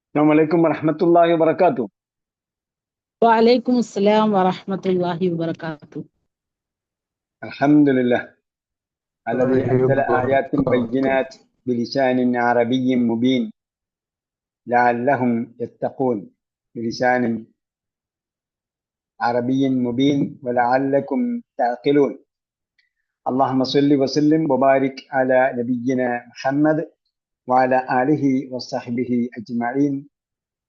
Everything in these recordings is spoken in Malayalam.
السلام عليكم ورحمة الله وبركاته. وعليكم السلام ورحمة الله وبركاته. الحمد لله الذي أنزل آيات وبركاته. بينات بلسان عربي مبين لعلهم يتقون. بلسان عربي مبين ولعلكم تعقلون. اللهم صل وسلم وبارك على نبينا محمد وعلى آله وصحبه أجمعين.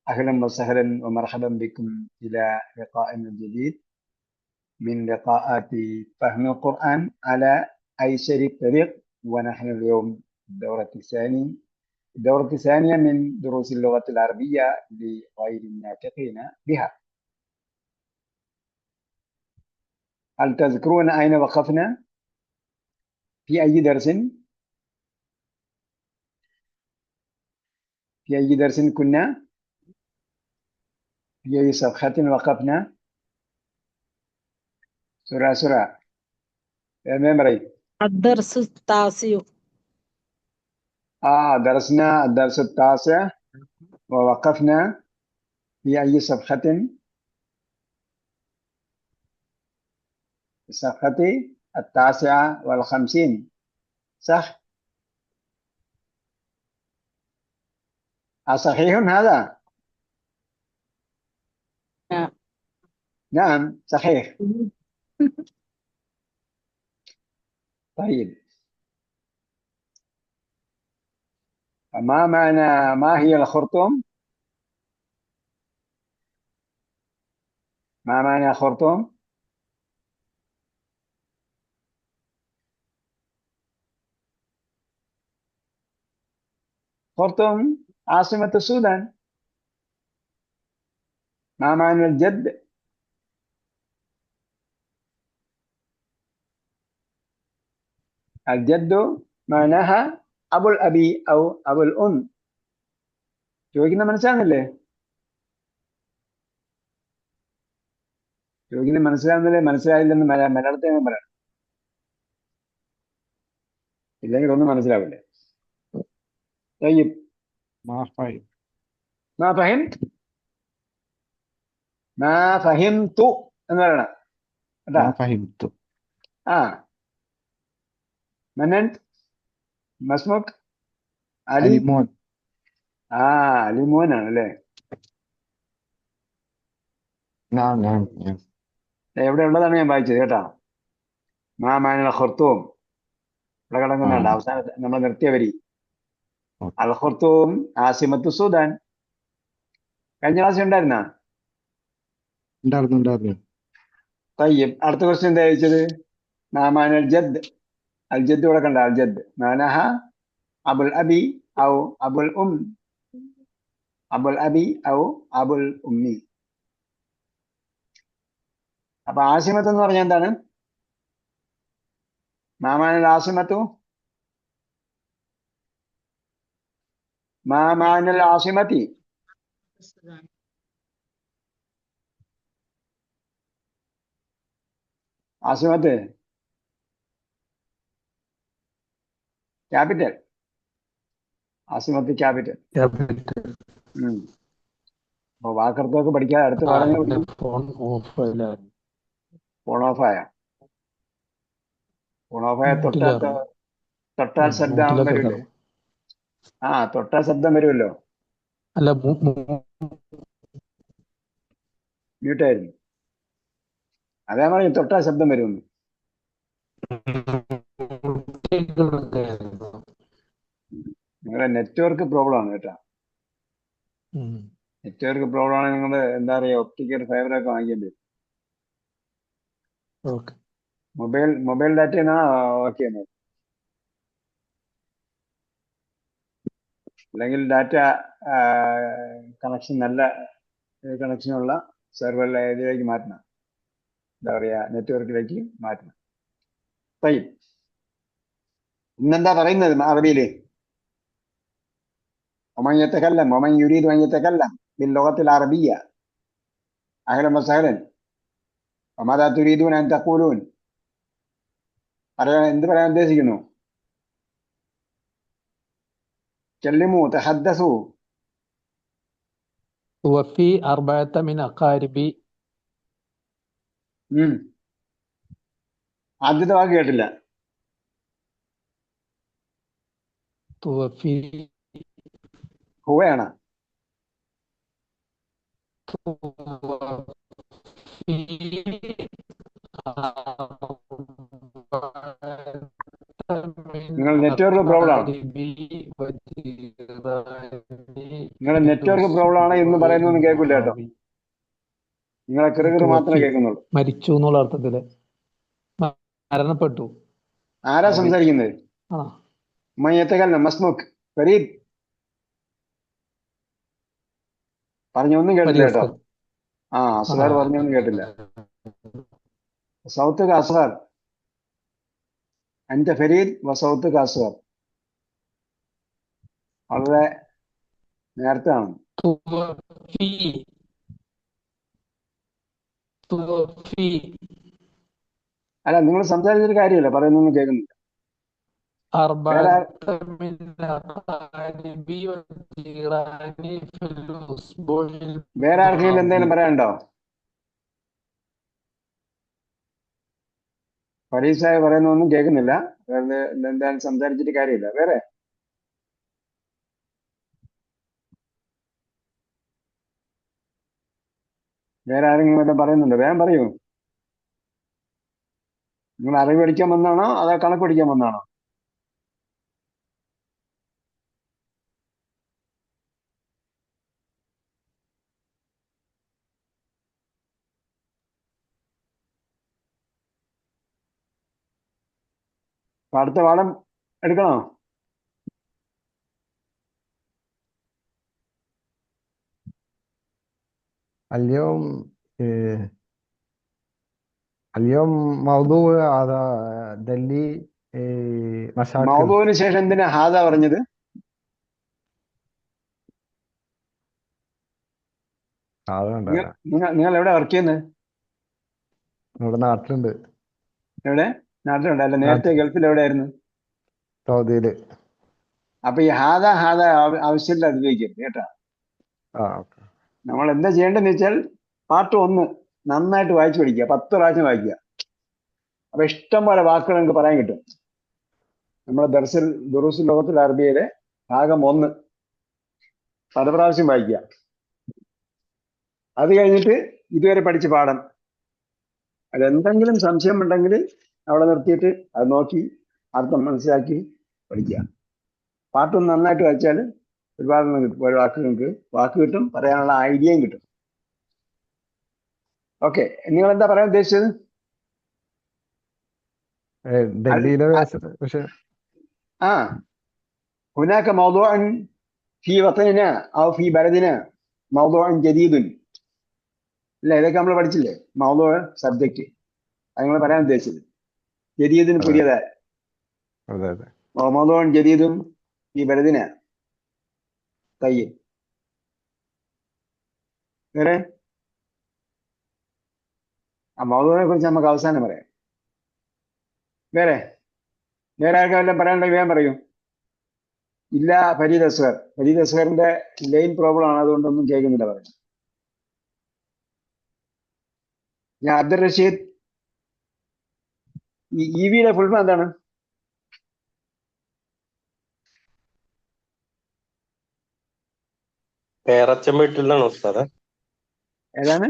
أهلا وسهلا ومرحبا بكم إلى لقاء جديد من لقاءات فهم القرآن على أيسر الطريق. ونحن اليوم الدورة الثانية من دروس اللغة العربية لغير الناطقين بها. هل تذكرون أين وقفنا؟ في أي درس؟ في أي درس كنا؟ في أي صفحة وقفنا؟ سرعة يا ميمري. الدرس التاسع. درسنا الدرس التاسع ووقفنا في أي صفحة؟ الصفحة 59 صح؟ صحيح هذا؟ نعم. نعم صحيح. طيب، ما هي الخرطوم؟ ما معنى خرطوم؟ خرطوم عاصمة السودان. ما معنى الجد؟ الجد معناها أبو الأبي أو أبو الأم. ചോദിക്കുന്ന മനസ്സിലാകുന്നില്ലേ? മനസ്സിലായില്ലെന്ന് മലയാളത്തിൽ പറയാം, ഇല്ലെങ്കിൽ ഒന്നും മനസ്സിലാവില്ല. طيب ما فهمت. ما فهمت ما فهمت എന്ന് പറയണം കേട്ടാ. ما فهمت. من أنت؟ ما اسمك؟ علي. أليمون. علي മോനാണ് അല്ലേ? نعم نعم نعم. എവിടെ ഉള്ളതാണ് ഞാൻ വായിച്ചത് കേട്ടാ. മാ മാനുള്ള ഖുർത്തൂം ഇവിടെ കിടക്കുന്നുണ്ട് അവസാനത്തെ നമ്മൾ നിർത്തിയ വരി. അൽ ഖുർത്തൂം ആസിമത്തു സുദാൻ. കഴിഞ്ഞ ക്ലാസ് ഉണ്ടായിരുന്ന? ഉണ്ടായിരുന്നു. തയ്യബ്. അടുത്ത ക്വസ്റ്റ്യൻ എന്താ ചോദിച്ചത്? മാമാൻ അൽ ജദ്. അൽ ജദ് ഇവിടെ കണ്ട. അൽ ജദ് മാനഹ അബുൽ അബി ഔ അബുൽ ഉം. അബുൽ അബി ഔ അബുൽ ഉമ്മി. അപ്പൊ ആസിമത്ത് എന്ന് പറഞ്ഞാൽ എന്താണ്? മാമാനൽ ആസിമത്തു. മാമാനൽ ആസിമത്തി. ആസിമത്ത് ക്യാപിറ്റൽ. ആസിമത്ത് ക്യാപിറ്റൽ. അപ്പൊ വാക്കർത്തൊക്കെ പഠിക്കാതെ അടുത്ത പാഠങ്ങൾ പഠിക്കും. ഫോൺ ഓഫായ തൊട്ടാൽ ശബ്ദം വരുമല്ലോ. തൊട്ടാൽ ശബ്ദം വരുമല്ലോ. അല്ല, മ്യൂട്ടായിരുന്നു. അതേ പറയും തൊട്ടാൽ ശബ്ദം വരുമെന്ന്. നിങ്ങളുടെ നെറ്റ്വർക്ക് പ്രോബ്ലം ആണ് കേട്ടാ. നെറ്റ്വർക്ക് പ്രോബ്ലം ആണ്. നിങ്ങൾ എന്താ പറയുക, ഒപ്റ്റിക്കൽ ഫൈബർ ഒക്കെ വാങ്ങിക്കേണ്ടി വരും. മൊബൈൽ ഡാറ്റയാണ് ഓക്കെ. അല്ലെങ്കിൽ ഡാറ്റ കണക്ഷൻ നല്ല കണക്ഷനുള്ള സെർവറിലെ ഇതിലേക്ക് മാറ്റണം. എന്താ പറയുക, നെറ്റ്വർക്കിലേക്ക് മാറ്റണം. ഇന്നെന്താ പറയുന്നത് അറബിയില്? ومن يتكلم ومن يريد أن يتكلم باللغة العربية أهلا وسهلا. وماذا تريدون أن تقولون? എന്ത് പറയാൻ ഉദ്ദേശിക്കുന്നു? كلموا تحدثوا. وفي أربعة من أقاربي ഉം. ആദ്യത്തെ വാക്ക് കേട്ടില്ല. توفي ഹുവയാണ്. توفي أربعة من നിങ്ങൾ നെറ്റ്വർക്ക് പ്രോബ്ലം ആണ്. أقاربي وجيراني നിങ്ങളുടെ في നെറ്റ്വർക്ക് പ്രോബ്ലം ആണ് എന്ന് الأسبوع പറയുന്നൊന്നും കേൾക്കില്ല കേട്ടോ. الماضي. നിങ്ങളെ കിറുകിറ് മാത്രമേ توفي കേൾക്കുന്നുള്ളൂ. മരിച്ചു എന്നുള്ള അർത്ഥത്തില് മരണപ്പെട്ടു. ആരാ അറബി സംസാരിക്കുന്നത്? ആ മയ്യത്തകല്ല മസ്മുഖ് ഫരീദ് പറഞ്ഞൊന്നും കേട്ടില്ല കേട്ടോ. പരിഹസൻ ആ ആ അസ്ഗർ പറഞ്ഞൊന്നും കേട്ടില്ല. സൗത്തുക അസ്ഗർ അന്റെ ഫരീദ് വസൗത്തുക അസ്ഗർ വളരെ നേരത്തെ ആണ്. توفي توفي അല്ല നിങ്ങൾ സംസാരിച്ചൊരു കാര്യമല്ല, പറയുന്നൊന്നും കേൾക്കുന്നില്ല. വേറെ أربعة من أقاربي وجيراني في الأسبوع വേറെ ആർക്കെങ്കിലും الماضي. എന്തെങ്കിലും പറയാനുണ്ടോ? ഫരീസായി പറയുന്നൊന്നും കേൾക്കുന്നില്ല. വേറെ എന്തായാലും സംസാരിച്ചിട്ട് കാര്യമില്ല. വേറെ വേറെ ആരെങ്കിലും വല്ലതും പറയുന്നുണ്ടോ? വേഗം പറയൂ. നിങ്ങൾ അറിവ് പഠിക്കാൻ വന്നാണോ അതോ കണക്ക് പഠിക്കാൻ വന്നാണോ? അപ്പൊ അടുത്ത പാഠം എടുക്കണോ? اليوم إيه، اليوم موضوع هذا دلي مشاكل മൗദൂവിന് ശേഷം എന്തിനാ ഹാദ പറഞ്ഞത്? هذا നിങ്ങൾ ഉണ്ടല്ലോ നിങ്ങൾ എവിടെ വർക്ക് ചെയ്യുന്നത്? നമ്മുടെ നാട്ടിലുണ്ട് എവിടെ? നാട്ടിലുണ്ട്. അല്ല നേരത്തെ ഗൾഫിൽ എവിടെയായിരുന്നു? സൗദിയില്. അപ്പൊ ഈ ഹാദ ഹാദ ആവശ്യമില്ല അത് ഉപയോഗിക്കരുത് കേട്ടാ. ആ ഓക്കെ. നമ്മൾ എന്താ ചെയ്യേണ്ടതെന്ന് വെച്ചാൽ പാർട്ട് 1 നന്നായിട്ട് വായിച്ചു പഠിക്കുക, 10 പ്രാവശ്യം വായിക്കുക. അപ്പൊ ഇഷ്ടം പോലെ വാക്കുകൾ നമുക്ക് പറയാൻ കിട്ടും. നമ്മുടെ ദുറൂസ് ലോകത്തിൽ അറബിയിലെ ഭാഗം 1 പല പ്രാവശ്യം വായിക്കുക. അത് കഴിഞ്ഞിട്ട് ഇതുവരെ പഠിച്ച പാഠം അതെന്തെങ്കിലും സംശയം ഉണ്ടെങ്കിൽ അവിടെ നിർത്തിയിട്ട് അത് നോക്കി അർത്ഥം മനസ്സിലാക്കി പഠിക്കുക. പാർട്ട് 1 നന്നായിട്ട് വായിച്ചാൽ ഒരുപാട് കിട്ടും. ഒരു വാക്ക് കിട്ടും, പറയാനുള്ള ഐഡിയയും കിട്ടും. ഓക്കെ, നിങ്ങൾ എന്താ പറയാൻ ഉദ്ദേശിച്ചത്? ഡൽഹിയിലെ പക്ഷെ ആ هناك موضوع في وطننا أو في بلدنا موضوع جديد. അല്ല ഇതൊക്കെ നമ്മൾ പഠിച്ചില്ലേ? മൗദൂഅ് സബ്ജക്റ്റ് അത് നിങ്ങൾ പറയാൻ ഉദ്ദേശിച്ചത്. ജദീദിന് അതെ പുതിയതായ അതെ അതെ. മൗദൂഅൻ ജദീദും ഈ ബലദിന തയ്യബ്. വേറെ ആ മൗദൂഅിനെ കുറിച്ച് നമുക്ക് അവസാനം പറയാം. വേറെ ആർക്കും വല്ലതും പറയാനുണ്ടെങ്കിൽ വേഗം പറയൂ. ഇല്ല ഫരീദ് അസ്ഗറിന്റെ ലൈൻ പ്രോബ്ലം ആണ്, അതുകൊണ്ടൊന്നും കേൾക്കുന്നില്ല പറഞ്ഞു. ഞാൻ അബ്ദുൾ റഷീദ്, ഈ വിയുടെ ഫുൾ ഫോം എന്താണ്? പേരച്ചം വീട്ടിലാണോ ഉസ്താദെ? ഏതാണ്?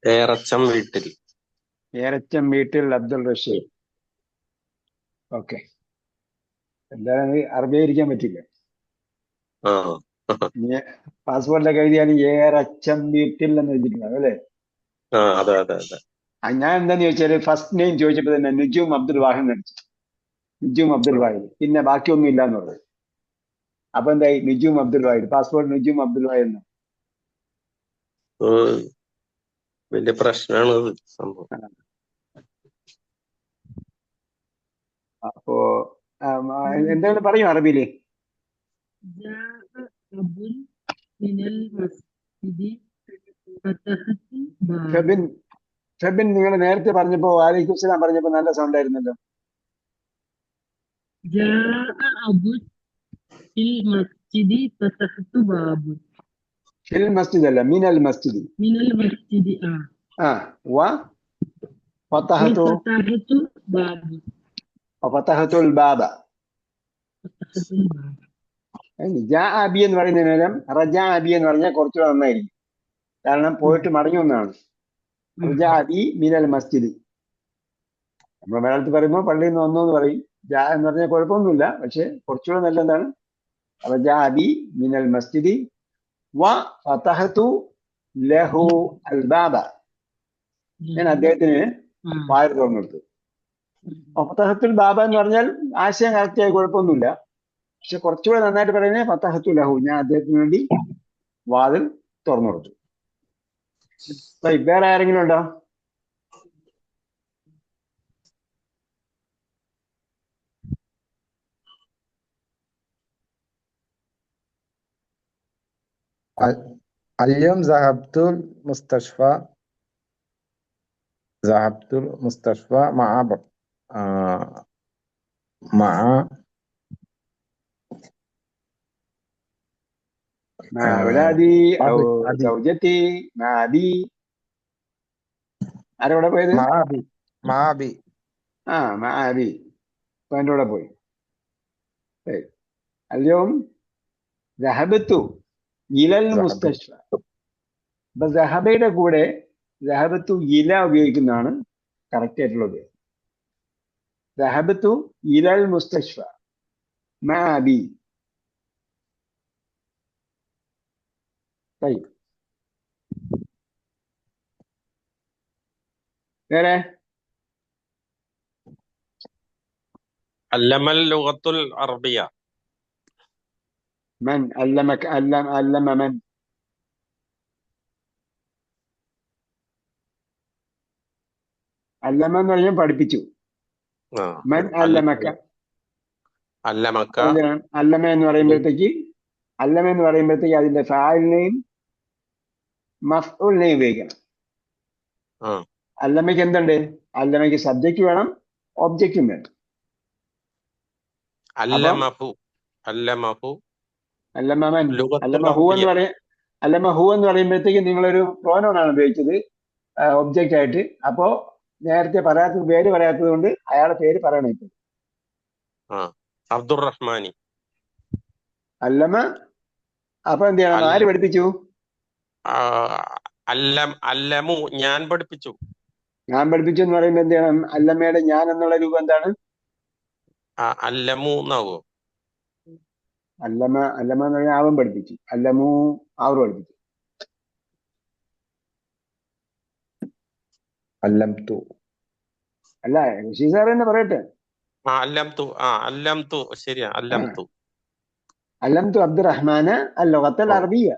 പേരച്ചം വീട്ടിൽ. ഏരച്ചം വീട്ടിൽ അബ്ദുൾ റഷീദ്. ഓക്കെ, എന്തായാലും അറബി ഇരിക്കാൻ പറ്റില്ല. ആ പാസ്പോർട്ടിലൊക്കെ എഴുതിയാൽ ഏരച്ചം വീട്ടിൽ എന്ന് എഴുതിയിട്ടുണ്ടാവും അല്ലേ? ആ അതെ അതെ അതെ. ഞാൻ എന്താന്ന് ചോദിച്ചാല് ഫസ്റ്റ് നെയിം ചോദിച്ചപ്പോ തന്നെ നുജൂം അബ്ദുൽ വാഹിദ് അടിച്ചു. നുജൂം അബ്ദുൽ വാഹിദ്, പിന്നെ ബാക്കിയൊന്നും ഇല്ല എന്ന് പറഞ്ഞു. അപ്പൊ എന്തായി? നുജൂം അബ്ദുൽ വാഹിദ്, പാസ്പോർട്ട് നുജൂം അബ്ദുൽ വാഹിദ് എന്ന്. വലിയ പ്രശ്നമാണ് അത് സംഭവം. അപ്പോ എന്തെങ്കിലും പറയൂ അറബിയില്. ഫെബിൻ നിങ്ങൾ നേരത്തെ പറഞ്ഞപ്പോ വാലൈക്കും സലാം പറഞ്ഞപ്പോ നല്ല സൗണ്ട് ആയിരുന്നല്ലോ. ഫിൽ മസ്ജിദ് അല്ല, മിനൽ മസ്ജിദ്. മിനൽ മസ്ജിദി. വ ഫതഹതു ഫതഹതു ബാബ്. ഫതഹത്തുൽ ബാബ. ഫതഹത്തുൽ ബാബ്. ജാഅ ബി എന്ന് പറയുന്നതിന് പകരം റജഅ ബി എന്ന് പറഞ്ഞാൽ കുറച്ചുകൂടെ നന്നായിരിക്കും. കാരണം പോയിട്ട് മടങ്ങി വന്നതാണ്. റജഅ ബി മിനൽ മസ്ജിദ്. നമ്മൾ മലയാളത്തിൽ പറയുമ്പോൾ പള്ളിയിൽ നിന്ന് വന്നു എന്ന് പറയും. ജാ എന്ന് പറഞ്ഞാൽ കുഴപ്പമൊന്നുമില്ല, പക്ഷെ കുറച്ചുകൂടെ നല്ല എന്താണ് റജഅ ബി മിനൽ മസ്ജിദ് വ ഫതഹതു ലഹു അൽ ബാബ. ഞാൻ അദ്ദേഹത്തിന് വാതിൽ തുറന്നെടുത്തു. ഫതഹത്തുൽ ബാബ എന്ന് പറഞ്ഞാൽ ആശയം കറക്റ്റായി കുഴപ്പമൊന്നുമില്ല, പക്ഷെ കുറച്ചുകൂടെ നന്നായിട്ട് പറയുന്നത് ഫതഹത്തു ലഹു, ഞാൻ അദ്ദേഹത്തിന് വേണ്ടി വാതിൽ തുറന്നു കൊടുത്തു. വേറെ ആരെങ്കിലും ഉണ്ടോ? اليوم ذهبت المستشفى مع مع أولادي أو أبي. زوجتي مع أبي. ആരുടെ കൂടെ പോയത്? مع أبي. مع أبي. അപ്പൊ എൻ്റെ കൂടെ പോയി. اليوم ذهبت إلى المستشفى. അപ്പൊ ദഹബയുടെ കൂടെ ദഹബത്തു ഇല ഉപയോഗിക്കുന്നതാണ് കറക്റ്റ് ആയിട്ടുള്ളത്. ദഹബത്തു ഇലൽ മുസ്തഷ്ഫ മഅ അബി. വേറെ അല്ലമൽ ലുഗത്തുൽ അറബിയ. മൻ അല്ലമക അല്ലമ മൻ. അല്ലമ എന്ന് പറഞ്ഞാൽ പഠിപ്പിച്ചു. മൻ അല്ലമക. അല്ലമക്ക. അല്ലമ എന്ന് പറയുമ്പോഴത്തേക്ക് അതിന്റെ ഫാഇലിനെയും മഫ്ഊലിനെയും ഉപയോഗിക്കണം. അല്ലമയ്ക്ക് എന്തുണ്ട്? അല്ലമയ്ക്ക് സബ്ജക്റ്റ് വേണം, ഒബ്ജക്റ്റും വേണം. അല്ലമഹു എന്ന് പറയുമ്പോഴത്തേക്ക് നിങ്ങളൊരു പ്രോനൗൺ ആണ് ഉപയോഗിച്ചത് ഒബ്ജക്റ്റ് ആയിട്ട്. അപ്പോ നേരത്തെ പേര് പറയാത്തത് കൊണ്ട് അയാളുടെ പേര് പറയണം. ഇപ്പൊ അബ്ദുറഹ്മാനി അല്ലമ. അപ്പൊ എന്ത് ചെയ്യണം? ആര് പഠിപ്പിച്ചു? അല്ലമു ഞാൻ പഠിപ്പിച്ചു. ഞാൻ പഠിപ്പിച്ചു എന്ന് പറയുമ്പോ എന്ത് ചെയ്യണം? അല്ലമ്മയുടെ ഞാൻ എന്നുള്ള രൂപം എന്താണ്? അല്ലമു എന്നാവോ? അല്ലമ എന്ന് പറഞ്ഞാൽ അവൻ പഠിപ്പിച്ചു. അല്ലമു അവർ പഠിപ്പിച്ചു. അല്ലംതു. അല്ല, ഋഷി സാർ തന്നെ പറയട്ടെ. അല്ലംതു ശരിയാ. അല്ലംതു അബ്ദുറഹ്മാന് അൽ-ലുഗത്തുൽ അറബിയ്യ.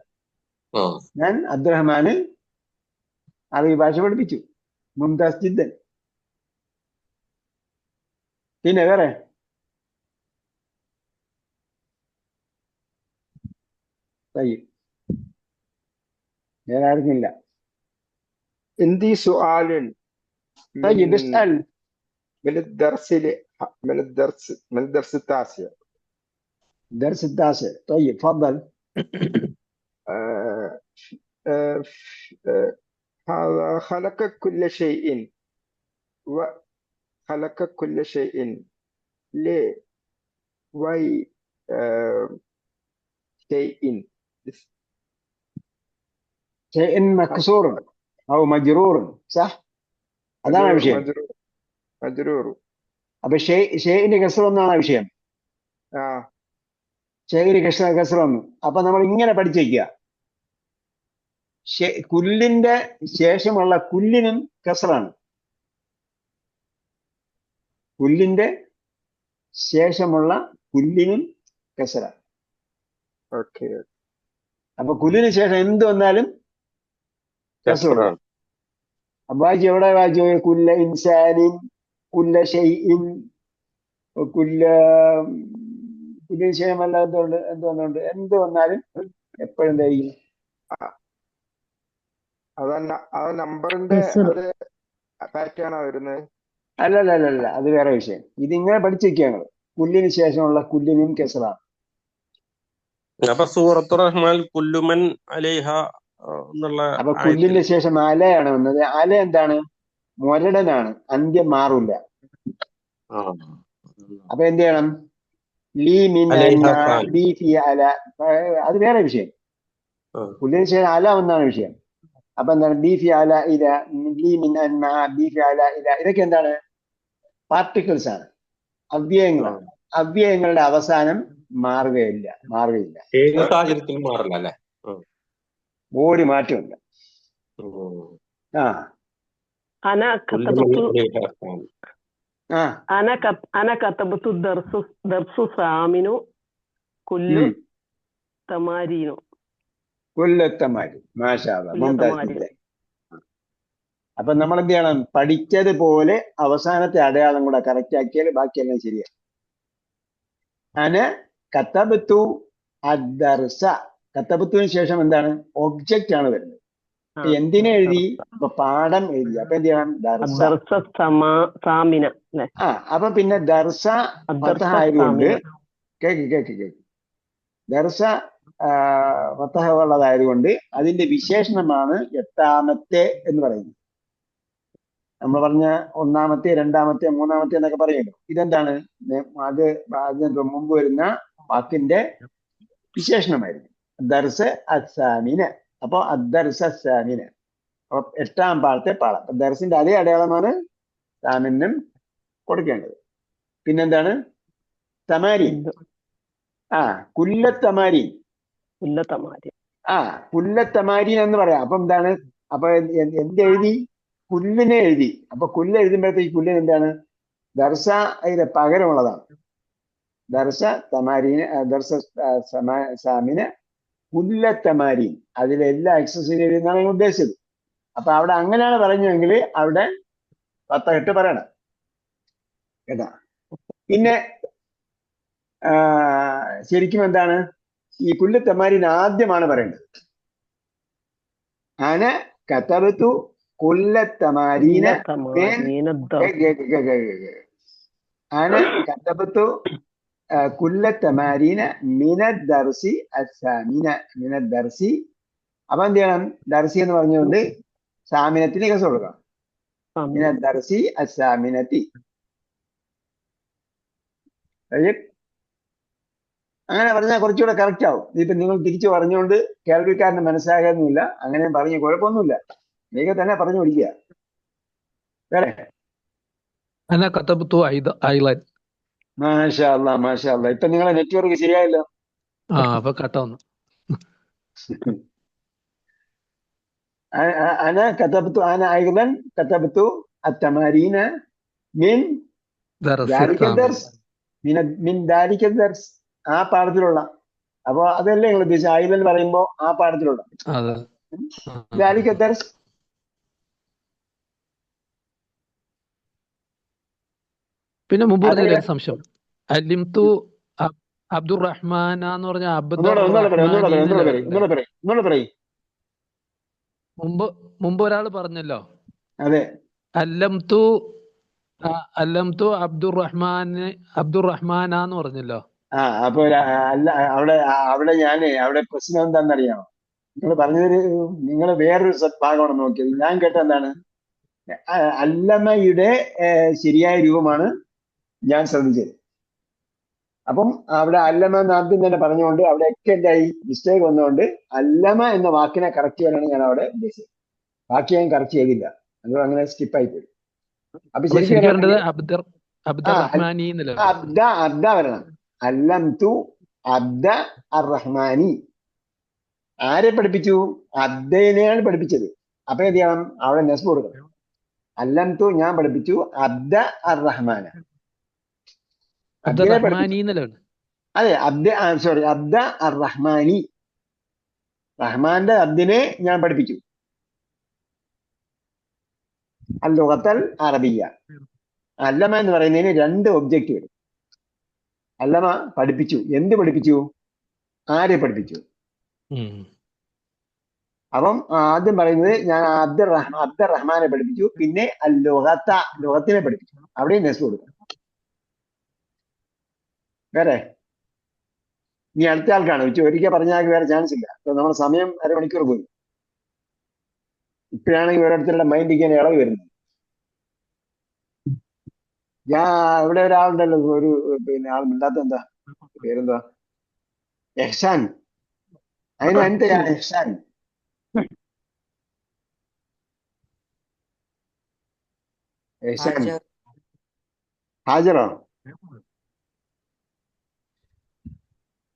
ഞാൻ അബ്ദുറഹ്മാന് അറബി ഭാഷ പഠിപ്പിച്ചു. മുംതാസ് ജിദ്ദൻ. പിന്നെ വേറെ വേറെ ആർക്കില്ല. عندي سؤال طيب اسأل. من الدرس التاسع. الدرس التاسع. طيب تفضل. هذا خلق كل شيء وخلق كل شيء ليه وي شيء مكسور أو مجرور. صح؟ അതാണ് വിഷയം. مجرور. അപ്പൊ ഷെയ്ഇന് കസ്റ എന്നാണ് വിഷയം. ഷെയ്ഇന് കസ്റ വന്നു. അപ്പൊ നമ്മൾ ഇങ്ങനെ പഠിച്ചേക്കുക. കുല്ലിന്റെ ശേഷമുള്ള കുല്ലിനും കസ്റാണ്. കുല്ലിന്റെ ശേഷമുള്ള കുല്ലിനും കസ്റാണ്. ഓക്കെ. അപ്പൊ കുല്ലിന് ശേഷം എന്ത് വന്നാലും കസ്റാണ്. വായിച്ചു എവിടെ വായിച്ചു? കുല്ല ഇൻസാനിൻ, കുല്ല ഷൈഇൻ, കുല്ലിന് ശേഷമല്ല എന്ത് വന്നാലും എപ്പോഴും എന്തായിരിക്കും? നമ്പറിന്റെ പാറ്റാണോ വരുന്നത്? അല്ല, അത് വേറെ വിഷയം. ഇതിങ്ങനെ പഠിച്ചിരിക്കുക. കുല്ലിന് ശേഷമുള്ള കുല്ലിനും കെസറാണ്. അപ്പൊ സൂറത്തു റഹ്മാൻ കുല്ലുമൻ അലൈഹ എന്നുള്ള അപ്പൊ ആയത്തിൽ കുല്ലിന്റെ ശേഷം അലയാണ് വന്നത്. അല എന്താണ്? മുരടനാണ്, അന്ത്യം മാറൂല. ആ അപ്പൊ എന്ത് ചെയ്യണം? ലീ മിൻ അലൈഹ അന്ന ഖാൻ. ബി ഫി അല. അത് വേറെ വിഷയം. ആ. കുല്ലിന് ശേഷം അല ഒന്നാണ് വിഷയം. അപ്പൊ എന്താണ്? ബി ഫി അല ഇല, ലീ മിൻ അന്ന ബി ഫി അല ഇല, ഇതൊക്കെ എന്താണ്? പാർട്ടിക്കിൾസ് ആണ്, അവ്യയങ്ങളാണ്. അവ്യയങ്ങളുടെ അവസാനം മാറുകയില്ല. ഏത് സാഹചര്യത്തിലും മാറില്ല അല്ലെ? ഒരു മാറ്റമില്ല. ആ أنا കുല്ലുമൻ كتبت അലൈഹ ഖാൻ. ആ أنا كتبت درس ثامن كل ഉം. تمارين കൊല്ലത്തമാരി. മാഷാ അല്ലാ, كل മുംതാസ് تمارين മുംതാസ്. അപ്പൊ നമ്മൾ എന്ത് ചെയ്യണം? പഠിച്ചതുപോലെ അവസാനത്തെ അടയാളം കൂടെ കറക്റ്റ് ആക്കിയാൽ ബാക്കിയെല്ലാം ശരിയാണ്. അന കത്തബത്തു അദ്ദർസ. കത്തബത്തുവിന് ശേഷം എന്താണ്? ഒബ്ജക്റ്റ് ആണ് വരുന്നത്. അപ്പൊ എന്തിനെ എഴുതി? ഇപ്പൊ പാഠം എഴുതി. അപ്പൊ എന്ത് ചെയ്യണം? ദർസ. الدرس الثامن ല്ലേ? അപ്പൊ പിന്നെ ദർസ الدرس ഫതഹ ആയതുകൊണ്ട് الثامن കേക്ക് ദർസ ഫതഹ ഉള്ളതായതുകൊണ്ട് അതിന്റെ വിശേഷണമാണ് എട്ടാമത്തെ എന്ന് പറയുന്നത്. നമ്മൾ പറഞ്ഞ ഒന്നാമത്തെ, രണ്ടാമത്തെ, മൂന്നാമത്തെ എന്നൊക്കെ പറയുമല്ലോ. ഇതെന്താണ്? അത് അതിന് മുമ്പ് വരുന്ന വാക്കിന്റെ വിശേഷണമായിരുന്നു. ദർസ് അസാമിന്. അപ്പൊ അദ്ദർസ് അസാമിന്. അപ്പൊ എട്ടാം പാഠത്തെ പാഠം. ദർസിന്റെ അതേ അടയാളമാണ് സാമിനും കൊടുക്കേണ്ടത്. പിന്നെന്താണ്? തമാരീൻ. കുല്ലത്തമാരീൻ. كل تمارين കുല്ലത്തമാരീൻ എന്ന് പറയാം. അപ്പൊ എന്താണ്? അപ്പൊ എന്തെഴുതി? കുല്ലിനെ എഴുതി. അപ്പൊ കുല്ല് എഴുതുമ്പോഴത്തേക്ക് കുല്ലിന് എന്താണ്? ദർസ അതിന്റെ പകരമുള്ളതാണ്. ദർസ തമാരീന്, ദർസ സാമിന് കുല്ലത്തമാരീൻ. അതിലെല്ലാ എക്സസൈസും എഴുതുന്നതാണ് ഞാൻ ഉദ്ദേശിച്ചത്. അപ്പൊ അവിടെ അങ്ങനെയാണ് പറഞ്ഞതെങ്കിൽ അവിടെ 10 പറയണം കേട്ടാ. പിന്നെ ശരിക്കും എന്താണ്? ഈ കുല്ലത്തമാരീൻ ആദ്യമാണ് പറയേണ്ടത്. അന കതബത്തു കുല്ലത്തമാരീന كل تمارين الدرس അന കതബത്തു കുല്ലത്തമാരീന മിനദ്ദർസി അസാമിന. മിനദ്ദർസി. അപ്പൊ എന്ത് ചെയ്യണം? ദർസി എന്ന് പറഞ്ഞുകൊണ്ട് സാമിനത്തിന് കേസ് കൊടുക്കണം. الثامن മിനദ്ദർസി അസാമിനത്തി. അങ്ങനെ പറഞ്ഞാൽ കുറച്ചുകൂടെ കറക്റ്റ് ആവും. ഇതിപ്പോ നിങ്ങൾ തിരിച്ചു പറഞ്ഞുകൊണ്ട് കേൾവിക്കാരന് മനസ്സിലാകുന്നില്ല. അങ്ങനെ പറഞ്ഞ് കുഴപ്പമൊന്നുമില്ല. നീക്ക തന്നെ പറഞ്ഞു പിടിക്കുക. വേറെ അന കത്തബത്തു ഐലൻ. മാഷാ അല്ലാ, മാഷാ അല്ലാ. ഇപ്പൊ നിങ്ങളെ നെറ്റ്വർക്ക് ശരിയായല്ലോ. അപ്പൊ കട്ട വന്നു. അന കതബത്തു അന ഐലൻ കതബത്തു അത്തമാരീന മിൻ ദാലിക ദർസ്. മിൻ ദാലിക ദർസ്. ആ പാഠത്തിലുള്ള. അപ്പൊ അതല്ലേ നിങ്ങൾ ഉദ്ദേശിച്ചത്? ഐലൻ പറയുമ്പോ ആ പാഠത്തിലുള്ള ദാലിക ദർസ്. പിന്നെ മുമ്പ് പറഞ്ഞ സംശയം. അലിംതു അബ്ദുറഹ്മാൻ എന്ന് പറഞ്ഞ ഒന്നുകൂടെ പറയും. മുമ്പ് ഒരാൾ പറഞ്ഞല്ലോ. അതെ. അല്ലംതു അബ്ദുറഹ്മാനാന്ന് പറഞ്ഞല്ലോ. അപ്പൊ അല്ല, അവിടെ അവിടെ പ്രശ്നം എന്താണെന്നറിയാമോ? നിങ്ങൾ പറഞ്ഞതൊരു നിങ്ങൾ വേറൊരു ഭാഗമാണ് നോക്കിയത്. ഞാൻ കേട്ട എന്താണ്? അല്ലമയുടെ ശരിയായ രൂപമാണ് ഞാൻ ശ്രദ്ധിച്ചത്. അപ്പം അവിടെ അല്ലമ എന്ന് ആദ്യം തന്നെ പറഞ്ഞുകൊണ്ട് അവിടെയൊക്കെ എന്തായി? മിസ്റ്റേക്ക് വന്നുകൊണ്ട് അല്ലമ എന്ന വാക്കിനെ കറക്റ്റ് ചെയ്യാനാണ് ഞാൻ അവിടെ ഉദ്ദേശിച്ചത്. ബാക്കി ഞാൻ കറക്റ്റ് ചെയ്തില്ല. അത് അങ്ങനെ സ്കിപ്പായി പോയി. അപ്പൊ ശരിക്കും അബ്ദ വരണം. അല്ലംതു അബ്ദ അർ-റഹ്മാനി. ആരെ പഠിപ്പിച്ചു? അബ്ദനെയാണ് പഠിപ്പിച്ചത്. അപ്പൊ എന്ത് ചെയ്യണം? അവിടെ നെസ്ബ് കൊടുക്കണം. അല്ലംതു ഞാൻ പഠിപ്പിച്ചു അബ്ദ അർ-റഹ്മാന. അതെ, അബ്ദ അർ-റഹ്മാനി. റഹ്മാന്റെ അബ്ദിനെ ഞാൻ പഠിപ്പിച്ചു. അൽ-ലുഗത്തൽ അറബിയ്യ. അല്ലമ എന്ന് പറയുന്നതിന് 2 ഒബ്ജക്റ്റ് വരും. അല്ലമ പഠിപ്പിച്ചു. എന്ത് പഠിപ്പിച്ചു? ആരെ പഠിപ്പിച്ചു? അപ്പം ആദ്യം പറയുന്നത് ഞാൻ അബ്ദുറഹ്മാനെ പഠിപ്പിച്ചു. പിന്നെ ലുഗത്തിനെ പഠിപ്പിച്ചു. അവിടെയും നെസ് കൊടുക്കും. വേറെ ഇനി അടുത്ത ആൾക്കാണ് ഒരിക്കൽ പറഞ്ഞാൽ വേറെ ചാൻസ് ഇല്ല. അപ്പൊ നമ്മുടെ സമയം അരമണിക്കൂർ പോയി. ഇപ്പോഴാണെങ്കിൽ ഓരോരുത്തരുടെ മൈൻഡ് ഇങ്ങനെ ഇളവ് വരുന്നത്. ഇവിടെ ഒരാളുണ്ടല്ലോ, ഒരു പിന്നെ ആൾ മിണ്ടാത്ത എന്താ പേരെന്താ? എഹ്സാൻ. അതിന് എന്ത് എഹ്സാൻ? എഹ്സാൻ ഹാജറോ?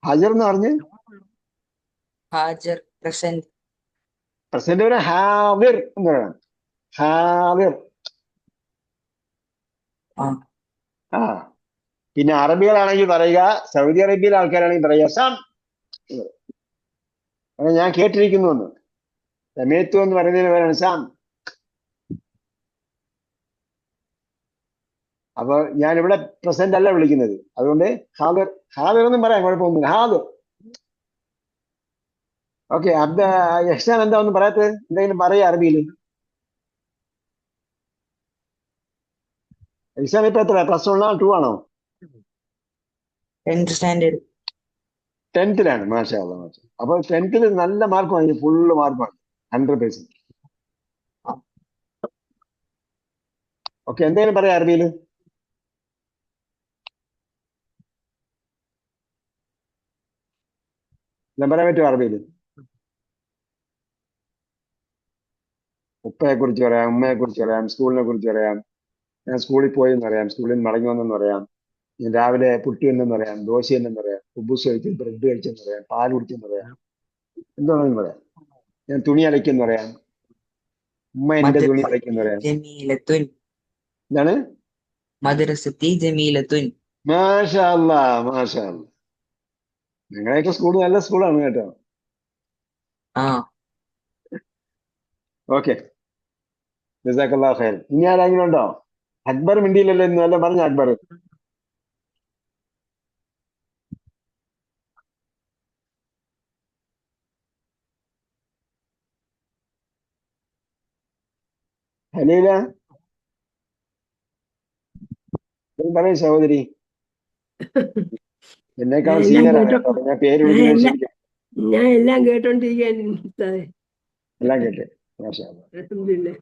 ഹാജർ എന്ന് പറഞ്ഞ് ഹാജർ പ്രസന്റ്. പ്രസന്റ് ഒരു ഹാവിർ എന്ന് പറയണം. ഹാവിർ. ആ പിന്നെ അറബികളാണെങ്കിൽ പറയുക, സൗദി അറേബ്യയിലെ ആൾക്കാരാണെങ്കിൽ പറയുക സാം. അങ്ങനെ ഞാൻ കേട്ടിരിക്കുന്നു എന്ന്. സമയത്തു എന്ന് പറയുന്നതിന് പേരാണ് സാം. അപ്പൊ ഞാൻ ഇവിടെ പ്രസന്റ് അല്ല വിളിക്കുന്നത്, അതുകൊണ്ട് ഹാദിർ. ഹാദിർ എന്നും പറയാം, കുഴപ്പമൊന്നുമില്ല. ഹാദിർ. ഓക്കെ. എഹ്സാൻ എന്താ ഒന്നും പറയാത്തത്? എന്തെങ്കിലും പറയാ അറബിയിൽ. എഹ്സാൻ ഇപ്പൊ എത്ര? +1 2 ആണോ? 10th standard. 10th മാഷാ അല്ലാ, മാഷാ. അപ്പൊ 10th നല്ല മാർക്ക് വാങ്ങി, ഫുള്ള് മാർക്ക് വാങ്ങി, 100%. ഓക്കെ. എന്തെങ്കിലും പറയാ അറബിയിൽ. ഞാൻ പറയാൻ പറ്റുമോ അറബിയിൽ? ഉപ്പയെ കുറിച്ച് പറയാം, ഉമ്മയെ കുറിച്ച് പറയാം, സ്കൂളിനെ കുറിച്ച് പറയാം. ഞാൻ സ്കൂളിൽ പോയി എന്ന് പറയാം, സ്കൂളിൽ നിന്ന് മടങ്ങി വന്നെന്ന് പറയാം, ഞാൻ രാവിലെ പുട്ടി എന്നെന്ന് പറയാം, ദോശ എന്നെന്ന് പറയാം, കുബൂസ് കഴിച്ച് ബ്രെഡ് കഴിച്ചെന്ന് പറയാം, പാൽ കുടിച്ചെന്ന് പറയാം, എന്താണെന്ന് പറയാം. ഞാൻ തുണി അലയ്ക്കെന്ന് പറയാം, ഉമ്മ എന്റെ തുണി അലയ്ക്കെന്ന് പറയാം. ജമീലത്തുൻ. എന്താണ്? മദ്രസത്തി ജമീലത്തുൻ. മാഷാ അല്ലാ, മാഷാ അല്ലാ. നിങ്ങളെയൊക്കെ സ്കൂൾ നല്ല സ്കൂളാണ് കേട്ടോ. ഓക്കെ. ജസാക്കല്ലാഹു ഖൈർ. ഇനി ആരെങ്കിലും ഉണ്ടോ? അക്ബർ മിണ്ടിയില്ലല്ലോ ഇന്ന്. വല്ലതും പറഞ്ഞ അക്ബർ? ഹലീല പറയും സഹോദരി. എന്നെക്കാളും സീനിയറാണ് കേട്ടോ. ഞാൻ പേര് വിളിക്കുന്നത് ശരിക്കും. ഞാൻ എല്ലാം കേട്ടോണ്ടിരിക്കാൻ. എല്ലാം കേട്ടെ. മാഷാ അല്ലാ.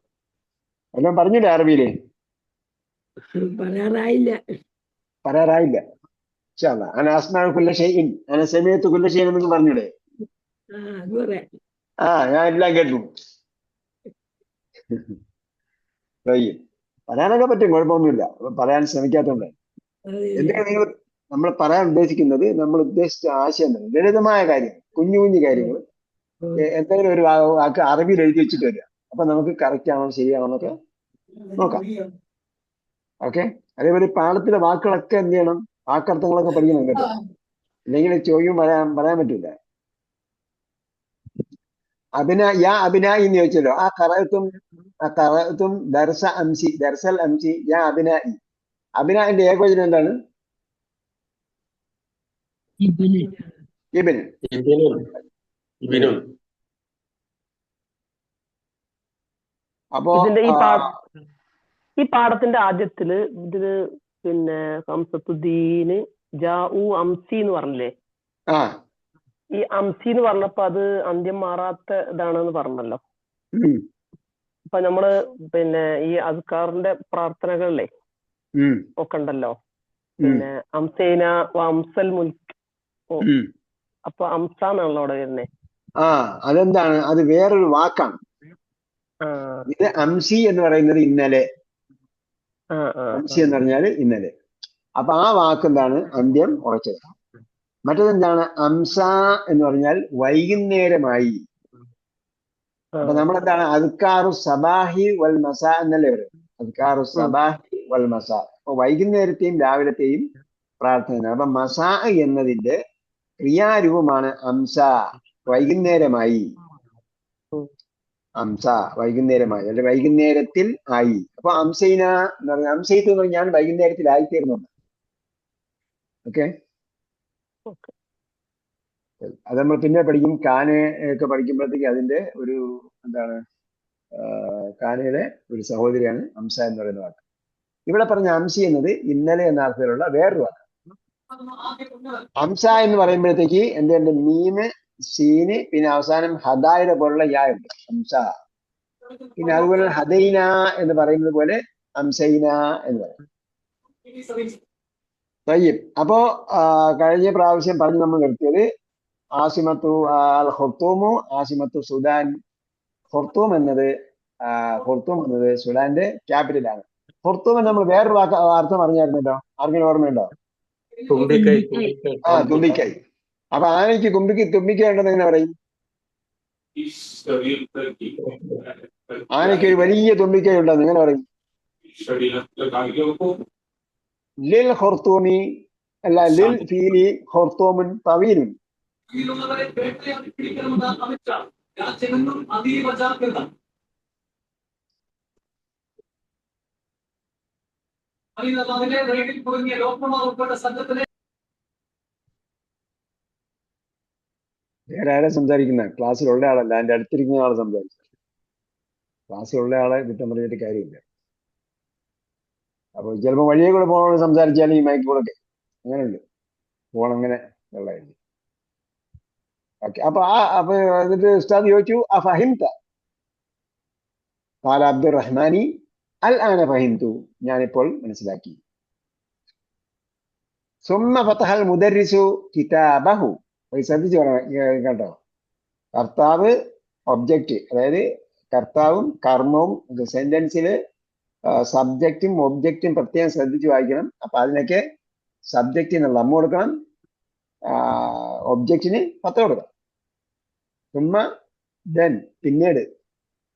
എല്ലാം പറഞ്ഞില്ലേ അറബിയില്? പറയാറായില്ല. പറയാറായില്ല. ഇൻഷാ അല്ലാ. അന അസ്മഉ കുല്ല ഷൈഇൻ അന സമീഅതു കുല്ല ഷൈഇൻ എന്ന് പറഞ്ഞൂടെ? അത് പറയാം. ഞാൻ എല്ലാം കേട്ടു. പറയാനൊക്കെ പറ്റും, കുഴപ്പമൊന്നുമില്ല. പറയാൻ ശ്രമിക്കാത്തതുകൊണ്ട്. എന്താണ് നിങ്ങൾ നമ്മൾ പറയാൻ ഉദ്ദേശിക്കുന്നത്? നമ്മൾ ഉദ്ദേശിച്ച ആശയം തന്നെ ലളിതമായ കാര്യം, കുഞ്ഞു കുഞ്ഞു കാര്യങ്ങൾ. എന്തെങ്കിലും ഒരു വാക്ക് അറബിയിൽ എഴുതി വെച്ചിട്ട് വരിക. അപ്പൊ നമുക്ക് കറക്റ്റ് ആണോ ശരിയാണോ എന്നൊക്കെ നോക്കാം. ഓക്കെ. അതേപോലെ പാഠത്തിലെ വാക്കുകളൊക്കെ എന്ത് ചെയ്യണം? വാക്കർത്ഥങ്ങളൊക്കെ പഠിക്കണം കേട്ടോ. ഇല്ലെങ്കിൽ ചോദ്യം പറയാൻ പറ്റില്ല. അബിനായി എന്ന് ചോദിച്ചല്ലോ. ഖറഅതും ദർസ അംസി, ദർസൽ അംസി യാ അബിനായി. അബിനായിന്റെ ഏകവചനം എന്താണ്? ഇബ്ൻ. അപ്പോ ഈ പാഠത്തിന്റെ ആദ്യത്തില് ഇതില് പിന്നെ ഹംസത്തുദ്ദീന് ജാഉ അംസി എന്ന് പറഞ്ഞില്ലേ? ഈ അംസി എന്ന് പറഞ്ഞപ്പോ അത് അന്ത്യം മാറാത്ത ഇതാണെന്ന് പറഞ്ഞല്ലോ. അപ്പൊ നമ്മള് പിന്നെ ഈ അസ്കാറിന്റെ പ്രാർത്ഥനകളിലെ ഒക്കെ ഉണ്ടല്ലോ, പിന്നെ അംസേന അംസൽ മുൽക്ക്. അപ്പൊ അംസ എന്നാണല്ലോ അവിടെ വരുന്നേ. അതെന്താണ്? അത് വേറൊരു വാക്കാണ്. ഇത് അംസി എന്ന് പറയുന്നത് ഇന്നലെ. അംസി എന്ന് പറഞ്ഞാല് ഇന്നലെ. അപ്പൊ ആ വാക്ക് എന്താണ്? അന്ത്യം ഉറച്ചത്. മറ്റതെന്താണ്? അംസ എന്ന് പറഞ്ഞാൽ വൈകുന്നേരമായി. അപ്പൊ നമ്മളെന്താണ്? അദ്കാറു സബാഹി വൽ മസ എന്നല്ലേ പറയും. അദ്കാറു സബാഹി വൽ മസ. അപ്പൊ വൈകുന്നേരത്തെയും രാവിലത്തെയും പ്രാർത്ഥന. അപ്പൊ മസാ എന്നതിന്റെ ക്രിയാരൂപമാണ് അംസ, വൈകുന്നേരമായി. അംസ വൈകുന്നേരമായി, അല്ലെ വൈകുന്നേരത്തിൽ ആയി. അപ്പൊ അംസൈന എന്ന് പറഞ്ഞാൽ അംസൈത്ത് എന്ന് പറഞ്ഞാൽ ഞാൻ വൈകുന്നേരത്തിൽ ആയിത്തീർന്നുണ്ട്. ഓക്കെ. അത് നമ്മൾ പിന്നെ പഠിക്കും. കാന ഒക്കെ പഠിക്കുമ്പോഴത്തേക്ക് അതിന്റെ ഒരു എന്താണ്, കാനയുടെ ഒരു സഹോദരിയാണ് അംസ എന്ന് പറയുന്ന വാക്ക്. ഇവിടെ പറഞ്ഞ അംസി എന്നത് ഇന്നലെ എന്ന അർത്ഥത്തിലുള്ള വേറൊരു വാക്ക്. ഹംസ എന്ന് പറയുമ്പോഴത്തേക്ക് എന്തുണ്ട്? മീന്, സീന്, പിന്നെ അവസാനം ഹദായുടെ പോലുള്ള യാ ഉണ്ട്, ഹംസ. പിന്നെ അതുപോലെ ഹദൈന എന്ന് പറയുന്നത് പോലെ ഹംസൈന എന്ന് പറയും. തയ്യിബ്. അപ്പോ കഴിഞ്ഞ പ്രാവശ്യം പറഞ്ഞ് നമ്മൾ നിർത്തിയത് ആസിമത്തു അൽ ഖുർത്തൂമു ആസിമത്തു സുഡാൻ. ഖുർത്തൂം എന്നത് സുഡാന്റെ ക്യാപിറ്റലാണ്. ഖുർത്തൂം എന്ന് നമ്മൾ വേറൊരു അർത്ഥം പറഞ്ഞായിരുന്നല്ലോ, ആർക്കെങ്കിലും ഓർമ്മയുണ്ടോ? തുമ്പിക്കൈ തുമ്പിക്കൈ. അപ്പൊ ആനയ്ക്ക് തുമ്പിക്കൈ ഉണ്ടെന്ന് എങ്ങനെ പറയും? ആനയ്ക്ക് ഒരു വലിയ തുമ്പിക്കൈ ഉണ്ടെന്ന് എങ്ങനെ പറയും? ലിൽ ഖുർത്തൂമി അല്ല, ലിൽ ഫീലി ഖുർത്തൂമുൻ തവീലുൻ. വേറെ ആരാ സംസാരിക്കുന്ന? ക്ലാസ്സിലുള്ള ആളല്ല, എന്റെ അടുത്തിരിക്കുന്ന ആള് സംസാരിച്ചു. ക്ലാസ്സിലുള്ള ആളെ കുറ്റം പറഞ്ഞിട്ട് കാര്യമില്ല. അപ്പൊ ചിലപ്പോ വഴിയെ കൂടെ പോകണം സംസാരിച്ചാൽ ഈ മൈക്ക് കൂടെ അങ്ങനെയുണ്ട്, പോണങ്ങനെ ഉള്ളതായിരുന്നു. ഓക്കെ. അപ്പൊ എന്നിട്ട് ഉസ്താദ് ചോദിച്ചു അഫഹിംത ഖാല അബ്ദുറഹ്മാനി അൽ ആന ഫഹിംതു, ഞാനിപ്പോൾ മനസ്സിലാക്കി. സുമ്മ ഫതഹൽ മുദർരിസു കിതാബഹു. ശ്രദ്ധിച്ചു കേട്ടോ, കർത്താവ് ഒബ്ജക്റ്റ്, അതായത് കർത്താവും കർമ്മവും സെന്റൻസില് സബ്ജക്റ്റും ഒബ്ജക്റ്റും പ്രത്യേകം ശ്രദ്ധിച്ചു വായിക്കണം. അപ്പൊ അതിനൊക്കെ സബ്ജക്റ്റിന് ലമ്മ കൊടുക്കണം, ഒബ്ജക്റ്റിന് ഫത്ത കൊടുക്കണം. സുമ്മ ദെൻ പിന്നീട്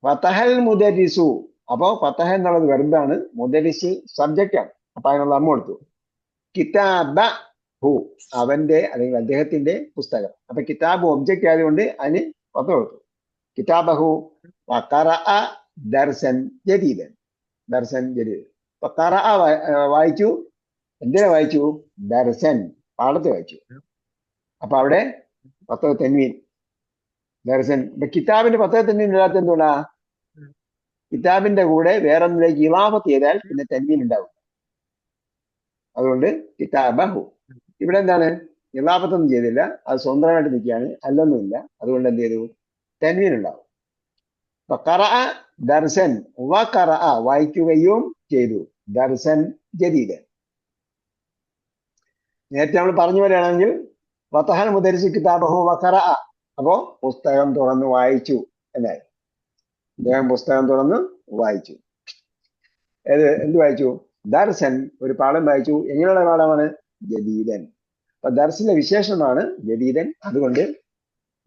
ഫതഹൽ മുദരിസു. അപ്പോ ഫതഹ എന്നുള്ളത് വെർബാണ്, മുദരിസ് സബ്ജക്റ്റ് ആണ്. അപ്പൊ അതിനുള്ള ലമ്മ കൊടുത്തു. കിതാബ ഹു, അവന്റെ അല്ലെങ്കിൽ അദ്ദേഹത്തിന്റെ പുസ്തകം. അപ്പൊ കിതാബ് ഒബ്ജക്റ്റ് ആയതുകൊണ്ട് അതിന് ഫത്ത കൊടുത്തു. കിതാബഹു വഖറഅ ദർസൻ ജദീദൻ. ദർസൻ ജദീദ്. അപ്പൊ ഖറഅ വായിച്ചു. എന്തിനാ വായിച്ചു? ദർസൻ, പാഠത്തെ വായിച്ചു. അപ്പൊ അവിടെ പത്ത് തെൻവീൻ ദർസൻ. ഇപ്പൊ കിതാബിന്റെ പത്ത് തെൻവീൻ ഇല്ലാത്ത എന്തുകൊണ്ടാ? കിതാബിന്റെ കൂടെ വേറൊന്നിലേക്ക് ഇളാഫത്ത് ചെയ്താൽ പിന്നെ തെൻവീൻ ഉണ്ടാവും. അതുകൊണ്ട് കിതാബഹു. ഇവിടെ എന്താണ്? ഇളാഫത്തൊന്നും ചെയ്തില്ല, അത് സ്വന്തമായിട്ട് നിൽക്കുകയാണ്, അല്ലൊന്നുമില്ല. അതുകൊണ്ട് എന്ത് ചെയ്തു? തെൻവീൻ ഉണ്ടാവും. അപ്പൊ ഖറഅ ദർസൻ വഖറഅ, വായിക്കുകയും ചെയ്തു. ദർസൻ ജദീദൻ. നേരത്തെ നമ്മൾ പറഞ്ഞു വരികയാണെങ്കിൽ ഫതഹൽ മുദരിസു കിതാബഹു വഖറഅ, അപ്പോ പുസ്തകം തുറന്ന് വായിച്ചു എന്നായി. അദ്ദേഹം പുസ്തകം തുറന്ന് വായിച്ചു. എന്ത് വായിച്ചു? ദർസൻ, ഒരു പാഠം വായിച്ചു. എങ്ങനെയുള്ള പാഠമാണ്? ജദീദൻ. അപ്പൊ ദർസിന്റെ വിശേഷണമാണ് ജദീദൻ. അതുകൊണ്ട്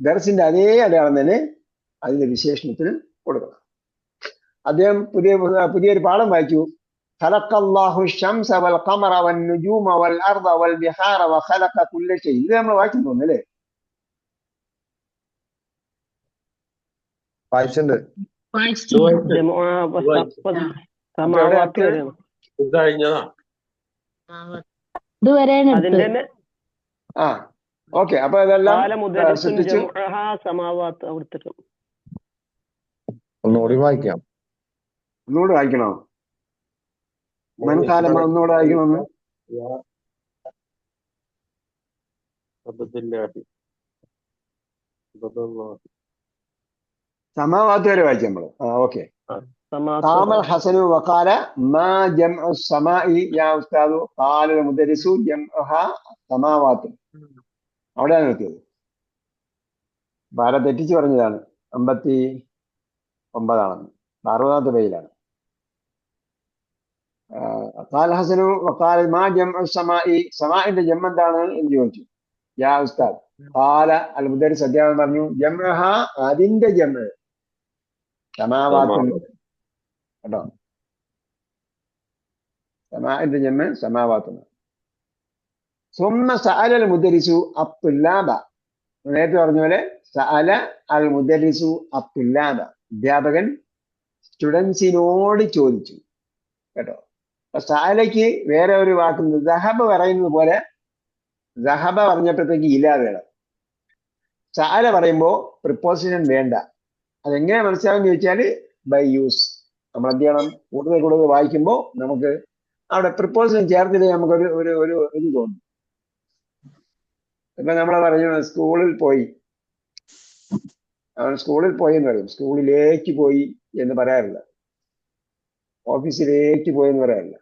ദർസിന്റെ അതേ അടയാളം തന്നെ അതിന്റെ വിശേഷണത്തിന് കൊടുക്കണം. അദ്ദേഹം പുതിയൊരു പാഠം വായിച്ചു. ഖലഖല്ലാഹു ശംസ വൽ ഖമറ വൻ നുജൂമ വൽ അർദ വൽ ബിഹാറ വഖലഖ കുല്ല ഷൈ. ഇത് നമ്മൾ വായിച്ചു തോന്നുന്നു അല്ലേ? വായിച്ചിട്ടുണ്ട്. അതിന്റെ ആ ഓക്കെ. അപ്പൊ ഇതെല്ലാം ശ്രദ്ധിച്ചു. ഒന്നുകൂടി വായിക്കാം. ഒന്നുകൂടെ വായിക്കണോ? മൻകാലം ഒന്നുകൂടെ വായിക്കണമെന്ന്. സമാവാത്ത് വരെ വായിച്ചു നമ്മള്. ഓക്കെ. ഖാമൽ ഹസനു വഖാല മാ ജംഉ സമാഇ യാ ഉസ്താദു ഖാല മുദരിസു ജംഉഹാ സമാവാത്ത്. അവിടെയാണ് നിർത്തിയത്. ഭാര തെറ്റിച്ച് പറഞ്ഞതാണ്. 59 60ാമത്തെ പേജിലാണ്. ഖാല ഹസനു വഖാല മാ ജംഉ സമാഇ, സമാഇന്റെ ജം എന്താണ് എന്ന് ചോദിച്ചു. യാ ഉസ്താദ് ഖാല അൽ മുദരിസ്, അധ്യാപകൻ പറഞ്ഞു ജംഉഹാ, അതിന്റെ ജംഉ സമാവാത്തുൻ. കേട്ടോ, സമാഇന്റെ ജംഉ സമാവാത്തുൻ. സുമ്മ സഅല അൽ മുദരിസു അത്തുല്ലാബ. നേരത്തെ പറഞ്ഞ പോലെ സഅല അൽ മുദരിസു അത്തുല്ലാബ, അധ്യാപകൻ സ്റ്റുഡൻസിനോട് ചോദിച്ചു. കേട്ടോ, അപ്പൊ സഅലയ്ക്ക് വേറെ ഒരു വാക്കുണ്ട്. ദഹബ പറയുന്നത് പോലെ ദഹബ പറഞ്ഞപ്പോഴത്തേക്ക് ഇല വേണം. സഅല പറയുമ്പോ പ്രിപ്പോസിഷൻ വേണ്ട. അതെങ്ങനെ മനസ്സിലാവും ചോദിച്ചാൽ ബൈ യൂസ്. നമ്മൾ എന്ത് ചെയ്യണം? കൂടുതൽ വായിക്കുമ്പോൾ നമുക്ക് അവിടെ പ്രിപ്പോസിഷൻ ചേർത്തില്ലേ നമുക്കൊരു ഒരു ഇത് തോന്നും. ഇപ്പൊ നമ്മൾ പറഞ്ഞു സ്കൂളിൽ പോയി, അവൻ സ്കൂളിൽ പോയി എന്ന് പറയും. സ്കൂളിലേക്ക് പോയി എന്ന് പറയാറില്ല, ഓഫീസിലേക്ക് പോയി എന്ന് പറയാറില്ല.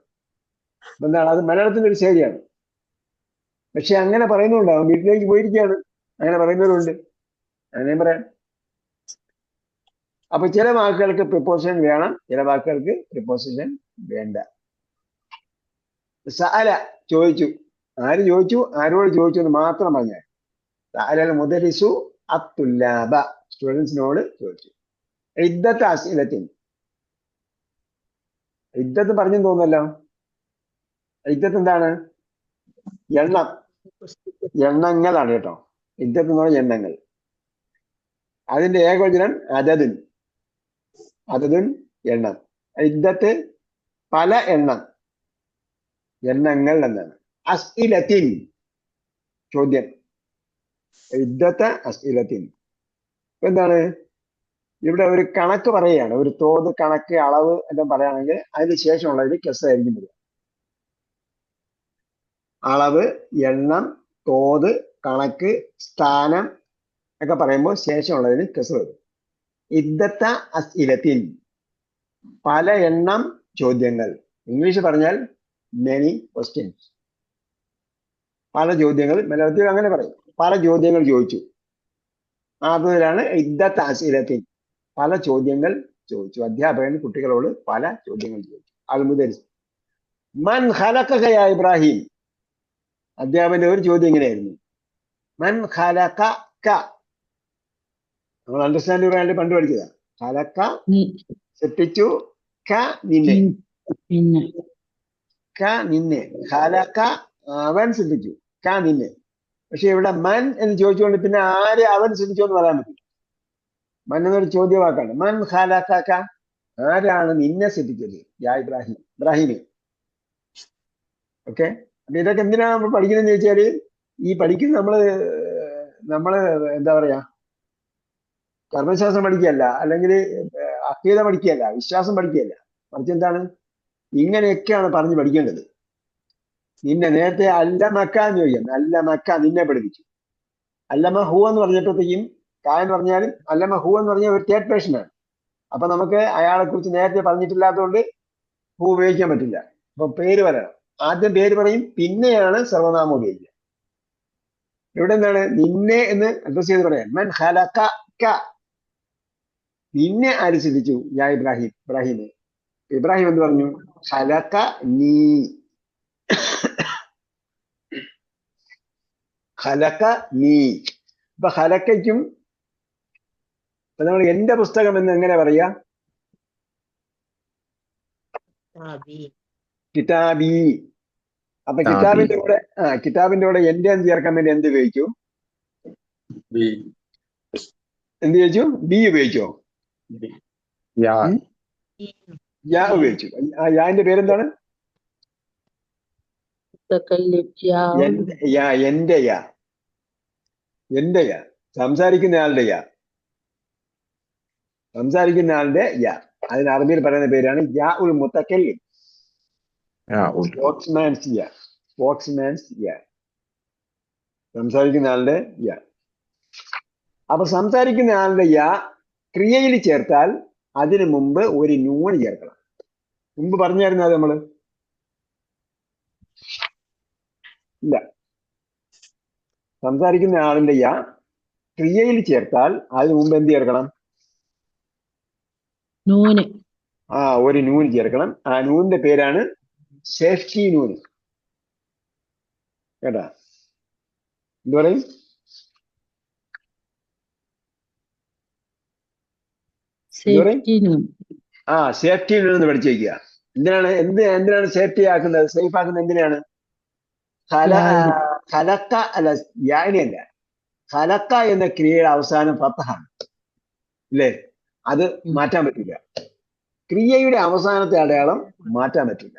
എന്താണ് അത് മലയാളത്തിന്റെ ഒരു ശൈലിയാണ്. പക്ഷെ അങ്ങനെ പറയുന്നുണ്ടാവും, വീട്ടിലേക്ക് പോയിരിക്കുകയാണ്, അങ്ങനെ പറയുന്നവരുണ്ട്, അങ്ങനെയും പറയാം. അപ്പൊ ചില വാക്കുകൾക്ക് പ്രിപ്പോസിഷൻ വേണം, ചില വാക്കുകൾക്ക് പ്രിപ്പോസിഷൻ വേണ്ട. സഅല ചോദിച്ചു, ആര് ചോദിച്ചു, ആരോട് ചോദിച്ചു എന്ന് മാത്രം പറഞ്ഞാൽ. സഅലൽ മുദരിസു അത്തുല്ലാബ, സ്റ്റുഡൻസിനോട് ചോദിച്ചു. ഇദ്ദത്ത് അസ്ഇലത്തിൻ, ഇദ്ദത്ത് പറഞ്ഞു തോന്നല്ലോ. ഇദ്ദത്ത് എന്താണ്? എണ്ണം, എണ്ണങ്ങളാണ് കേട്ടോ. ഇദ്ദത്ത് എന്ന് പറഞ്ഞ എണ്ണങ്ങൾ. അതിന്റെ ഏകവചനം അദദുൻ, അദദുൻ എണ്ണം. ഇദ്ദത്ത് പല എണ്ണം, എണ്ണങ്ങൾ എന്നാണ്. അസ്ഇലത്തിൻ ചോദ്യം, ഇദ്ദത്ത് അസ്ഇലത്തിൻ. എന്താണ് ഇവിടെ ഒരു കണക്ക് പറയുകയാണ്, ഒരു തോത്, കണക്ക്, അളവ് എല്ലാം പറയുകയാണെങ്കിൽ അതിന് ശേഷമുള്ളതിൽ കെസ്റായിരിക്കും വരിക. അളവ്, എണ്ണം, തോത്, കണക്ക്, സ്ഥാനം ഒക്കെ പറയുമ്പോൾ ശേഷമുള്ളതിന് കെസ്റ വരും. ഇദ്ദത്ത അസ്ഇലത്തിൻ, പല എണ്ണം ചോദ്യങ്ങൾ. ഇംഗ്ലീഷ് പറഞ്ഞാൽ മെനി ക്വസ്റ്റ്യൻസ്, പല ചോദ്യങ്ങൾ. മലയാളത്തിൽ അങ്ങനെ പറയും, പല ചോദ്യങ്ങൾ ചോദിച്ചു. അതിലാണ് ഇദ്ദത്ത അസ്ഇലത്തിൻ, പല ചോദ്യങ്ങൾ ചോദിച്ചു. അധ്യാപകൻ കുട്ടികളോട് പല ചോദ്യങ്ങൾ ചോദിച്ചു. അൽ മുദരിസ് മൻ ഖലഖക യാ ഇബ്രാഹിം, അധ്യാപകന്റെ ഒരു ചോദ്യം ഇങ്ങനെയായിരുന്നു, മൻ ഖലഖക. നമ്മൾ അണ്ടർസ്റ്റാൻഡ് പറയാണ്ട് പണ്ട് പഠിച്ചതാ. ഖലഖ സൃഷ്ടിച്ചു, ക നിന്നെ, ക നിന്നെ, ഖലഖ അവൻ സൃഷ്ടിച്ചു, ക നിന്നെ. പക്ഷെ ഇവിടെ മൻ എന്ന് ചോദിച്ചുകൊണ്ട് പിന്നെ ആര് അവൻ സൃഷ്ടിച്ചു എന്ന് പറയാൻ പറ്റില്ല. മൻ എന്നൊരു ചോദ്യവാക്കാണ്. മൻ ഖലഖക, ആരാണ് നിന്നെ സൃഷ്ടിച്ചത്? യാ ഇബ്രാഹിം, ഇബ്രാഹിമെ. ഓക്കെ, അപ്പൊ ഇതൊക്കെ എന്തിനാണ് നമ്മൾ പഠിക്കുന്നതെന്ന് ചോദിച്ചാല്, ഈ പഠിക്കുന്ന നമ്മള് എന്താ പറയാ, കർമ്മശാസ്ത്രം പഠിക്കുകയല്ല, അല്ലെങ്കിൽ അഖീദ പഠിക്കുകയല്ല, വിശ്വാസം പഠിക്കുകയല്ല. മറിച്ച് എന്താണ്, ഇങ്ങനെയൊക്കെയാണ് പറഞ്ഞ് പഠിക്കേണ്ടത്. നിന്നെ നേരത്തെ അല്ലമക്ക എന്ന് ചോദിക്കാം, അല്ലമക്ക നിന്നെ പഠിപ്പിച്ചു. അല്ലമ ഹു എന്ന് പറഞ്ഞപ്പോഴത്തേക്കും കായെന്ന് പറഞ്ഞാലും അല്ലമ ഹു എന്ന് പറഞ്ഞാൽ ഒരു തേർഡ് പേഴ്സണാണ്. അപ്പൊ നമുക്ക് അയാളെ കുറിച്ച് നേരത്തെ പറഞ്ഞിട്ടില്ലാത്തതുകൊണ്ട് ഹു ഉപയോഗിക്കാൻ പറ്റില്ല. അപ്പൊ പേര് പറയണം, ആദ്യം പേര് പറയും, പിന്നെയാണ് സർവനാമം ഉപയോഗിക്കുക. ഇവിടെ എന്താണ്, നിന്നെ എന്ന് അഡ്രസ് ചെയ്ത് പറയാം. മൻ ഖലഖക, നിന്നെ ആര് സൃഷ്ടിച്ചു? യാ ഇബ്രാഹിം, ഇബ്രാഹിമെ. ഇബ്രാഹിം എന്ന് പറഞ്ഞു, ഖലഖ നീ, ഖലഖ നീ. ഇപ്പൊ ഖലഖയ്ക്കും നമ്മൾ എന്റെ പുസ്തകം എന്ന് എങ്ങനെ പറയാ? കിതാബി. അപ്പൊ കിതാബിന്റെ കൂടെ എന്റെ എന്ന് ചേർക്കാൻ വേണ്ടി എന്ത് ഉപയോഗിച്ചു? എന്ത് ചോദിച്ചു? ബി ഉപയോഗിച്ചോ? യാ ഉപയോഗിച്ചു. ആ യാന്റെ പേരെന്താണ്? എന്റെ യാ, സംസാരിക്കുന്ന ആളുടെ യാ, സംസാരിക്കുന്ന ആളുടെ യാ. അതിന് അറബിയിൽ പറയുന്ന പേരാണ് യാ ഉൽ മുത്തക്കല്ലിം, സ്പോക്സ്മാൻസ് യാ, സ്പോക്സ്മാൻസ് യാ, സംസാരിക്കുന്ന ആളുടെ യാ. അപ്പൊ സംസാരിക്കുന്ന ആളുടെ യാ ക്രിയയിൽ ചേർത്താൽ അതിനു മുമ്പ് ഒരു നൂന് ചേർക്കണം. മുമ്പ് പറഞ്ഞായിരുന്നു അത് നമ്മള്? ഇല്ല. സംസാരിക്കുന്ന ആളിന്റെ യാ ക്രിയയിൽ ചേർത്താൽ അതിനു മുമ്പ് എന്ത് ചേർക്കണം? നൂന്. ഒരു നൂൻ ചേർക്കണം. ആ നൂനിന്റെ പേരാണ് സേഫ്റ്റി നൂന്. കേട്ടാ? എന്ത് പറയും? സേഫ്റ്റി നൂൻ എന്ന് പഠിച്ചു വയ്ക്കുക. എന്തിനാണ് സേഫ്റ്റി ആക്കുന്നത്, സേഫ് ആക്കുന്നത്? എന്തിനാണ്? ഖലഖ അല്ല, യാനിയല്ല, ഖലഖ എന്ന ക്രിയയുടെ അവസാനം ഫത്ഹാണ്, അല്ലേ? അത് മാറ്റാൻ പറ്റില്ല. ക്രിയയുടെ അവസാനത്തെ അടയാളം മാറ്റാൻ പറ്റില്ല.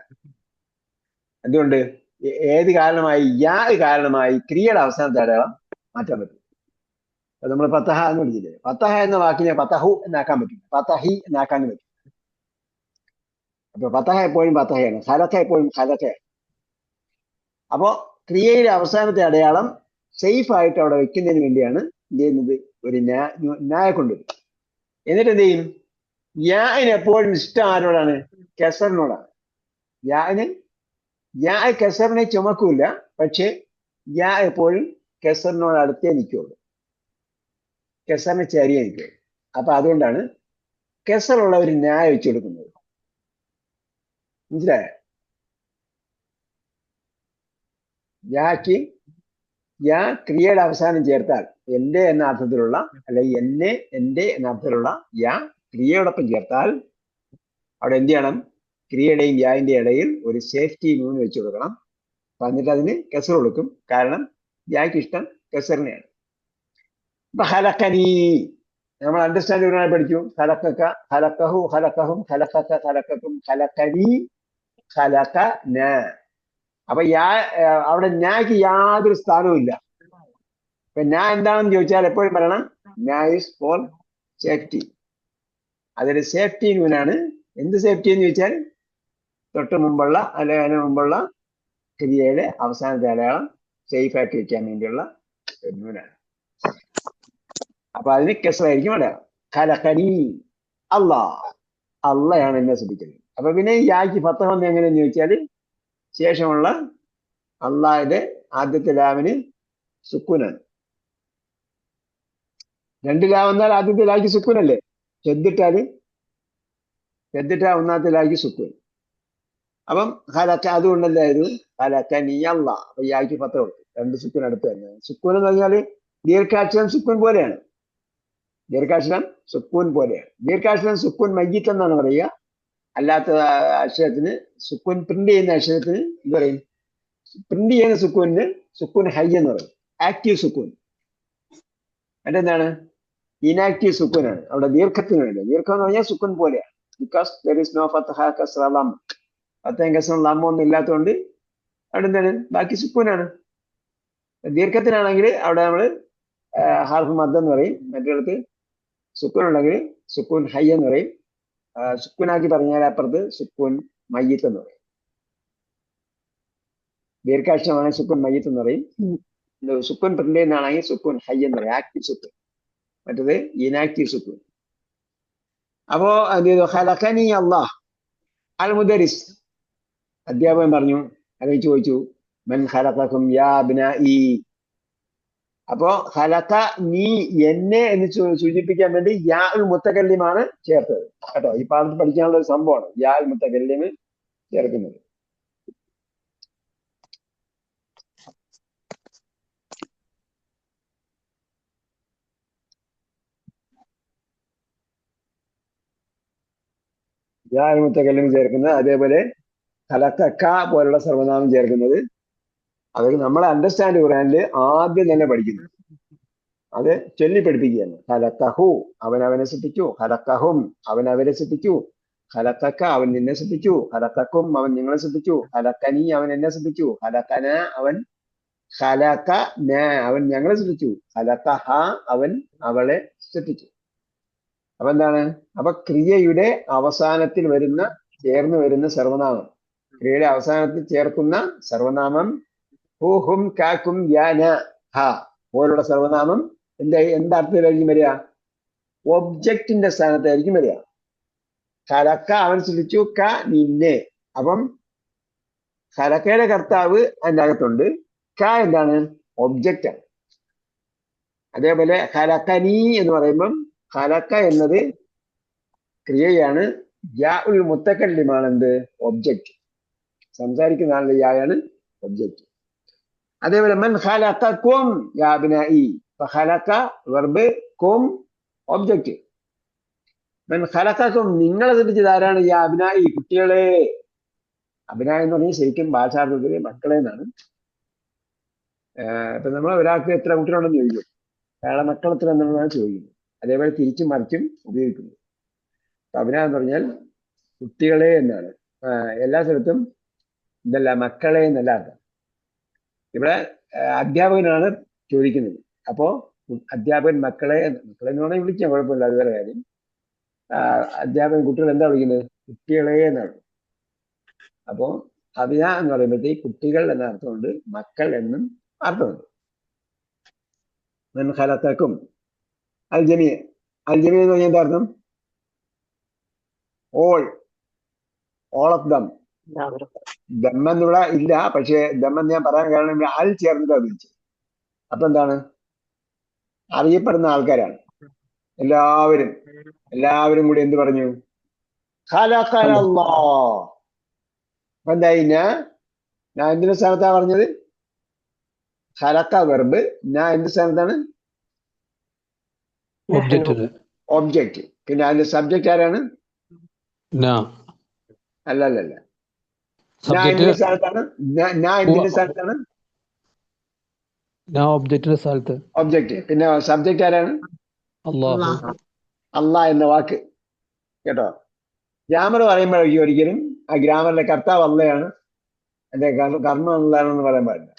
എന്തുകൊണ്ട്? ഏത് കാരണമായി? യാ കാരണമായി ക്രിയയുടെ അവസാനത്തെ അടയാളം മാറ്റാൻ പറ്റില്ല. അത് നമ്മൾ ഫതഹ എന്ന് വിളിച്ചില്ലേ? ഫതഹ എന്ന വാക്കിനെ ഫതഹു എന്നാക്കാൻ പറ്റില്ല, ഫതഹി എന്നാക്കാൻ പറ്റില്ല. അപ്പൊ ഫതഹ എപ്പോഴും ഫതഹയാണ്, ഖലഖ എപ്പോഴും ഖലഖയാണ്. അപ്പോ ക്രിയയുടെ അവസാനത്തെ അടയാളം സേഫ് ആയിട്ട് അവിടെ വെക്കുന്നതിന് വേണ്ടിയാണ് എന്ത് ചെയ്യുന്നത്, ഒരു നായ കൊണ്ടുവരും. എന്നിട്ട് എന്ത് ചെയ്യും, യാന് എപ്പോഴും ഇഷ്ടം ആരോടാണ്, കെസറിനോടാണ്. യാ കെസറിനെ ചുമക്കൂല, പക്ഷെ യാ എപ്പോഴും കെസറിനോട് അടുത്തേ നിൽക്കുള്ളൂ, കെസറിനെ ചേരിയേ നിൽക്കുള്ളൂ. അപ്പൊ അതുകൊണ്ടാണ് കെസറുള്ള ഒരു നായ വെച്ചു കൊടുക്കുന്നത്. മനസ്സിലായോ? യാ ക്രിയയുടെ അവസാനം ചേർത്താൽ എന്റെ എന്ന അർത്ഥത്തിലുള്ള, അല്ലെങ്കിൽ എന്റെ എന്ന അർത്ഥത്തിലുള്ള യാ ക്രിയയോടൊപ്പം ചേർത്താൽ അവിടെ എന്ത് ചെയ്യണം, ക്രിയയുടെയും യാന്റെ ഇടയിൽ ഒരു സേഫ്റ്റി നൂൻ വെച്ച് കൊടുക്കണം. എന്നിട്ട് അതിന് കെസർ കൊടുക്കും, കാരണം യാക്ക് ഇഷ്ടം കെസറിനെയാണ്. ഇപ്പൊ ഹലക്കനീ നമ്മൾ അണ്ടർസ്റ്റാൻഡ് പഠിച്ചു. ഹലക്കക്ക, ഹലക്കഹു, ഹലക്കഹും, ഹലക്കക്ക, ഹലക്കക്കും, ഹലക്കനീ, ഹലക്കന. അപ്പൊ അവിടെ ഞാക്ക് യാതൊരു സ്ഥാനവും ഇല്ല. ഇപ്പൊ ഞാൻ എന്താണെന്ന് ചോദിച്ചാൽ എപ്പോഴും പറയണം ഞാ ഈസ് ഫോർ സേഫ്റ്റി. അതൊരു സേഫ്റ്റി നൂനാണ്. എന്ത് സേഫ്റ്റി എന്ന് ചോദിച്ചാൽ തൊട്ട് മുമ്പുള്ള അല്ലെങ്കിൽ അതിന് മുമ്പുള്ള ക്രിയയുടെ അവസാനത്തെ അടയാളം സേഫ് ആക്കി വെക്കാൻ വേണ്ടിയുള്ള നൂനാണ്. അപ്പൊ അതിന് കെസറായിരിക്കും അടയാളം. ഖലഖനി, അള്ളയാണ് എന്നെ സൃഷ്ടിച്ചത്. അപ്പൊ പിന്നെ ഈ യാക്ക് ഫത്തഹ വന്ന് എങ്ങനെയെന്ന് ചോദിച്ചാൽ ശേഷമുള്ള അള്ളാഹിന്റെ ആദ്യത്തെ ലാമിന് സുക്കൂനാണ്. രണ്ട് ലാ വന്നാൽ ആദ്യത്തെ ലാക്ക് സുക്കൂനല്ലേ, ചെന്നിട്ടാ ഒന്നാമത്തെ ലാക്ക് സുക്കൂൻ. അപ്പം ഹലക്ക, അതുകൊണ്ട് എന്തായിരുന്നു ഹലക്കനി അല്ലാ. അപ്പൊ യാക്ക് ഫത്തഹ കൊടുത്തു, രണ്ട് സുക്കൂൻ അടുത്ത് തന്നെ. സുക്കൂൻ എന്ന് പറഞ്ഞാല് ദീർഘാക്ഷരം സുക്കൂൻ പോലെയാണ്. ദീർഘാക്ഷരം സുക്കൂൻ പോലെയാണ്. ദീർഘാക്ഷരം സുക്കൂൻ മയ്യിത്ത് എന്നാണ് പറയുക. അല്ലാത്ത അക്ഷരത്തിന്, സുക്കൂൻ പ്രിന്റ് ചെയ്യുന്ന അക്ഷരത്തിന് എന്ത് പറയും, പ്രിന്റ് ചെയ്യുന്ന സുക്കൂനിന് സുക്കൂൻ ഹൈ എന്ന് പറയും, ആക്റ്റീവ് സുക്കൂൻ. മറ്റെന്താണ് ഇനാക്റ്റീവ് സുക്കൂനാണ്. അവിടെ ദീർഘത്തിന് വേണ്ടി, ദീർഘം എന്ന് പറഞ്ഞാൽ സുക്കൂൻ പോലെയാണ്. ബിക്കോസ് ദർ ഇസ് നോ ഫത്തഹ കസ്റ ലം, ഫത്തഹയും കസ്റയും ലം ഒന്നും ഇല്ലാത്തതുകൊണ്ട് അവിടെ എന്താണ് ബാക്കി സുക്കൂനാണ്. ദീർഘത്തിനാണെങ്കിൽ അവിടെ നമ്മൾ ഹാർഫ് മദ് എന്ന് പറയും, മറ്റൊരിടത്ത് സുക്കൂൻ ഉണ്ടെങ്കിൽ സുക്കൂൻ ഹൈ എന്ന് പറയും. സുക്കൂനാക്കി പറഞ്ഞാൽ അപ്പുറത്ത് സുക്കൂൻ മയ്യിത്ത് എന്ന് പറയും. ദീർഘാക്ഷരമാണെങ്കിൽ സുക്കൂൻ മയ്യിത്ത് എന്ന് പറയും. സുക്കൂൻ പ്രിന്റ് ചെയ്യുന്നതാണെങ്കിൽ സുക്കൂൻ ഹൈ എന്ന് പറയും, ആക്റ്റീവ് സുക്കൂൻ. മറ്റത് ഇനാക്റ്റീവ് സുക്കൂൻ. അപ്പോ എന്ത് ചെയ്തു, ഖലഖനി അല്ലാഹ് അൽ മുദരിസ്, അധ്യാപകൻ പറഞ്ഞു, അല്ലെങ്കിൽ ചോദിച്ചു, മൻ ഖലഖക്കും യാ അബ്നാഇ. അപ്പോ ഖലഖ നീ, എന്നെ എന്ന് സൂചിപ്പിക്കാൻ വേണ്ടി യാ ഉൽ മുത്തകല്ലിമാണ് ചേർത്തത് കേട്ടോ. ഈ പാഠത്തിൽ പഠിക്കാനുള്ള ഒരു സംഭവമാണ് യാ ഉൽ മുത്തകല്ലിം ചേർക്കുന്നത്. യാ ഉൽ മുത്തകല്ലിം ചേർക്കുന്നത്, അതേപോലെ ഖലഖക പോലുള്ള സർവനാമം ചേർക്കുന്നത്. അതൊക്കെ നമ്മളെ അണ്ടർസ്റ്റാൻഡ് ഖുർആനില് ആദ്യം തന്നെ പഠിക്കുന്നു. അത് ചൊല്ലി പഠിപ്പിക്കുകയാണ്. ഖലഖഹു, അവൻ അവനെ സൃഷ്ടിച്ചു. ഖലഖഹും, അവൻ അവരെ സൃഷ്ടിച്ചു. ഖലഖക, അവൻ നിന്നെ സൃഷ്ടിച്ചു. ഖലഖക്കും, അവൻ നിങ്ങളെ സൃഷ്ടിച്ചു. ഖലഖനി, അവൻ എന്നെ സൃഷ്ടിച്ചു. ഖലഖന, അവൻ ഖലഖന, അവൻ ഞങ്ങളെ സൃഷ്ടിച്ചു. ഖലഖഹ, അവൻ അവളെ സൃഷ്ടിച്ചു. അപ്പൊ എന്താണ്, അപ്പൊ ക്രിയയുടെ അവസാനത്തിൽ വരുന്ന, ചേർന്ന് വരുന്ന സർവനാമം, ക്രിയയുടെ അവസാനത്തിൽ ചേർക്കുന്ന സർവനാമം ഹു ഹും കാക്കും യാന ഹ പോലുള്ള സർവനാമം എന്താർത്ഥത്തിലായിരിക്കും വരിക, ഒബ്ജക്റ്റിന്റെ സ്ഥാനത്തായിരിക്കും വരിക. ഖലക്ക, അവൻ സൃഷ്ടിച്ചു. ക, നിന്നെ. അപ്പം ഖലക്കയുടെ കർത്താവ് അതിൻ്റെ അകത്തുണ്ട്. ക എന്താണ്, ഒബ്ജക്റ്റ് ആണ്. അതേപോലെ ഖലക്കനി എന്ന് പറയുമ്പം ഖലക്ക എന്നത് ക്രിയയാണ്. യാ ഉൽ മുത്തക്കല്ലിമാണ് എന്ത്, ഒബ്ജക്റ്റ്. സംസാരിക്കുന്ന ആളുടെ യായാണ് ഒബ്ജക്റ്റ്. അതേപോലെ മൻ ഖലഖക്കും യാ അബ്നാഇ, ഖലഖ വെർബ്, കും ഒബ്ജക്റ്റ്. മൻ ഖലഖക്കും, നിങ്ങളെ സൃഷ്ടിച്ചത് ആരാണ്, യാ അബ്നാഇ, കുട്ടികളെ. അബ്നാഇ എന്ന് പറഞ്ഞാൽ ശരിക്കും ഭാഷാർത്ഥത്തില് മക്കളെ എന്നാണ്. ഇപ്പൊ നമ്മൾ ഒരാൾക്ക് എത്ര കുട്ടികളുണ്ടെന്ന് ചോദിക്കും, അയാളെ മക്കൾ എത്ര എന്നുള്ളതാണ് ചോദിക്കുന്നത്. അതേപോലെ തിരിച്ചും മറിച്ചും ഉപയോഗിക്കുന്നത്. അബ്നാ എന്ന് പറഞ്ഞാൽ കുട്ടികളെ എന്നാണ്. എല്ലാ സ്ഥലത്തും ഇതല്ല, മക്കളെ എന്നല്ല അർത്ഥം. ഇവിടെ അധ്യാപകനാണ് ചോദിക്കുന്നത്. അപ്പോ അധ്യാപകൻ മക്കളെ എന്ന് പറഞ്ഞാൽ വിളിക്കാൻ കുഴപ്പമില്ല, അത് വേറെ കാര്യം. അധ്യാപകൻ കുട്ടികൾ എന്താ വിളിക്കുന്നത്, കുട്ടികളെ എന്നാണ്. അപ്പോ അബിന എന്ന് പറയുമ്പോഴത്തേക്ക് കുട്ടികൾ എന്ന അർത്ഥമുണ്ട്, മക്കൾ എന്നും അർത്ഥമുണ്ട്. മൻ ഖലഖക്കും അൽ ജമീ എന്ന് പറഞ്ഞാൽ എന്താ അർത്ഥം? All of them. ദം എന്നുള്ള ഇല്ല, പക്ഷേ ദം എന്ന് ഞാൻ പറയാൻ കാരണം ഇവിടെ അൽ ചേർന്നിട്ടാണ് വിളിച്ചത്. അപ്പൊ എന്താണ്? അറിയപ്പെടുന്ന ആൾക്കാരാണ് എല്ലാവരും കൂടി എന്ത് പറഞ്ഞു? ഖലഖനല്ലാഹ്. അപ്പൊ എന്തായി? ഞാൻ എന്തിന്റെ സ്ഥാനത്താണ് പറഞ്ഞത്? ഖലഖ വെർബ്, ഞാൻ എന്ത് സ്ഥാനത്താണ്? ഒബ്ജക്റ്റ്. പിന്നെ അതിന്റെ സബ്ജക്റ്റ് ആരാണ്? അല്ല ഞാൻ എന്തിന്റെ സ്ഥാനത്താണ്? ഒബ്ജക്റ്റ്. പിന്നെ സബ്ജക്റ്റ് ആരാണ്? അള്ളാഹ് എന്ന വാക്ക്. കേട്ടോ, ഗ്രാമർ പറയുമ്പോഴേക്കും ഒരിക്കലും ആ ഗ്രാമറിലെ കർത്താവ് അള്ളയാണ്, എന്റെ കർമ്മം അള്ളാണെന്ന് പറയാൻ പാടില്ല.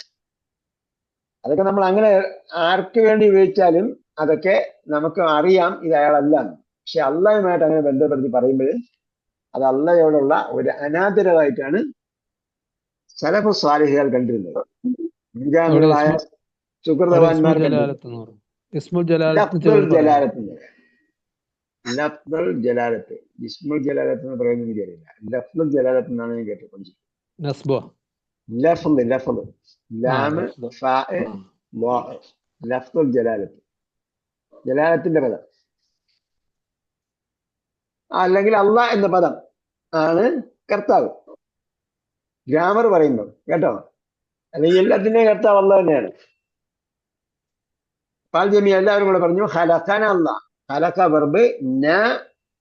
അതൊക്കെ നമ്മൾ അങ്ങനെ ആർക്ക് വേണ്ടി ഉപയോഗിച്ചാലും അതൊക്കെ നമുക്ക് അറിയാം ഇത് അയാളല്ല. പക്ഷെ അള്ളയുമായിട്ട് അങ്ങനെ ബന്ധപ്പെടുത്തി പറയുമ്പോൾ അത് അള്ളയോടുള്ള ഒരു അനാദരവായിട്ടാണ് സലഫു സ്വാലിഹികൾ കണ്ടിരുന്നത്. മുൻഗാമികളായ സുഹൃതവാന്മാർ ഇസ്മുൽ ജലാലത്ത് ഇസ്മുൽ ജലാലത്ത് എന്ന് പറയുന്നത് എനിക്കറിയില്ല. ലഫ്ലുൽ ജലാലത്ത് എന്നാണ് ഞാൻ കേട്ടത്. ലഫ്ലുൽ ജലാലത്തിന്റെ പദം അല്ലെങ്കിൽ അള്ളാഹ് എന്ന പദം ആണ് കർത്താവ് ഗ്രാമർ പറയുമ്പോൾ. കേട്ടോ, അല്ലെങ്കിൽ എല്ലാത്തിന്റെയും കർത്താവ് അള്ളാഹ് തന്നെയാണ്. പാൽ ജമീ എല്ലാവരും കൂടെ പറഞ്ഞു ഖലഖന അല്ലാഹ്. ഖലഖ വെർബ്, ന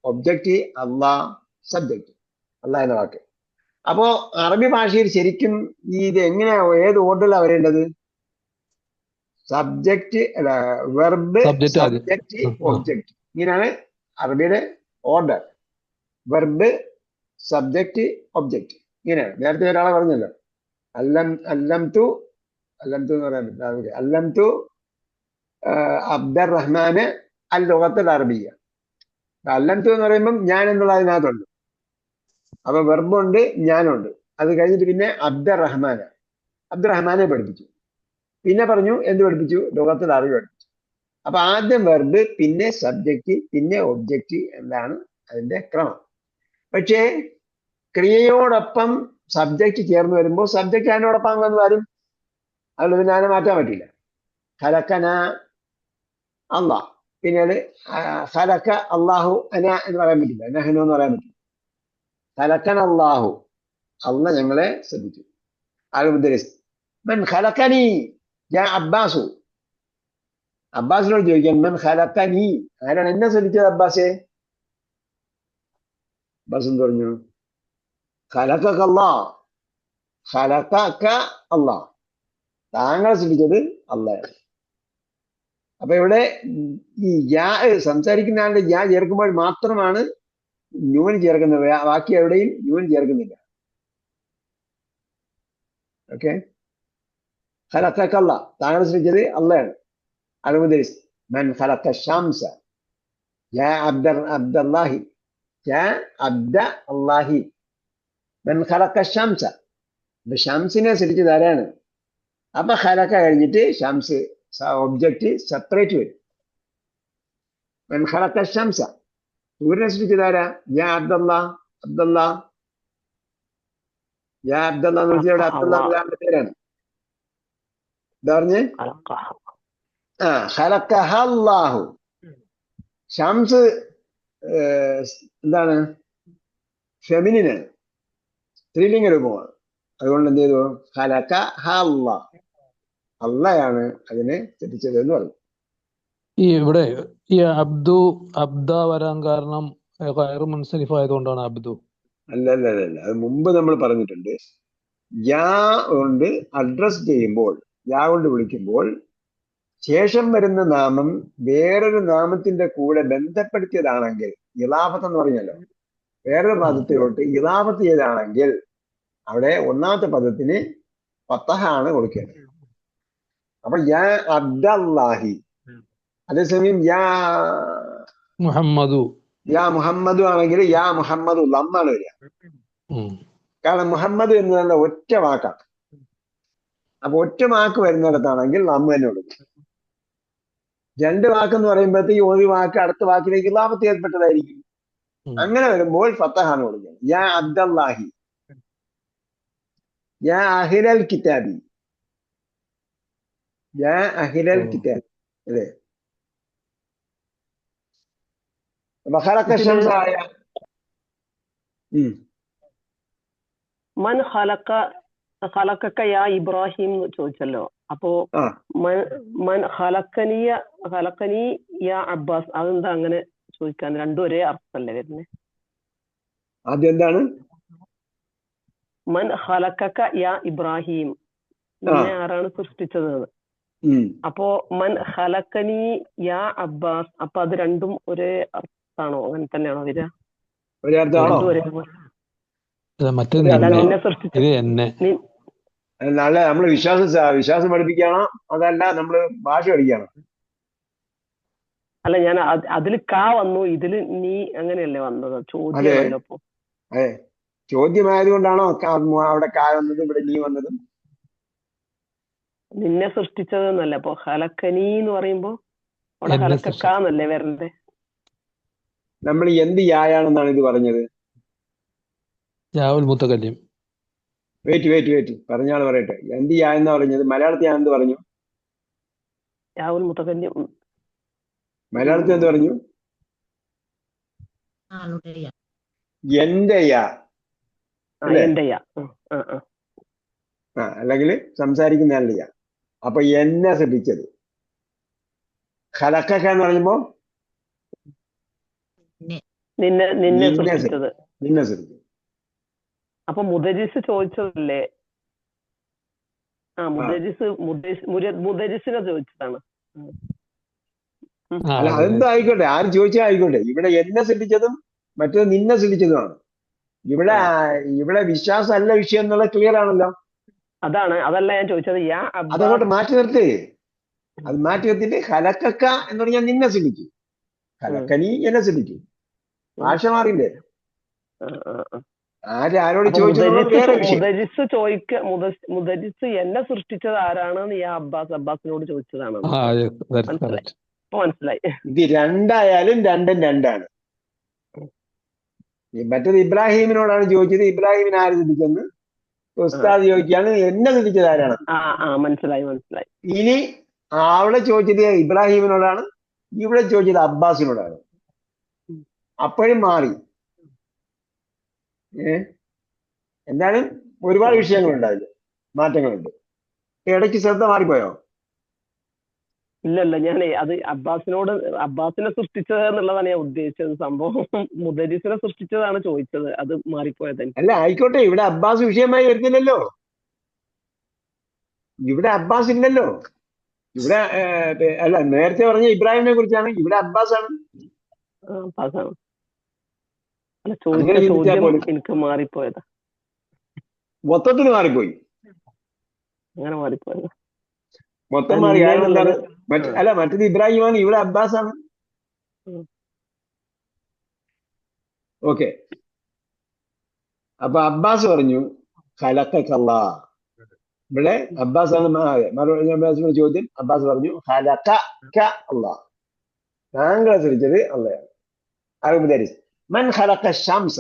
ഒബ്ജക്റ്റ്, അള്ളാഹ് സബ്ജക്റ്റ്. അള്ളാഹ് എന്ന വാക്ക്. അപ്പോ അറബി ഭാഷയിൽ ശരിക്കും ഇത് എങ്ങനെയാ, ഏത് ഓർഡറിലാണ് വരേണ്ടത്? സബ്ജക്റ്റ് അല്ല, വെർബ്, സബ്ജക്റ്റ്, ഒബ്ജക്റ്റ്. ഇങ്ങനെയാണ് അറബിയുടെ ഓർഡർ. Verb, subject, object. ഇങ്ങനെയാണ്. നേരത്തെ ഒരാളെ പറഞ്ഞല്ലോ, അല്ലംതു എന്ന് പറയാൻ പറ്റില്ല. അല്ലംതു അബ്ദുറഹ്മാന് അൽ ലുഗത്തുൽ അറബിയ്യ. അല്ലംതു എന്ന് പറയുമ്പം ഞാൻ എന്നുള്ള അതിനകത്തുണ്ട്. അപ്പൊ വെർബുണ്ട്, ഞാനുണ്ട്. അത് കഴിഞ്ഞിട്ട് പിന്നെ അബ്ദുറഹ്മാനെ പഠിപ്പിച്ചു. പിന്നെ പറഞ്ഞു എന്ത് പഠിപ്പിച്ചു? ലുഗത്തുൽ അറബി പഠിപ്പിച്ചു. അപ്പൊ ആദ്യം വെർബ്, പിന്നെ സബ്ജക്റ്റ്, പിന്നെ ഒബ്ജക്റ്റ് എന്നാണ് അതിന്റെ ക്രമം. പക്ഷേ ക്രിയയോടൊപ്പം സബ്ജക്റ്റ് ചേർന്ന് വരുമ്പോൾ സബ്ജക്റ്റ് അതിനോടൊപ്പം വന്ന് വരും. അതുകൊണ്ട് പിന്നെ അതിനെ മാറ്റാൻ പറ്റില്ല. ഖലഖന അള്ളാഹ്. പിന്നീട് ഖലഖ അള്ളാഹു അന എന്ന് പറയാൻ പറ്റില്ല, നഹ്നു എന്ന് പറയാൻ പറ്റില്ല. ഖലഖന അള്ളാഹു, അള്ളാഹ് ഞങ്ങളെ ശ്രദ്ധിച്ചു. മൻ ഖലഖനി, യാ അബ്ബാസു. അബ്ബാസിനോട് ചോദിക്കാൻ, മൻ ഖലഖനി, ആരാണ് എന്നെ ശ്രദ്ധിച്ചത് അബ്ബാസെ? അബ്ബാസ് എന്ന് പറഞ്ഞു, ഖലഖക അല്ലാഹ്, ഖലഖക അല്ലാഹ്, താങ്കളെ ശ്രദ്ധിച്ചത് അള്ളാഹ്. അപ്പൊ ഇവിടെ ഈ യാ സംസാരിക്കുന്ന ആളുടെ യാ ചേർക്കുമ്പോൾ മാത്രമാണ് ന്യൂൻ ചേർക്കുന്നത്. ബാക്കി എവിടെയും ന്യൂൻ ചേർക്കുന്നില്ല. ഓക്കെ, ഖലഖക അല്ലാഹ്, താങ്കളെ ശ്രദ്ധിച്ചത് അള്ളാഹ്. അൽമുദരിസ്, മൻ ഖലഖ ശംസ, യാ അബ്ദല്ലാഹി, യാ അബ്ദ അല്ലാഹി, മൻ ഖലഖ ശംസ. അപ്പൊ ഷംസിനെ സൃഷ്ടിച്ചത് ആരാണ്? അപ്പൊ ഖലഖ കഴിഞ്ഞിട്ട് ഷംസ് ഒബ്ജക്റ്റ് സെപ്പറേറ്റ് വരും. മൻ ഖലഖ ശംസ, സൂര്യനെ സൃഷ്ടിച്ചത് ആരാ? യാ അബ്ദല്ലാ. യാ അബ്ദല്ലാ എന്ന് വിളിച്ചത് അബ്ദുല്ലാന്റെ പേരാണ്. എന്താ പറഞ്ഞ്? ഖലഖഹ അല്ലാഹു. ഷംസ് എന്താണ്? ഫെമിനിനാണ്, സ്ത്രീലിംഗ രൂപമാണ്. അതുകൊണ്ട് എന്ത് ചെയ്തു? ഖലഖഹ അല്ലാഹ്, അള്ളയാണ് അതിനെ സൃഷ്ടിച്ചത് എന്ന് പറഞ്ഞു. ഈ ഇവിടെ ഈ അബ്ദ വരാൻ കാരണം ഖൈറു മുൻസരിഫ് ആയതുകൊണ്ടാണ് അബ്ദു? അല്ല, അത് മുമ്പ് നമ്മൾ പറഞ്ഞിട്ടുണ്ട്. യാ കൊണ്ട് അഡ്രസ് ചെയ്യുമ്പോൾ, യാ കൊണ്ട് വിളിക്കുമ്പോൾ ശേഷം വരുന്ന നാമം വേറൊരു നാമത്തിന്റെ കൂടെ ബന്ധപ്പെടുത്തിയതാണെങ്കിൽ, ഇളാഫത്ത് എന്ന് പറഞ്ഞല്ലോ, വേറൊരു പദത്തിലോട്ട് ഇളാഫത്ത് ചെയ്താണെങ്കിൽ അവിടെ ഒന്നാമത്തെ പദത്തിന് ഫത്തഹാണ് കൊടുക്കേണ്ടത്. അപ്പൊ യാ അബ്ദല്ലാഹി. അതേസമയം യാ മുഹമ്മദു ആണെങ്കിൽ യാ മുഹമ്മദു ലമ്മാണ് വരിക. കാരണം മുഹമ്മദ് എന്നുള്ള ഒറ്റ വാക്കാണ്. അപ്പൊ ഒറ്റ വാക്ക് വരുന്നിടത്താണെങ്കിൽ ലമ്മ തന്നെ കൊടുക്കും. രണ്ട് വാക്കെന്ന് പറയുമ്പോഴത്തേക്ക് ഒരു വാക്ക് അടുത്ത വാക്കിലേക്ക് ഇലാഫത്ത് ഏർപ്പെട്ടതായിരിക്കും. അങ്ങനെ വരുമ്പോൾ ഫത്തഹാണ് കൊടുക്കുന്നത്. യാ അബ്ദല്ലാഹി, യാ അഹിലൽ കിതാബി, യാ അഹിലൽ കിതാബി. അല്ലേ? അപ്പൊ ഖലഖ ശംസ ആയ മൻ ഖലഖക യാ ഇബ്രാഹിം എന്ന് ചോദിച്ചല്ലോ. അപ്പോ മൻ ഖലഖനി യാ അബ്ബാസ്, അതെന്താ അങ്ങനെ ചോദിക്കാൻ? രണ്ടും ഒരേ അർത്ഥമല്ലേ വരുന്നത്? ആദ്യം എന്താണ്? മൻ ഖലഖക യാ ഇബ്രാഹിം, നിന്നെ ആരാണ് സൃഷ്ടിച്ചത്? അപ്പോ മൻ ഖലഖനി യാ അബ്ബാസ്, അപ്പൊ അത് രണ്ടും ഒരേ അർത്ഥാണോ? അങ്ങനെ തന്നെയാണോ വരിക? നാളെ നമ്മള് വിശ്വാസം പഠിപ്പിക്കണം, അതല്ല നമ്മള് ഭാഷ പഠിക്കണം. അല്ല, ഞാൻ അതിൽ കാ വന്നു, ഇതില് നീ, അങ്ങനെയല്ലേ വന്നത്? ചോദ്യമല്ലോ. അപ്പൊ അതെ, ചോദ്യമായതുകൊണ്ടാണോ അവിടെ കാ വന്നതും ഇവിടെ നീ വന്നതും? നിന്നെ സൃഷ്ടിച്ചത് എന്നല്ല. അപ്പൊ ഖലഖനി എന്ന് പറയുമ്പോ അവിടെ ഖലഖക്കാന്നല്ലേ വരണ്ടേ? നമ്മൾ എന്ത് യായാണെന്നാണ് ഇത് പറഞ്ഞത്? യാവുൽ മുത്തകല്ലിം. വെയിറ്റ് പറഞ്ഞാൽ പറയട്ടെ. എന്ത് യാ എന്നാ പറഞ്ഞത്? മലയാളത്തിൽ ഞാൻ എന്ത് പറഞ്ഞു? യാവുൽ മുത്തകല്ലിം. മലയാളത്തിൽ എന്ത് പറഞ്ഞു? എന്റെ യാ. അല്ലെങ്കിൽ സംസാരിക്കുന്ന യാ. അപ്പൊ എന്നെ ശ്രദ്ധിച്ചത്. ഖലഖക എന്ന് പറയുമ്പോ നിന്നെ സൃഷ്ടിച്ചത്. നിന്നെ ശ്രദ്ധിച്ചത്. അപ്പൊ മുദരിസ് ചോദിച്ചതല്ലേ? മുദരിസിനെ ചോദിച്ചതാണ്. അല്ല, അതെന്തോ ആയിക്കോട്ടെ, ആര് ചോദിച്ചാൽ ആയിക്കോട്ടെ. ഇവിടെ എന്നെ ശ്രദ്ധിച്ചതും മറ്റേത് നിന്നെ ശ്രദ്ധിച്ചതുമാണ്. ഇവിടെ വിശ്വാസം അല്ല വിഷയം എന്നുള്ള ക്ലിയർ ആണല്ലോ. അതല്ല ഞാൻ ചോദിച്ചത്. അതങ്ങോട്ട് മാറ്റി നിർത്തി. അത് മാറ്റി നിർത്തിയിട്ട് ഖലഖക എന്ന് പറഞ്ഞാൽ നിന്നെ ശ്രദ്ധിച്ചു, ഖലഖനി എന്നെ ശ്രദ്ധിച്ചു. ഭാഷ മാറിയില്ലേ? ആരോട് മുദരിസ് എന്നെ സൃഷ്ടിച്ചത് ആരാണെന്ന് ഈ അബ്ബാസിനോട് ചോദിച്ചതാണ്. മനസ്സിലായി. ഇത് രണ്ടായാലും രണ്ടും രണ്ടാണ്. മറ്റേത് ഇബ്രാഹിമിനോടാണ് ചോദിച്ചത്. ഇബ്രാഹിമിനെ ആര് ശ്രദ്ധിച്ചെന്ന് ഉസ്താദ് ചോദിക്കാണ്, എന്നെ ശ്രദ്ധിച്ചത് ആരാണ്? മനസ്സിലായി. ഇനി അവിടെ ചോദിച്ചത് ഇബ്രാഹിമിനോടാണ്, ഇവിടെ ചോദിച്ചത് അബ്ബാസിനോടാണ്. അപ്പോഴും മാറി. എന്തായാലും ഒരുപാട് വിഷയങ്ങളുണ്ട്, അതിൽ മാറ്റങ്ങളുണ്ട്. ഇടയ്ക്ക് ശ്രദ്ധ മാറിപ്പോയോ? ഇല്ലല്ല, ഞാൻ അത് അബ്ബാസിനെ സൃഷ്ടിച്ചത് എന്നുള്ളതാണ് ഞാൻ ഉദ്ദേശിച്ചത്. സംഭവം മുദരിസിനെ സൃഷ്ടിച്ചതാണ് ചോദിച്ചത്, അത് മാറിപ്പോയത്. അല്ല, ആയിക്കോട്ടെ, ഇവിടെ അബ്ബാസ് വിഷയമായി വരുന്നില്ലല്ലോ. ഇവിടെ അബ്ബാസ് ഇല്ലല്ലോ. ഇവിടെ അല്ല, നേരത്തെ പറഞ്ഞ ഇബ്രാഹിമിനെ കുറിച്ചാണ്. ഇവിടെ അബ്ബാസ് ആണ്. എനിക്ക് മാറിപ്പോയത്. മൊത്തത്തിൽ മാറിപ്പോയി. അങ്ങനെ മാറിപ്പോയത്. മൊത്തം മാറി. എന്താണ്? അല്ല, മറ്റേത് ഇബ്രാഹിമാണ്, ഇവിടെ അബ്ബാസ് ആണ്. ഓക്കെ. അപ്പൊ അബ്ബാസ് പറഞ്ഞു ഖലഖക. ഇവിടെ അബ്ബാസ് ആണ്. അബ്ബാസിനോട് ചോദ്യം. അബ്ബാസ് പറഞ്ഞു ഖലഖക അല്ലാഹ്, താങ്കളെ ശ്രദ്ധിച്ചത് അള്ളയാണ്. മുദരിസ് മൻ ഖലഖ ശംസ.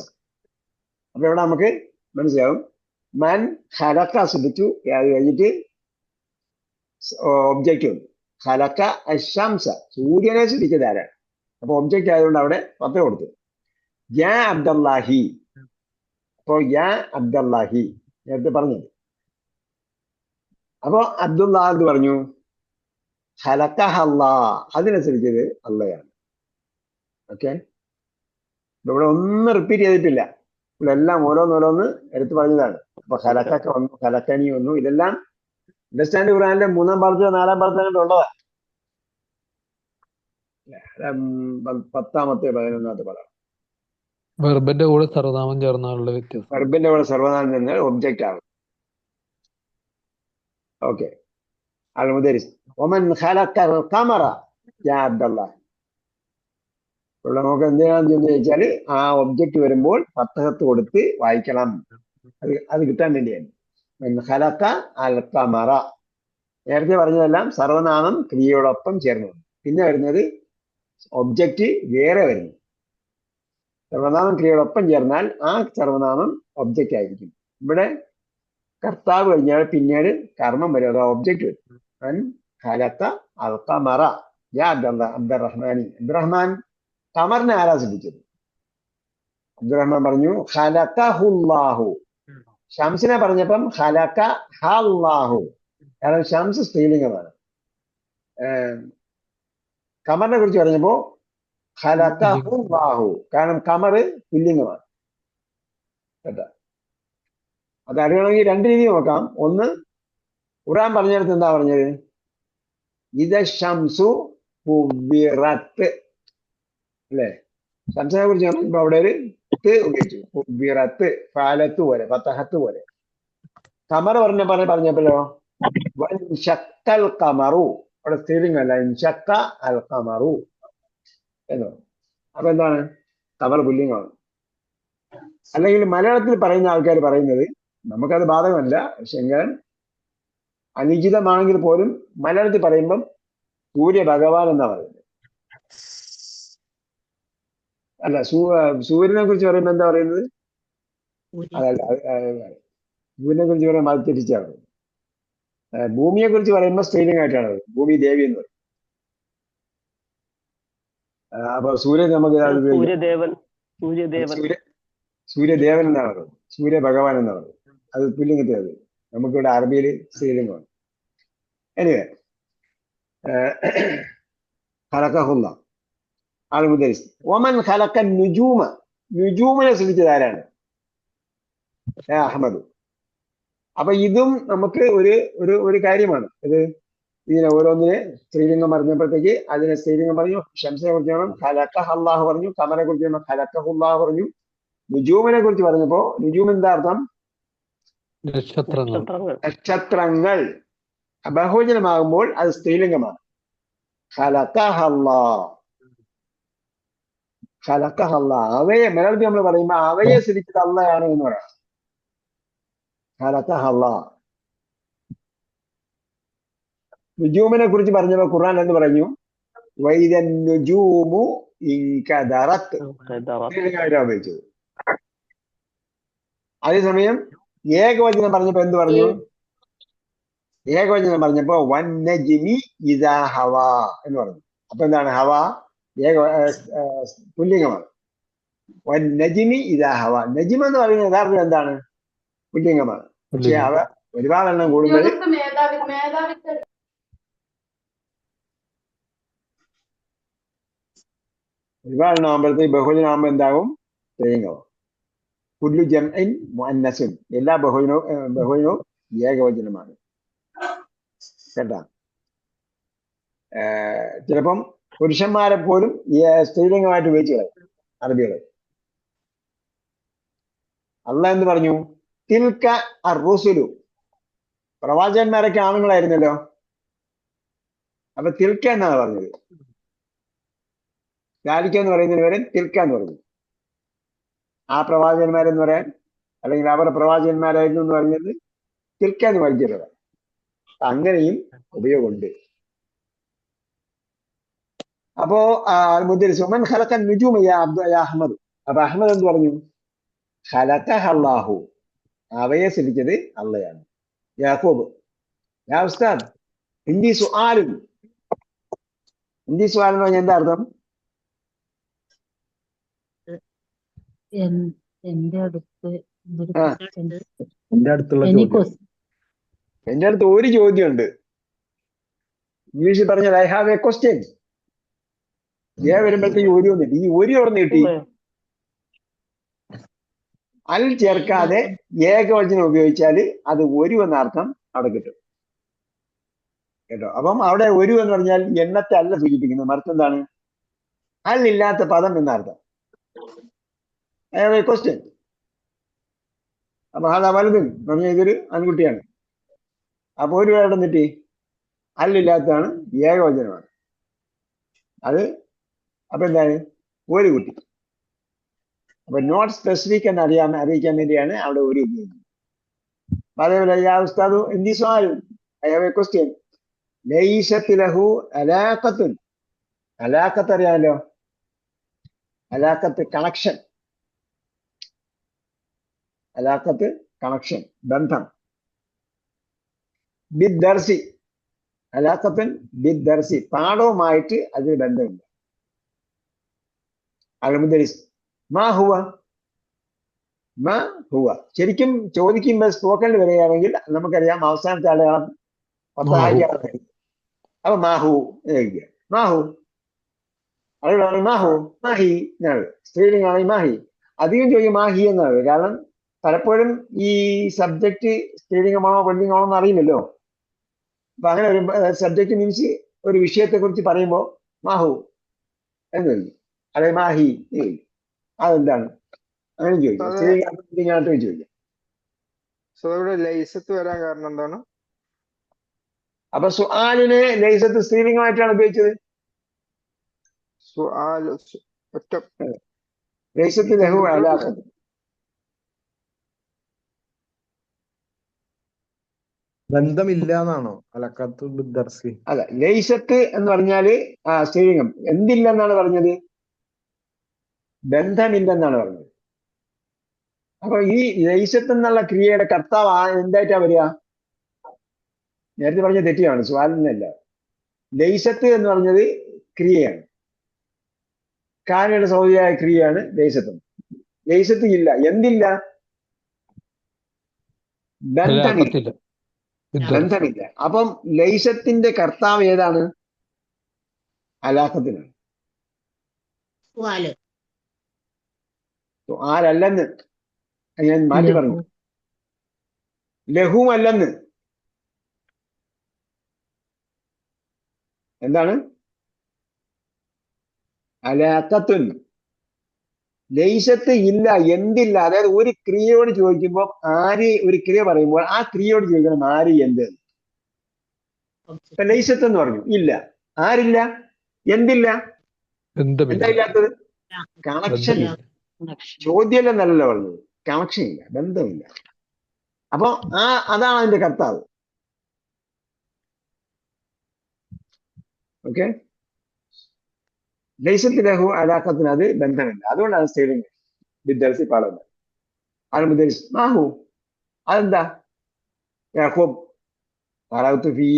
അപ്പൊ ഇവിടെ നമുക്ക് മനസ്സിലാവും. മൻ ഖലഖ ശ്രദ്ധിച്ചു, അത് കഴിഞ്ഞിട്ട് ഒബ്ജക്റ്റ് വന്നു. ഖലഖ അശംസ, സൂര്യനെ ശ്രദ്ധിച്ചത് ആരാണ്? അപ്പൊ ഒബ്ജക്റ്റ് ആയതുകൊണ്ട് അവിടെ പത്ത് കൊടുത്തു. യാ അബ്ദല്ലാഹി. അപ്പോ യാ അബ്ദല്ലാഹി നേരത്തെ പറഞ്ഞത്. അപ്പോ അബ്ദുല്ലാഹ് എന്ന് പറഞ്ഞു. ഖലഖഹ അല്ലാഹ്, അതിനനുസരിച്ചത് അള്ളയാണ്. ഓക്കെ. ഇവിടെ ഒന്നും റിപ്പീറ്റ് ചെയ്തിട്ടില്ല. ഇവിടെ എല്ലാം ഓരോന്നോരോന്ന് എടുത്തു പറഞ്ഞതാണ്. അപ്പൊ ഖലഖക വന്നു, ഖലഖനി വന്നു. ഇതെല്ലാം അണ്ടർസ്റ്റാൻഡ് ഖുർആനിലെ 3-ാം പാർട്ടിലോ 4-ാം പാർട്ടിലോ ഉള്ളതാ. 10-ാമത്തെ 11-ാമത്തെ പദം. വെർബിന്റെ കൂടെ സർവനാമം ചേർന്നാലുള്ള വ്യത്യാസം. വെർബിന്റെ കൂടെ സർവനാമം ചേർന്നാൽ ഒബ്ജക്റ്റ് ആകും. ഓക്കെ. അൽ മുദരിസ് വമൻ ഖലഖൽ ഖമറ യാ അബ്ദല്ലാഹ്. ഇവിടെ നമുക്ക് എന്തിനാന്ന് ചോദിച്ചാൽ ആ ഒബ്ജക്റ്റ് വരുമ്പോൾ ഫത്ഹത്ത് കൊടുത്ത് വായിക്കണം. അത് കിട്ടാൻ വേണ്ടിയാണ്. ഖലഖ അൽ ഖമറ. നേരത്തെ പറഞ്ഞതെല്ലാം സർവനാമം ക്രിയയോടൊപ്പം ചേർന്നു. പിന്നെ വരുന്നത് ഒബ്ജക്റ്റ് വേറെ വരുന്നു. സർവനാമം ക്രിയയോടൊപ്പം ചേർന്നാൽ ആ സർവനാമം ഒബ്ജക്റ്റ് ആയിരിക്കും. ഇവിടെ കർത്താവ് കഴിഞ്ഞാൽ പിന്നീട് കർമ്മം വരും, അഥവാ ഒബ്ജക്റ്റ് വരും. അൻ ഖലഖ അൽ ഖമറ യാ അബ്ദുറഹ്മാനി. അബ്ദുറഹ്മാൻ ഖമറിനെ ആരാ സൃഷ്ടിച്ചത്? അബ്ദുറഹ്മാൻ പറഞ്ഞു ഖലഖഹുല്ലാഹു. ഷംസിനെ പറഞ്ഞപ്പം ഖലഖഹല്ലാഹു. കാരണം ഷംസ് സ്ത്രീലിംഗമാണ്. ഖമറിനെ കുറിച്ച് പറഞ്ഞപ്പോ ഖലഖഹുല്ലാഹു. കാരണം ഖമറ് പുല്ലിംഗമാണ് കേട്ടോ. അത് അറിയണമെങ്കിൽ രണ്ട് രീതി നോക്കാം. ഒന്ന്, ഖുർആൻ പറഞ്ഞിടത്ത് എന്താ പറഞ്ഞത്? ഇദ ഷംസു കുവ്വിറത്ത് അല്ലേ? ഷംസിനെ കുറിച്ച് പറഞ്ഞപ്പോ അവിടെ ഒരു ഉപയോഗിച്ചു, കുവ്വിറത്ത്, ഫാലത്ത് പോലെ, ഫതഹത്ത് പോലെ. ഖമർ പറഞ്ഞപ്പോഴോ വൻഷക്കൽ ഖമറു, അവിടെ സ്ത്രീലിംഗമല്ല, ഇൻഷക്ക അൽ ഖമറു എന്നോ. അപ്പൊ എന്താണ്? ഖമർ പുല്ലിംഗമാണ്. അല്ലെങ്കിൽ മലയാളത്തിൽ പറയുന്ന ആൾക്കാർ പറയുന്നത്, നമുക്കത് ബാധകമല്ല, പക്ഷെ എങ്കിലും അനുചിതമാണെങ്കിൽ പോലും മലയാളത്തിൽ പറയുമ്പം സൂര്യ ഭഗവാൻ എന്നാ പറയുന്നത്. അല്ല, സൂര്യനെ കുറിച്ച് പറയുമ്പോ എന്താ പറയുന്നത്? അതല്ല, സൂര്യനെ കുറിച്ച് പറയുമ്പോൾ അത് തിരിച്ചാണ് പറയുന്നത്. ഭൂമിയെ കുറിച്ച് പറയുമ്പോൾ സ്ത്രീലിംഗമായിട്ടാണ് പറയുന്നത്, ഭൂമി ദേവി എന്ന് പറയും. അപ്പൊ സൂര്യൻ നമുക്ക് സൂര്യദേവൻ എന്നാണ് പറയുന്നത്, സൂര്യ ഭഗവാൻ എന്നാണ് പറയുന്നത്. അത് പുല്ലിംഗത്തിൽ അത് നമുക്കിവിടെ അറബിയിൽ സ്ത്രീലിംഗമാണ്. എനിവേ, ഖലഖഹുല്ല അൽ മുദരിസ്. വമൻ ഖലഖ നുജൂമ. നുജൂമിനെ സൃഷ്ടിച്ചത് ആരാണ്? അഹമ്മദ്. അപ്പൊ ഇതും നമുക്ക് ഒരു കാര്യമാണ്. ഇത് ഇതിനെ ഓരോന്നിനെ സ്ത്രീലിംഗം പറഞ്ഞപ്പോഴത്തേക്ക് അതിനെ സ്ത്രീലിംഗം പറഞ്ഞു. ഷംസിനെ കുറിച്ച് വേണം ഖലഖഹ അല്ലാഹു പറഞ്ഞു, ഖമറിനെ കുറിച്ച് വേണം ഖലഖഹുല്ലാഹു പറഞ്ഞു. നുജൂമിനെ കുറിച്ച് പറഞ്ഞപ്പോ നുജൂം എന്താ അർത്ഥം? നക്ഷത്രങ്ങൾ. ബഹുവചനമാകുമ്പോൾ അത് സ്ത്രീലിംഗമാണ്. ഖലഖഹല്ലാഹ്, ഖലഖഹല്ലാഹ്. അവയെ മലയാളത്തിൽ നമ്മൾ പറയുമ്പോ അവയെ സൃഷ്ടിച്ചത് അള്ളയാണ് എന്ന് പറയാം. ഖലഖഹല്ലാഹ്. നുജൂമിനെ കുറിച്ച് പറഞ്ഞപ്പോ ഖുർആൻ എന്ന് പറഞ്ഞു? വൈദൻ നുജൂമു ഇൻകദറത്. സ്ത്രീലിംഗമായിട്ടാണ് ഉപയോഗിച്ചത്. അതേസമയം ഏകവചനം പറഞ്ഞപ്പോ എന്ത് പറഞ്ഞു? ഏകവചനം പറഞ്ഞപ്പോ വൻ നജ്മി ഇദാ ഹവാ എന്ന് പറഞ്ഞു. അപ്പൊ എന്താണ്? ഹവ പുല്ലിംഗമാണ്. വൻ നജ്മി ഇദാ ഹവ. നജ്മ എന്ന് പറയുന്നത് യഥാർത്ഥം എന്താണ്? പുല്ലിംഗമാണ്. പക്ഷെ അവ ഒരുപാടെണ്ണം കൂടുമ്പോൾ ഒരുപാടെണ്ണം ആകുമ്പോഴത്തേക്ക് ബഹുജനാകുമ്പോ എന്താകും? സ്ത്രീലിംഗവും. കുല്ലു ജംഇൻ മുഅന്നസുൻ. എല്ലാ ബഹുജനവും ഏകവചനമാണ് കേട്ടാ. ചിലപ്പം പുരുഷന്മാരെ പോലും സ്ത്രീലിംഗമായിട്ട് ഉപയോഗിച്ച് കളയും അറബികള്. അള്ളാഹ് എന്ത് പറഞ്ഞു? തിൽക അർറുസുലു. പ്രവാചകന്മാരൊക്കെ ആണുങ്ങളായിരുന്നല്ലോ. അപ്പൊ തിൽക്ക എന്നാണ് പറഞ്ഞത്. ദാലിക എന്ന് പറയുന്നതിന് വരെ തിൽക്ക എന്ന് പറഞ്ഞു. ആ പ്രവാചകന്മാരെന്ന് പറയാൻ, അല്ലെങ്കിൽ അവർ പ്രവാചകന്മാരായിരുന്നു എന്ന് പറഞ്ഞത് തിൽക്ക എന്ന് വായിച്ചിട്ടുള്ളത്. അങ്ങനെയും ഉപയോഗമുണ്ട്. അപ്പോ മുദ്രിസ് ഉമൻ ഖലഖൻ നുജൂമ യാ അഹ്മദ്. അപ്പൊ അഹ്മദ് എന്ത് പറഞ്ഞു? ഖലഖഹല്ലാഹു. അവയെ സൃഷ്ടിച്ചത് അള്ളയാണ്. യാക്കൂബ്, യാ ഉസ്താദ് ഹിന്ദി സുആലും. ഹിന്ദി സുആൽ എന്ന് പറഞ്ഞാൽ എന്താ അർത്ഥം? എന്റെ അടുത്ത് ഒരു ചോദ്യമുണ്ട്. ഇംഗ്ലീഷിൽ പറഞ്ഞാൽ ഐ ഹാവ് എ ക്വസ്റ്റ്യൻ. വരുമ്പോഴത്തേക്ക് ഒരു വന്നിട്ട് ഈ ഒരു തുറന്ന് കിട്ടി. അൽ ചേർക്കാതെ ഏകവചനം ഉപയോഗിച്ചാല് അത് ഒരു എന്ന അർത്ഥം അവിടെ കിട്ടും കേട്ടോ. അപ്പം അവിടെ ഒരു എന്ന് പറഞ്ഞാൽ എണ്ണത്തെ അല്ല സൂചിപ്പിക്കുന്നത്, മറിച്ച് എന്താണ്? അൽ ഇല്ലാത്ത പദം എന്നർത്ഥം. I have a question. അപ്പൊ അത് വലുതും പറഞ്ഞാൽ ഇതൊരു ആൺകുട്ടിയാണ്. അപ്പൊ ഒരു അവിടെ നിന്നിട്ട് അല്ലില്ലാത്തതാണ്, ഏകവചനമാണ് അത്. അപ്പൊ എന്താണ്? ഒരു കുട്ടി. അപ്പൊ നോട്ട് സ്പെസിഫിക് എന്ന് അറിയിക്കാൻ വേണ്ടിയാണ് അവിടെ ഒരു ഉപയോഗിക്കുന്നത്. അതേപോലെ യാ ഉസ്താദു ഹിന്ദി സുആൽ, ഐ ഹാവ് എ ക്വസ്റ്റ്യൻ. ലൈസത് ലഹു അലാഖത്തുൻ. അലാഖത്ത് അറിയാമല്ലോ, അലാഖത്ത് കണക്ഷൻ, അലാഖത്ത് കണക്ഷൻ, ബന്ധം. ബിദ്ദർസി, അലാഖത്തുൻ ബിദ്ദർസി, പാഠവുമായിട്ട് അതിന് ബന്ധമില്ല. അൽമുദരിസ് മാ ഹുവ, മാ ഹുവ. ശരിക്കും ചോദിക്കുമ്പോൾ സ്പോക്കണിൽ വരികയാണെങ്കിൽ നമുക്കറിയാം അവസാനത്തെ അടയാളം പത്തായിരിക്കും. അപ്പൊ മാഹു എഴുതിയ മാഹു, അതുകൊണ്ടാണ് മാഹു മാഹി എന്നാണ്. സ്ത്രീലിംഗാണെങ്കിൽ മാഹി. അധികം ചോദിക്കും മാഹി എന്നാണ്. കാരണം പലപ്പോഴും ഈ സബ്ജക്റ്റ് സ്ത്രീലിംഗമാണോ പുല്ലിംഗമാണോ എന്ന് അറിയില്ലല്ലോ. അപ്പൊ അങ്ങനെ ഒരു സബ്ജക്റ്റ് മീൻസ് ഒരു വിഷയത്തെ കുറിച്ച് പറയുമ്പോൾ മാഹു എന്ന് ചോദിക്കും, അല്ലെ മാഹി എന്ന് ചോദിക്കും. അതെന്താണ് അങ്ങനെ ചോദിക്കും, സ്ത്രീലിംഗായിട്ട് ചോദിക്കാം. ഇവിടെ ലൈസത്ത് വരാൻ കാരണം എന്താണ്? അപ്പൊ സുആലിനെ ലൈസത്ത് സ്ത്രീലിംഗമായിട്ടാണ് ഉപയോഗിച്ചത്. ഒറ്റ ലൈസത്ത് ലഹു അലാഖത്ത്. ബന്ധമില്ല എന്നാണോ അലക്കത്ത് ബിദ്ദർസി? അല്ല, ലൈസത്ത് എന്ന് പറഞ്ഞാല് സ്ത്രീലിംഗം. എന്തില്ലെന്നാണ് പറഞ്ഞത്? ബന്ധമില്ലെന്നാണ് പറഞ്ഞത്. അപ്പൊ ഈ ലൈസത്ത് എന്നുള്ള ക്രിയയുടെ കർത്താവ് എന്തായിട്ടാ വരിക? നേരത്തെ പറഞ്ഞ തെറ്റിയാണ്, സ്വാലിനല്ല. ലൈസത്ത് എന്ന് പറഞ്ഞത് ക്രിയയാണ്, കാനയുടെ സൗദിയായ ക്രിയയാണ് ലൈസത്ത്. ലൈസത്ത് ഇല്ല, എന്തില്ല? ബന്ധമില്ല, ബന്ധമില്ല. അപ്പം ലൈസത്തിന്റെ കർത്താവ് ഏതാണ്? അലാഖത്തിനാണ്. ആരല്ലെന്ന് ഞാൻ മാറ്റി പറഞ്ഞു. ലഹുവും അല്ലെന്ന്. എന്താണ്? അലാഖത്തുൻ. ലൈസത്ത് ഇല്ല, എന്തില്ല. അതായത് ഒരു ക്രിയയോട് ചോദിക്കുമ്പോൾ ആര്, ഒരു ക്രിയ പറയുമ്പോൾ ആ ക്രിയയോട് ചോദിക്കണം ആര് എന്ത്. ഇപ്പൊ ലൈസത്ത് എന്ന് പറഞ്ഞു, ഇല്ല. ആരില്ല? എന്തില്ല? എന്താ ഇല്ലാത്തത്? കണക്ഷൻ. ചോദ്യമല്ലെന്നല്ലോ പറഞ്ഞത്, കണക്ഷൻ ഇല്ല, ബന്ധമില്ല. അപ്പൊ അതാണ് അതിന്റെ കർത്താവ്. ഓക്കെ, ലൈസത്ത് ലഹു അലാഖത്തിന് അത് ബന്ധമില്ല. അതുകൊണ്ടാണ് സ്ത്രീലിംഗം ബിദ്ദർസി പാടുന്നത്. അൽമുദരിസ് മാഹു, അതെന്താ? യാഖൂബ് ഖറഅതു ഫീ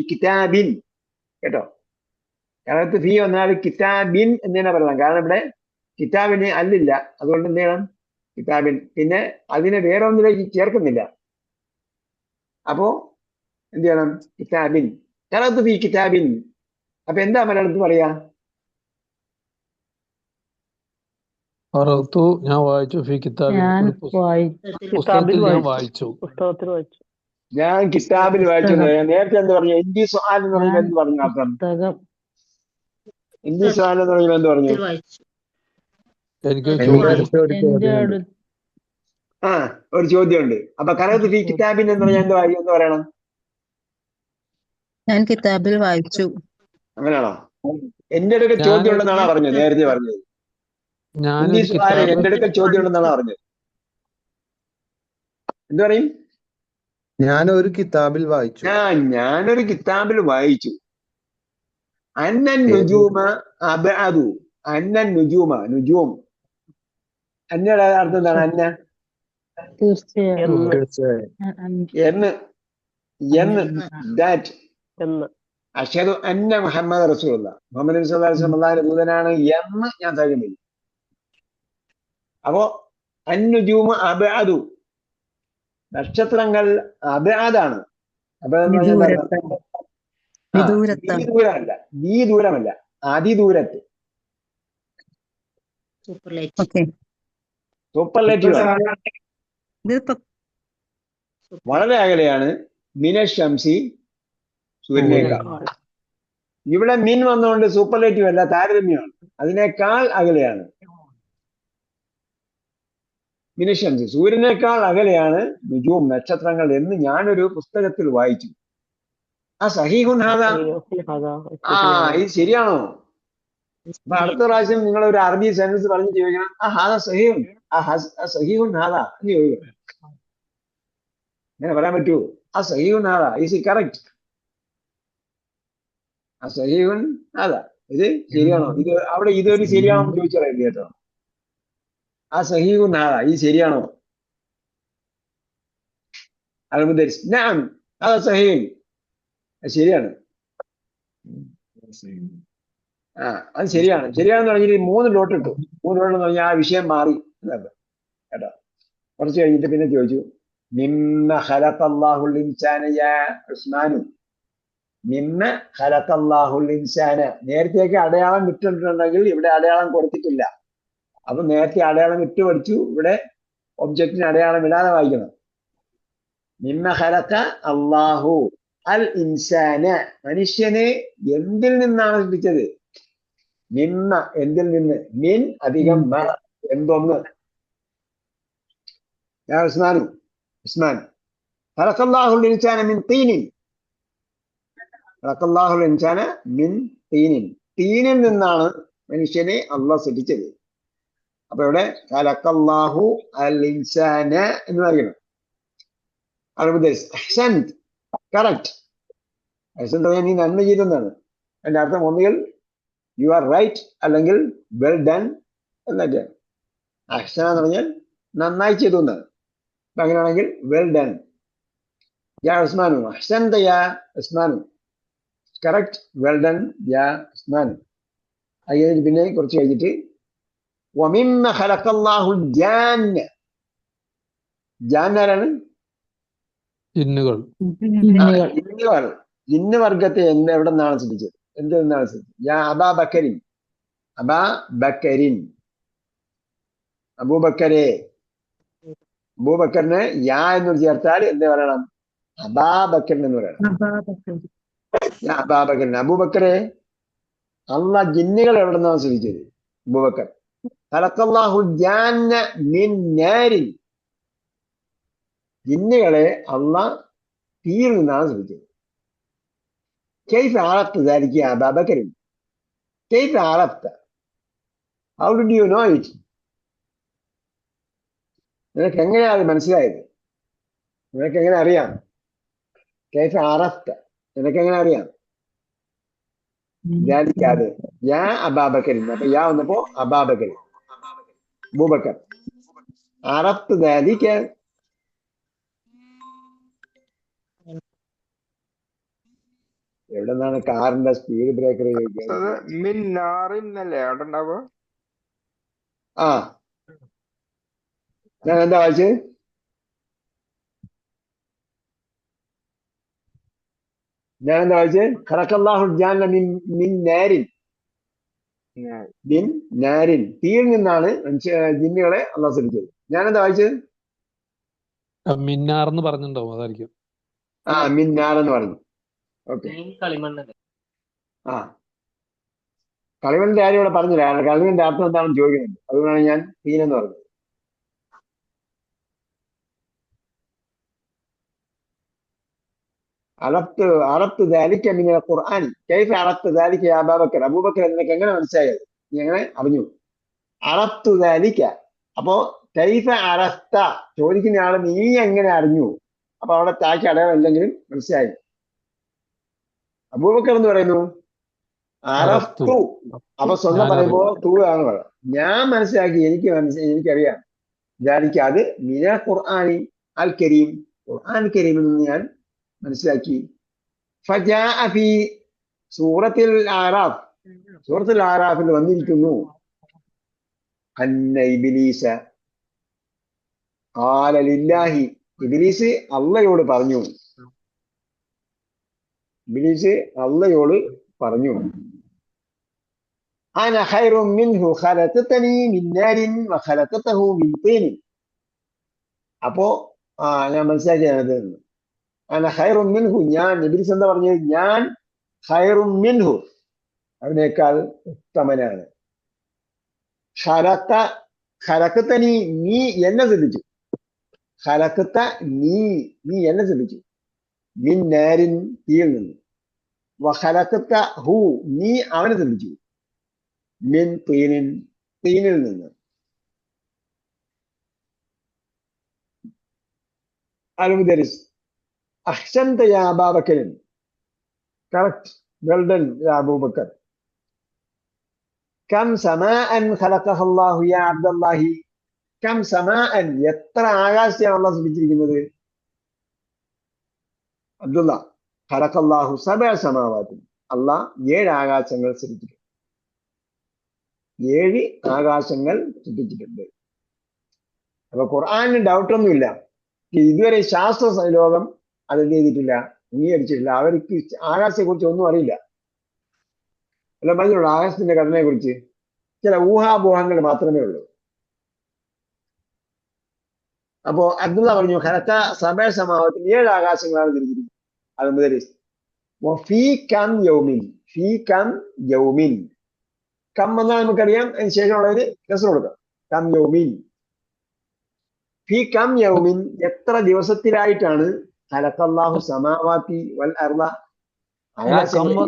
കിതാബിൻ. കേട്ടോ, ഖറഅതു ഫീ എന്നാൽ കിതാബിൻ എന്ന് പറയണം. കാരണം ഇവിടെ കിതാബിന് അല്ലില്ല, അതുകൊണ്ട് എന്ത് ചെയ്യണം? കിതാബിൻ. പിന്നെ അതിനെ വേറെ ഒന്നിലേക്ക് ചേർക്കുന്നില്ല. അപ്പോ എന്ത് ചെയ്യണം? കിതാബിൻ. ഖറഅതു ഫീ കിതാബിൻ. അപ്പൊ എന്താ മലയാളത്തിൽ പറയാ? ഞാൻ വായിച്ചു. ഞാൻ കിതാബിൽ വായിച്ചു. നേരത്തെ എന്ത് പറഞ്ഞു? ഇന്ത്യ സുആൽ എന്ന് പറയുമ്പോൾ എന്ത് പറഞ്ഞു? അർത്ഥം ഇന്ത്യ സുആൽ എന്ന് പറയുമ്പോൾ എന്ത് പറഞ്ഞു? ഒരു ചോദ്യമുണ്ട്. അപ്പൊ ഖറഅതു ഫീ കിതാബിൻ എന്ന് പറഞ്ഞാൽ എന്ത് പറയണം? ഞാൻ കിതാബിൽ വായിച്ചു. അങ്ങനെയാണോ? എന്റെ അടുക്കൽ ചോദ്യം ഉണ്ടെന്നാണോ പറഞ്ഞത്? നേരത്തെ പറഞ്ഞത് എന്റെ അടുക്കൽ ചോദ്യം ഉണ്ടെന്നാണോ പറഞ്ഞത്? എന്ത് പറയും? ഞാനൊരു കിതാബിൽ വായിച്ചു. ഞാനൊരു കിതാബിൽ വായിച്ചു. അന്നൻ നുജൂമ അബഅദു. അന്നൻ നുജൂമ, നുജൂം. അന്നയുടെ അർത്ഥം എന്താണ്? അന്ന എന്ന് ദാറ്റ്. അഷ്ഹദു അന്ന മുഹമ്മദ് റസൂലുള്ളാഹ്, മുഹമ്മദ് നബി സ്വല്ലല്ലാഹു അലൈഹി വസല്ലം അല്ലാഹുവിന്റെ ദൂതനാണ് എന്ന് ഞാൻ സാക്ഷ്യം വഹിക്കുന്നു. അപ്പോ അന്നുജൂമ അബഅദു, നക്ഷത്രങ്ങൾ അബഅദാണ്. ദൂരമല്ല, ദൂരമല്ല, അതിദൂരത്ത്. സൂപ്പർലേറ്റീവ് ആണ്. വളരെ അകലെയാണ്. മിനശംസി, സൂര്യനേക്കാൾ. ഇവിടെ മിൻ വന്നുകൊണ്ട് സൂപ്പർലേറ്റീവ് അല്ല, താരതമ്യമാണ്. അതിനേക്കാൾ അകലെയാണ്. മിനശംസി, സൂര്യനേക്കാൾ അകലെയാണ് നുജൂം, നക്ഷത്രങ്ങൾ എന്ന് ഞാനൊരു പുസ്തകത്തിൽ വായിച്ചു. സഹീഹുൻ ഹാദാ. ഇത് ശരിയാണോ? അപ്പൊ അടുത്ത പ്രാവശ്യം നിങ്ങൾ ഒരു അറബി സെന്റൻസ് പറഞ്ഞ് ചോദിക്കണം, ഹാദാ സഹീഹുൻ, സഹീഹുൻ ഹാദാ എന്ന് ചോദിക്കണം. അങ്ങനെ പറയാൻ പറ്റുമോ? സഹീഹുൻ ഹാദാ, ഈസ് ഇറ്റ് കറക്റ്റ്? സഹീഹുൻ അതാ ഇത് ശരിയാണോ? ഇത് അവിടെ ഇതൊരു ശരിയാണോ എന്ന് ചോദിച്ചാൽ കേട്ടോ. ആ സഹീഹുൻ അതാ ഇത് ശരിയാണോ? അൽമുദരിസ് നഅം അതാ സഹീഹുൻ ശരിയാണ്. ആ അത് ശരിയാണ്. ശരിയാണെന്ന് പറഞ്ഞിട്ട് 3 ലോട്ട് ഇട്ടു. 3 ലോട്ട് എന്ന് പറഞ്ഞാൽ ആ വിഷയം മാറി എന്നല്ല കേട്ടോ. കുറച്ച് കഴിഞ്ഞിട്ട് പിന്നെ ചോദിച്ചു മിമ്മ ഖലഖല്ലാഹുൽ ഇൻസാന യാ ഉസ്മാനു. മിമ്മ ഖലഖല്ലാഹുൽ ഇൻസാന. നേരത്തേക്ക് അടയാളം വിട്ടിട്ടുണ്ടെങ്കിൽ ഇവിടെ അടയാളം കൊടുത്തിട്ടില്ല. അപ്പൊ നേരത്തെ അടയാളം ഇട്ട് പഠിച്ചു, ഇവിടെ ഒബ്ജക്റ്റിന് അടയാളം ഇടാതെ വായിക്കണം. മിമ്മ ഖലഖ അല്ലാഹു അൽ ഇൻസാന. മനുഷ്യനെ എന്തിൽ നിന്നാണ് സൃഷ്ടിച്ചത്? മിമ്മ എന്തിൽ നിന്ന്? മിൻ അധികം മ എന്തൊന്ന്. യാ ഉസ്മാനു ഉസ്മാൻ ഖലഖല്ലാഹുൽ ഇൻസാന മിൻ തീനിൻ. ഖലഖല്ലാഹുൽ ഇൻസാന മിൻ തീനിൻ. തീനിൽ നിന്നാണ് മനുഷ്യനെ അള്ളാഹ് സൃഷ്ടിച്ചത്. അപ്പൊ ഇവിടെ ഖലഖല്ലാഹു അൽ ഇൻസാന എന്ന് പറയണം. അഹ്സൻത് കറക്റ്റ്. അഹ്സൻത് പറഞ്ഞാൽ നീ നന്മ ചെയ്തെന്നാണ്. അതിന്റെ അർത്ഥം ഒന്നുകിൽ യു ആർ റൈറ്റ് അല്ലെങ്കിൽ വെൽ ഡൺ എന്നൊക്കെയാണ്. അഹ്സന എന്ന് പറഞ്ഞാൽ നന്നായി ചെയ്തു എന്നാണ്. അപ്പൊ അങ്ങനെയാണെങ്കിൽ വെൽ ഡൺ. യാ ഉസ്മാനു അഹ്സൻത യാ ഉസ്മാനു. കറക്റ്റ്, വെൽ ഡൺ യാ ഉസ്മാനു. അത് കഴിഞ്ഞിട്ട് പിന്നെ കുറച്ച് കഴിഞ്ഞിട്ട് വമിമ്മ ഖലഖല്ലാഹുൽ ജാന്ന. ജാന്ന ആരാണ്? ജിന്നുകൾ. ജിന്ന് വർഗത്തെ എവിടെ നിന്നാണ് സൃഷ്ടിച്ചത്? എന്ത് നിന്നാണ് സൃഷ്ടിച്ചത്? യാ അബാ ബക്കരിൻ. അബാ ബക്കരിൻ അബൂബക്കരെ. അബൂബക്കറിന് യാ എന്ന് ചേർത്താൽ എന്ത് പറയണം? അബാബക്കറിൻ എന്ന് പറയണം. യാ അബാബക്കറിൻ. അബൂബക്കറെ അള്ളാഹ് ജിന്നുകൾ എവിടെ നിന്നാണ് സൃഷ്ടിച്ചത്? അബൂബക്കർ. ഖലഖല്ലാഹുൽ ജാന്ന മിൻ നാരിൻ. ജിന്നുകളെ അള്ളാഹ് തീയിൽ നിന്നാണ് സൃഷ്ടിച്ചത്. كيف عرفت ذلك يا أبا بكر؟ كيف عرفت? How did you know it? നിനക്ക് എങ്ങനെയാ അത് മനസ്സിലായത്? നിനക്ക് എങ്ങനെ അറിയാം? كيف عرفت? നിനക്ക് എങ്ങനെ അറിയാം? ذلك അത് യാ അബാ ബക്കർ. അപ്പൊ യാ വന്നപ്പോ അബാ ബക്കർ അബൂബക്കർ. عرفت ذلك എവിടെ നിന്നാണ് കാറിന്റെ സ്പീഡ് ബ്രേക്കർ ചോദിക്കുന്നത്? മിൻ നാറിൻ എന്നല്ലേ അവിടെ ഉണ്ടാവുക? ആ ഞാൻ എന്താ വായിച്ചത്? ഞാൻ എന്താ വായിച്ചത്? ഖലഖല്ലാഹുൽ ജാന്ന മിൻ നാരിൻ. മിൻ നാരിൻ തീയിൽ നിന്നാണ് ജിന്നുകളെ അള്ളാഹ് സൃഷ്ടിച്ചത്. ഞാൻ എന്താ വായിച്ചത്? മിന്നാർ എന്ന് പറഞ്ഞിട്ടുണ്ടാവും, അതായിരിക്കും. ആ മിൻ നാർ എന്ന് പറഞ്ഞു. ഓക്കെ. ആ കളിമണ്ണിന്റെ കാര്യം ഇവിടെ പറഞ്ഞില്ല. കളിമണ്ണിന്റെ അർത്ഥം എന്താണെന്ന് ചോദിക്കുന്നുണ്ട്. അതുകൊണ്ടാണ് ഞാൻ തീൻ എന്ന് പറഞ്ഞത്. അറബ്തു ദാലിക മിനൽ ഖുർആൻ. കൈഫ അറബ്തു ദാലിക യാ അബൂബക്കർ. അബൂബക്കർ നിനക്ക് എങ്ങനെ മനസ്സിലായത്? നീ എങ്ങനെ അറിഞ്ഞു? അറബ്തു ദാലിക. അപ്പോ കൈഫ അറഫ്ത ചോദിക്കുന്ന ആള് നീ എങ്ങനെ അറിഞ്ഞു? അപ്പൊ അവിടെ താക്ക് അടയാളം ഇല്ലെങ്കിലും മനസ്സിലായി. അബൂബക്കർ എന്ന് പറയുന്നു അറഫ്തു. അപ്പൊ സ്വന്തം പറയുമ്പോ തൂ ആണ് പറയാം. ഞാൻ മനസ്സിലാക്കി, എനിക്കറിയാം. ദാലിക അത് മിനൽ ഖുർആനി അൽ കരീം. ഖുർആൻ കരീമിൽ നിന്ന് ഞാൻ മനസ്സിലാക്കി. ഫജാഅ ഫീ സൂറത്തുൽ ആറാഫ്. സൂറത്തുൽ ആറാഫിൽ വന്നിരിക്കുന്നു അന്ന ഇബ്ലീസ ഖാല ലില്ലാഹി. ഇബ്ലീസ് അള്ളയോട് പറഞ്ഞു. ഇബ്ലീസ് അള്ളയോട് പറഞ്ഞു അന ഖൈറും മിൻഹു ഖലഖതനി മിൻ നാരിൻ വഖലഖതഹു മിൻ തീൻ. അപ്പോ ഞാൻ മനസ്സിലാക്കിയത് അന ഖൈറും മിൻഹു. ഞാൻ ഇബ്ലീസ് എന്താ പറഞ്ഞത്? ഞാൻ ഖൈറും മിൻഹു അവനേക്കാൾ ഉത്തമനാണ്. ഖലഖതനി നീ എന്നെ സൃഷ്ടിച്ചു. ഖലഖത നീ എന്നെ സൃഷ്ടിച്ചു. മിൻ നാരിൻ തീയിൽ നിന്ന്. വഖലഖതഹു നീ അവനെ സൃഷ്ടിച്ചു. മിൻ തീനിൻ തീനിൽ നിന്ന്. അൽമുദരിസ് അഹ്സൻത യാ അബാ ബക്കർ. കറക്റ്റ്. വെൽഡൻ അബൂബക്കർ. കം സമാഅൻ ഖലഖഹ അല്ലാഹു യാ അബ്ദല്ലാഹി. കം സമാഅൻ, എത്ര ആകാശത്തെയാണ് അള്ളാഹ് സൃഷ്ടിച്ചിരിക്കുന്നത്? അബ്ദുള്ള, ഖലഖല്ലാഹു സബഅ സമാവാതി, അള്ളാഹ് 7 ആകാശങ്ങൾ സൃഷ്ടിച്ചിട്ടുണ്ട്. 7 ആകാശങ്ങൾ സൃഷ്ടിച്ചിട്ടുണ്ട്. അപ്പൊ ഖുർആനിന് ഡൗട്ടൊന്നുമില്ല. ഇതുവരെ ശാസ്ത്ര ലോകം അത് ചെയ്തിട്ടില്ല, അംഗീകരിച്ചിട്ടില്ല. അവർക്ക് ആകാശത്തെ കുറിച്ച് ഒന്നും അറിയില്ല. അല്ല പറഞ്ഞോളൂ, ആകാശത്തിന്റെ ഘടനയെ കുറിച്ച് ചില ഊഹാപോഹങ്ങൾ മാത്രമേ ഉള്ളൂ. അപ്പോ അബ്ദുള്ള പറഞ്ഞു ഖലഖ സബഅ സമാവാതി, 7 ആകാശങ്ങളാണ് തിരിച്ചിരിക്കുന്നത്. അത് മുതൽ ഫീ കം യൗമിൻ, ഫീ കം യൗമിൻ, കം എന്നാൽ നമുക്കറിയാം, അതിന് ശേഷമുള്ളവര് കസ്ർ കൊടുക്കാം. കം യൗമിൻ, ഫീ കം യൗമിൻ, എത്ര ദിവസത്തിലായിട്ടാണ് ഖലഖല്ലാഹു സമാവാതി വൽ അർള, അല്ല, കം ആകാശങ്ങളെയും.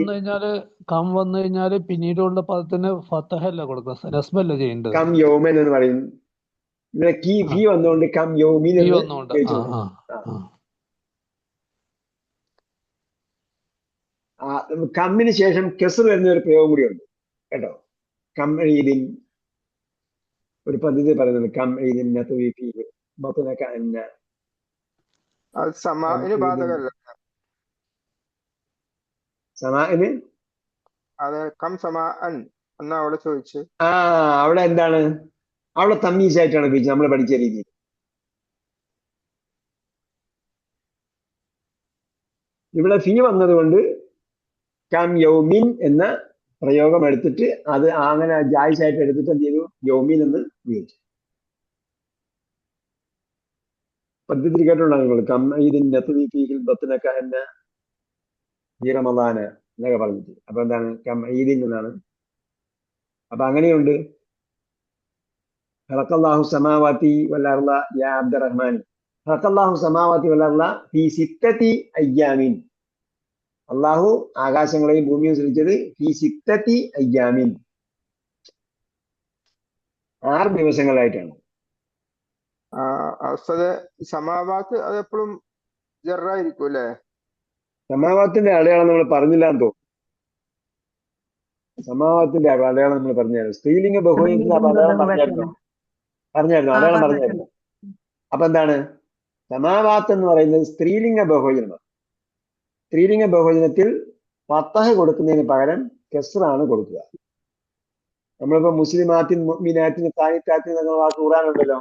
വന്നു കഴിഞ്ഞാല് പിന്നീടുള്ള പദത്തിന് ഫതഹല്ല കൊടുക്കുക, നസ്ബല്ല ചെയ്യേണ്ടത്. കം യൗമൻ എന്ന് പറയും. ഇവിടെ ഫീ വന്നുകൊണ്ട് കം യൗമിൻ ഈ എന്ന് വന്നുകൊണ്ട് ഉപയോഗിച്ചു. കമ്മിന് ശേഷം കെസർ വരുന്ന ഒരു പ്രയോഗം കൂടിയുണ്ട് കേട്ടോ. കം ഈദിൻ, ഒരു പദ്ധതി പറയുന്നത് കം ഈദിൻ ബത്തുനക അന്ന. അത് സമാഇന് ബാധകല്ല. സമാഇന് അത് കം സമാഅൻ എന്നാ അവിടെ ചോദിച്ചു. അവിടെ എന്താണ്, അവിടെ തമ്മീസായിട്ടാണ് ഉപയോഗിച്ചത് നമ്മൾ പഠിച്ച രീതിയിൽ. ഇവിടെ ഫീ വന്നതുകൊണ്ട് കം യൗമിൻ എന്ന പ്രയോഗം എടുത്തിട്ട് അത് അങ്ങനെ ജായിസായിട്ട് എടുത്തിട്ട് എന്ത് ചെയ്തു, യൗമിൻ എന്ന് ഉപയോഗിച്ചു. പദ്ധതി കേട്ടുണ്ടോ നിങ്ങൾ? കം ഈദിന്റെ ബത്തുനക എന്ന ഈ റമദാന എന്നൊക്കെ പറഞ്ഞിട്ട്. അപ്പൊ എന്താണ്, കം ഈദിൻ എന്നാണ്. അപ്പൊ അങ്ങനെയുണ്ട്. ഖലഖല്ലാഹു സമാവാതി വൽ അർള യാ അബ്ദുറഹ്മാൻ, ഖലഖല്ലാഹു സമാവാതി വൽ അർള ഫീ സിത്തതി അയ്യാമിൻ. അള്ളാഹു ആകാശങ്ങളെയും ഭൂമിയും സൃഷ്ടിച്ചത് ഫീ സിത്തതി അയ്യാമിൻ, 6 ദിവസങ്ങളായിട്ടാണ്. സമാവാത്ത് അത് എപ്പോഴും ജറായിരിക്കും അല്ലേ? സമാവാത്തിന്റെ അടയാളം നമ്മൾ പറഞ്ഞില്ലാന്ന് തോന്നുന്നു. സമാവാത്തിന്റെ അടയാളം നമ്മൾ പറഞ്ഞായിരുന്നു. സ്ത്രീലിംഗ ബഹുവചനത്തിന് അടയാളം പറഞ്ഞായിരുന്നു. അടയാളം പറഞ്ഞായിരുന്നു. അപ്പൊ എന്താണ്, സമാവാത്ത് എന്ന് പറയുന്നത് സ്ത്രീലിംഗ ബഹുവചനമാണ്. സ്ത്രീലിംഗ ബഹുവചനത്തിൽ ഫതഹ് കൊടുക്കുന്നതിന് പകരം കെസ്റാണ് കൊടുക്കുക. നമ്മളിപ്പോ മുസ്ലിമാത്തിൻ മുഅ്മിനാത്തിൻ ഖാനിതാത്തിൻ എന്ന വാക്ക് ഖുർആനിലുണ്ടല്ലോ.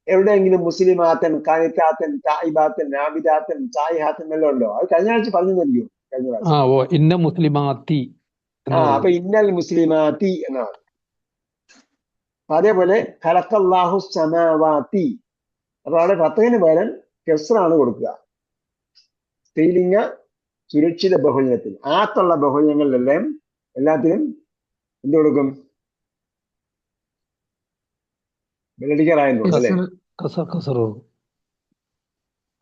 എവിടെയെങ്കിലും മുസ്ലിമാത്തൻ, ഖാനിതാത്തൻ, തായിബാത്തൻ, ആബിദാത്തൻ, സായിഹാത്തൻ എല്ലാം ഉണ്ടോ? അത് കഴിഞ്ഞ ആഴ്ച പറഞ്ഞു തരുമോ? കഴിഞ്ഞ പ്രാവശ്യം ഇന്ന മുസ്ലിമാത്തി. അപ്പൊ ഇന്നൽ മുസ്ലിമാത്തി എന്നാണ്. അതേപോലെ ഖലഖല്ലാഹു സമാവാതി, അപ്പൊ അവിടെ ഫതഹിന് പകരം കെസ്റാണ് കൊടുക്കുക. സ്ത്രീലിംഗ സുരക്ഷിത ബഹുജനത്തിൽ, ആത്തുള്ള ബഹുജനങ്ങളിലെല്ലാം എല്ലാത്തിനും എന്ത് കൊടുക്കും? ബെല്ലടിക്കാറായെന്ന് തോന്നുന്നു അല്ലെ?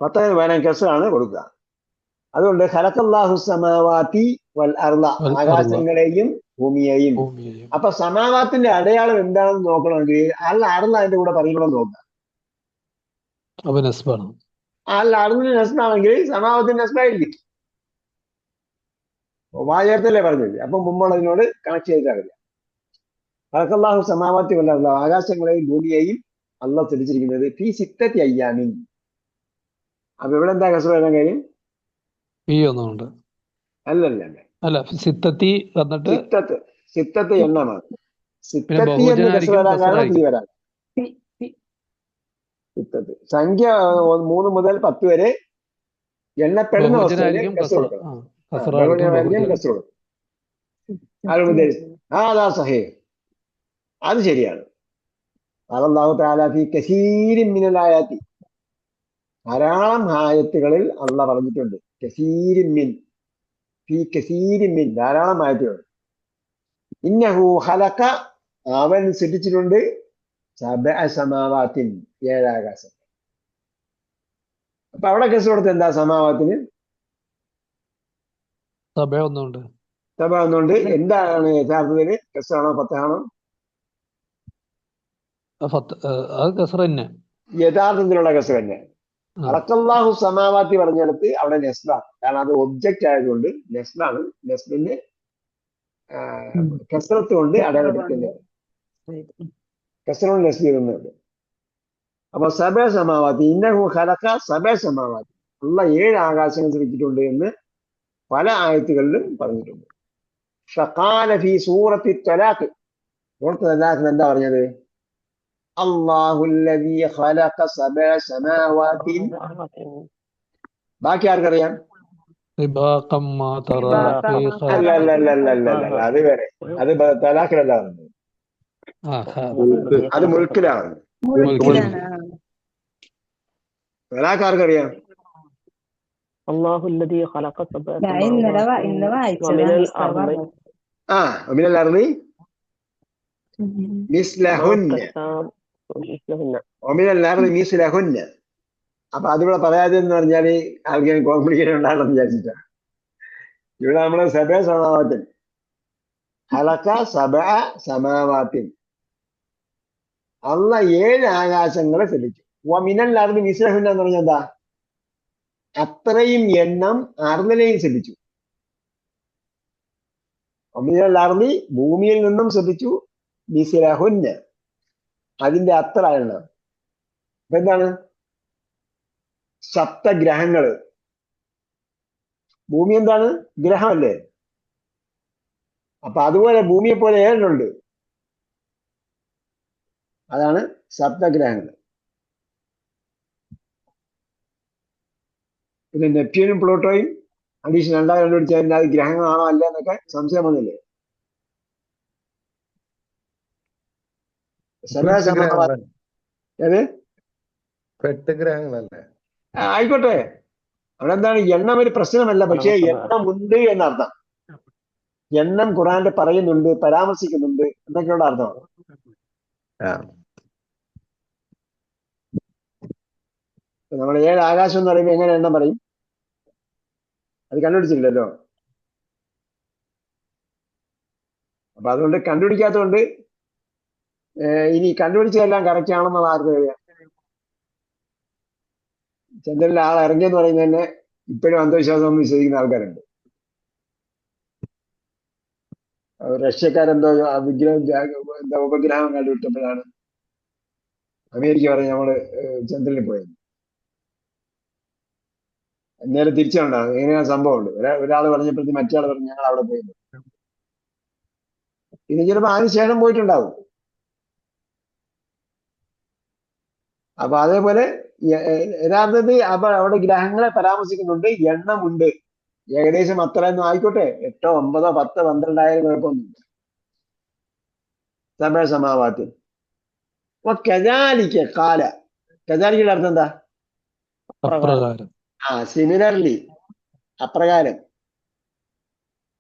ഫതഹിന് പകരം കെസ്റാണ് കൊടുക്കുക. അതുകൊണ്ട് ഖലഖല്ലാഹു സമാവാതി വൽ അർള, ആകാശങ്ങളെയും ഭൂമിയെയും. അപ്പൊ സമാവാത്തിന്റെ അടയാളം എന്താണെന്ന് നോക്കണമെങ്കിൽ അൽ അർള അതിന്റെ കൂടെ പറയുമ്പോൾ നോക്കാം. അൽ അർളിന് നസ്ബാണെങ്കിൽ സമാവാത്തിന്റെ നസ്ബായിരിക്കും. വാചകത്തിലേ പറഞ്ഞത്. അപ്പൊ മുമ്പുള്ളതിനോട് കണക്ട് ചെയ്തിട്ടില്ല. ഖലഖല്ലാഹു സമാവാതി വൽ അർള, ആകാശങ്ങളെയും ഭൂമിയെയും അള്ളാഹ് സൃഷ്ടിച്ചിരിക്കുന്നത് ഫീ സിത്തതി അയ്യാമിൻ. അപ്പൊ ഇവിടെ എന്താ കസർ വരാൻ കാര്യം? അല്ല, സിത്തത്തി വന്നിട്ട് സിത്തത്ത് എണ്ണമാണ്. സിത്തത്തി എന്ന് കസർ വരാൻ കാരണം തീ വരാൻ. സിത്തത്ത് സംഖ്യ 3 മുതൽ 10 വരെ എണ്ണപ്പെടുന്ന വസ്തുവിന് കസർ കൊടുക്കണം. കസർ കൊടുക്കും. അതാ സഹീഹ്, അത് ശരിയാണ്. അല്ലാഹു തആല ഫീ കസീരിൻ മിനൽ ആയാതി, ധാരാളം ആയത്തുകളിൽ അള്ളാഹ് പറഞ്ഞിട്ടുണ്ട്. കസീരിൻ മിൻ, ഫീ കസീരിൻ മിൻ, ധാരാളം ആയത്തുകൾ. ഇന്നഹു ഖലഖ, അവൻ സൃഷ്ടിച്ചിട്ടുണ്ട്, സബഅ സമാവാത്തിൻ, 7 ആകാശം. അപ്പൊ അവിടെ കെസ് കൊടുത്ത് എന്താ സമാവാത്തിന്? സബ ഒന്നുണ്ട്. എന്താണ് യഥാർത്ഥത്തിൽ? കെസാണോ ഫതഹാണോ? യഥാർത്ഥത്തിലുള്ള കെസ് തന്നെ. ആ ഖലഖല്ലാഹു സമാവാത്തി പറഞ്ഞിടത്ത് അവിടെ നെസ്ബാണ്. കാരണം അത് ഒബ്ജക്റ്റ് ആയതുകൊണ്ട് നെസ്ബാണ്. നെസ്ബിന്റെ കസറത്ത് കൊണ്ട് അടയാളപ്പെടുത്തുന്നത്. കസറോട് നെസ്ബ് ചെയ്യുന്നുണ്ട്. അപ്പൊ സബ സമാവാത്തി ഇന്നഹു ഖലഖ സബ സമാവാത്തി, അള്ള 7 ആകാശങ്ങൾ സൃഷ്ടിച്ചിട്ടുണ്ട് എന്ന് പല ആയത്തുകളിലും പറഞ്ഞിട്ടുണ്ട്. ഫഖാല ഫീ സൂറത്തി ത്വലാഖ്, സൂറത്ത് ത്വലാഖിൽ എന്താ പറഞ്ഞത്? അല്ലാഹുല്ലദീ ഖലഖ സബഅ സമാവാത്തിൻ. ബാക്കി ആർക്കറിയാം? റിബാഖം മാ തറാ ഫീ അല്ല അല്ല അല്ല അല്ല അല്ല അല്ല, അത് വേറെ. അത് തലാഖിലല്ല പറഞ്ഞത്, അത് മുൽക്കിലാണ്. തലാഖ് ആർക്കറിയാം? അല്ലാഹുല്ലദീ ഖലഖ സബഅ ഇന്നലെ സമാവാതിൻ വമിനൽ അർളി വമിനൽ അർളി മിസ്ലഹുന്ന വമിനൽ അർളി മിസ്ലഹുന്ന. അപ്പൊ അതിവിടെ പറയാതെന്ന് പറഞ്ഞാല് ആൾക്കാർ കോംപ്ലിക്കേഷൻ ഉണ്ടാകണമെന്ന് വിചാരിച്ചിട്ടാണ്. ഇവിടെ നമ്മള് സബഅ സമാവാത്തിൻ, ഖലഖ സബഅ സമാവാത്തിൻ, അള്ള 7 ആകാശങ്ങളെ സൃഷ്ടിച്ചു. വമിനൽ അർളി മിസ്ലഹുന്ന എന്ന് പറഞ്ഞാൽ എന്താ? അത്രയും എണ്ണം അർളിനെയും ശ്രദ്ധിച്ചു. അർളി ഭൂമിയിൽ നിന്നും ശ്രദ്ധിച്ചു, മിസ്ലഹുന്ന അതിന്റെ അത്ര എണ്ണം. അപ്പൊ എന്താണ്? സപ്തഗ്രഹങ്ങള്. ഭൂമി എന്താണ്? ഗ്രഹമല്ലേ? അപ്പൊ അതുപോലെ ഭൂമിയെ പോലെ 7 ഉണ്ട്. അതാണ് സപ്തഗ്രഹങ്ങൾ. പിന്നെ നെപ്റ്റ്യൂണും പ്ലൂട്ടോയും അഡീഷൻ 2 കണ്ടുപിടിച്ചാൽ അത് ഗ്രഹങ്ങളാണോ അല്ല എന്നൊക്കെ സംശയം വന്നില്ലേ? ഏത് 8 ഗ്രഹങ്ങളല്ലേ? ആയിക്കോട്ടെ, അവിടെ എന്താണ്? എണ്ണം ഒരു പ്രശ്നമല്ല, പക്ഷേ എണ്ണം ഉണ്ട് എന്നർത്ഥം. എണ്ണം ഖുറാനിൽ പറയുന്നുണ്ട്, പരാമർശിക്കുന്നുണ്ട് എന്നൊക്കെയുള്ള അർത്ഥമാണ്. നമ്മൾ 7 ആകാശം എന്ന് പറയുമ്പോൾ എങ്ങനെ എണ്ണം പറയും? അത് കണ്ടുപിടിച്ചില്ലല്ലോ. അപ്പൊ അതുകൊണ്ട് കണ്ടുപിടിക്കാത്തതുകൊണ്ട് ഇനി കണ്ടുപിടിച്ചതെല്ലാം കറക്റ്റ് ആണെന്നുള്ള ആർക്ക് അറിയാം? ചന്ദ്രനിൽ ആൾ ഇറങ്ങിയെന്ന് പറയുന്നത് തന്നെ ഇപ്പോഴും അന്ധവിശ്വാസം എന്ന് വിശ്വസിക്കുന്ന ആൾക്കാരുണ്ട്. റഷ്യക്കാരെന്തോ വിഗ്രഹം എന്താ ഉപഗ്രഹം കണ്ടുപിടിച്ചപ്പോഴാണ് അമേരിക്ക പറഞ്ഞ് നമ്മള് ചന്ദ്രനിൽ പോയത്. നേരെ തിരിച്ചുണ്ടാകും. എങ്ങനെയാ സംഭവമുണ്ട്? ഒരാൾ പറഞ്ഞപ്പോഴത്തേക്ക് മറ്റേ ആൾ പറഞ്ഞു ഞങ്ങൾ അവിടെ പോയത്. ഇനി ചിലപ്പോൾ അതിന് ശേഷം പോയിട്ടുണ്ടാവും. അപ്പൊ അതേപോലെ യഥാർത്ഥത്തിൽ അപ്പൊ അവിടെ ഗ്രഹങ്ങളെ പരാമർശിക്കുന്നുണ്ട്, എണ്ണമുണ്ട്. ഏകദേശം അത്രയൊന്നും ആയിക്കോട്ടെ, 8, 9, 10, 12 ആയാലും കുഴപ്പമൊന്നുമില്ല. സബഅ സമാവാത്തിൻ. അപ്പൊ കദാലിക ഖാല, കദാലിക്കയുടെ അർത്ഥം എന്താ? അപ്രകാരം. സിമിലർലി, അപ്രകാരം.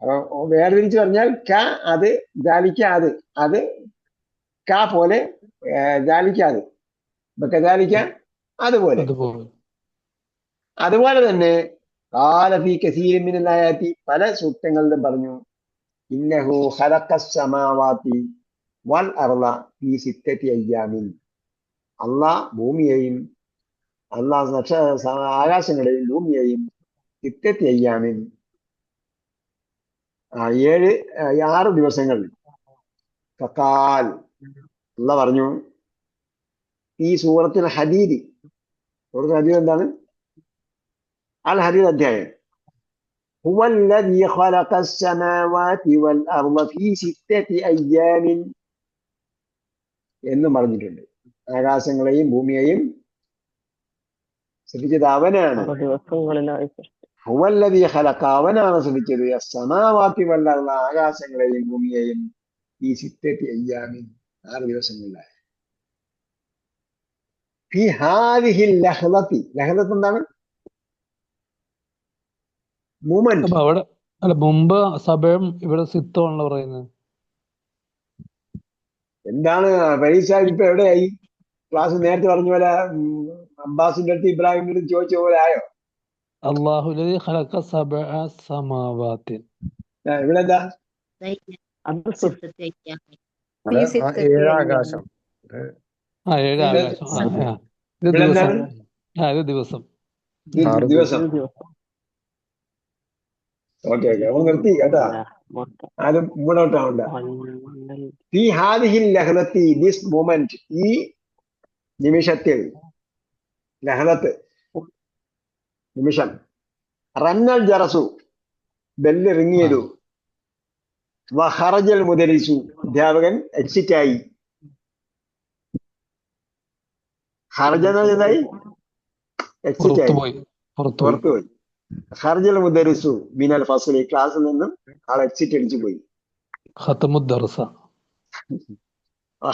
അപ്പൊ വേർതിരിച്ച് പറഞ്ഞാൽ ക അത്, ദാലിക്ക അത്, അത് ക പോലെ, ദാലിക്ക അത്, കദാലിക്ക അതുപോലെ. അതുപോലെ തന്നെ ഖാല ഫീ കസീരിൻ മിനൽ ആയാതി, പല സൂക്തങ്ങളിലും പറഞ്ഞു ഇന്നഹു ഖലഖസ് സമാവാതി വൽ അർള ഫീ 6 അയ്യാമിൻ. അള്ളാഹ് ഭൂമിയെയും ആകാശങ്ങളെയും ഭൂമിയെയും 6 അയ്യാമിൻ 6 ദിവസങ്ങൾ. ഫഖാൽ, അള്ളാഹ് പറഞ്ഞു ഈ സൂറത്തിൽ ഹദീദ്, സൂറത്തുൽ ഹദീദ് എന്താണ്? അൽ ഹദീദ് അധ്യായം. ഹുവല്ലദീ ഖലഖസ് സമാവാതി വൽ അർള ഫീ 6 അയ്യാമിൻ എന്നും പറഞ്ഞിട്ടുണ്ട്. ആകാശങ്ങളെയും ഭൂമിയെയും സൃഷ്ടിച്ചത് അവനാണ്. ഹുവല്ലദീ ഖലഖ, അവനാണ് സൃഷ്ടിച്ചത്. അസ്സമാവാതി വൽ അർള, ആകാശങ്ങളെയും ഭൂമിയെയും ഈ 6 അയ്യാമിൻ 6 ദിവസങ്ങളിലായി. ഫീ ഹാദിഹിൽ ലഹ്ളത്തി, ലഹ്ളത്ത് എന്താണ്? മൂമെന്റ്. അവിടെ അല്ല, മുമ്പ് സബയും ഇവിടെ സിത്തമാണല്ലോ പറയുന്നത്. എന്താണ് പരീക്ഷ? ഇപ്പൊ എവിടെയായി? ക്ലാസ് നേരത്തെ പറഞ്ഞ പോലെ അബ്ബാസിന്റെ അടുത്ത് ഇബ്രാഹിമിന്റെ അടുത്ത് ചോദിച്ച പോലെ ആയോ? അല്ലാഹുല്ലദീ ഖലഖ സബഅ സമാവാത്തിൻ. ഇവിടെ എന്താ? 7 ആകാശം. 7 ആകാശം. ഇത് ഇവിടെ ദിവസം. എന്താണ്? ഒരു ദിവസം. ദിവസം. ഒരു ദിവസം. ഓക്കെ അപ്പൊ നിർത്തി കേട്ടാ, ആരും മൂടൗട്ട് ആവണ്ട. ഈ ഹാദിഹിൽ ലഹലത്തി, ദിസ് മൊമെന്റ്, ഈ നിമിഷത്തിൽ, ലഹലത്ത് നിമിഷം, റന്നൽ ജറസു, ബെല്ല് റിങ് ചെയ്തു, വഹറജൽ മുദരിസു, അധ്യാപകൻ എക്സിറ്റ് ആയി. ഹർജനായി എക്സിറ്റ് ആയി, പുറത്തുപോയി. ഹർജൽ മുദരിസു മിനൽ ഫസ്ലി, ക്ലാസ്സിൽ നിന്നും ആൾ എക്സിറ്റ് അടിച്ചു പോയി. ഖതമു ദർസ,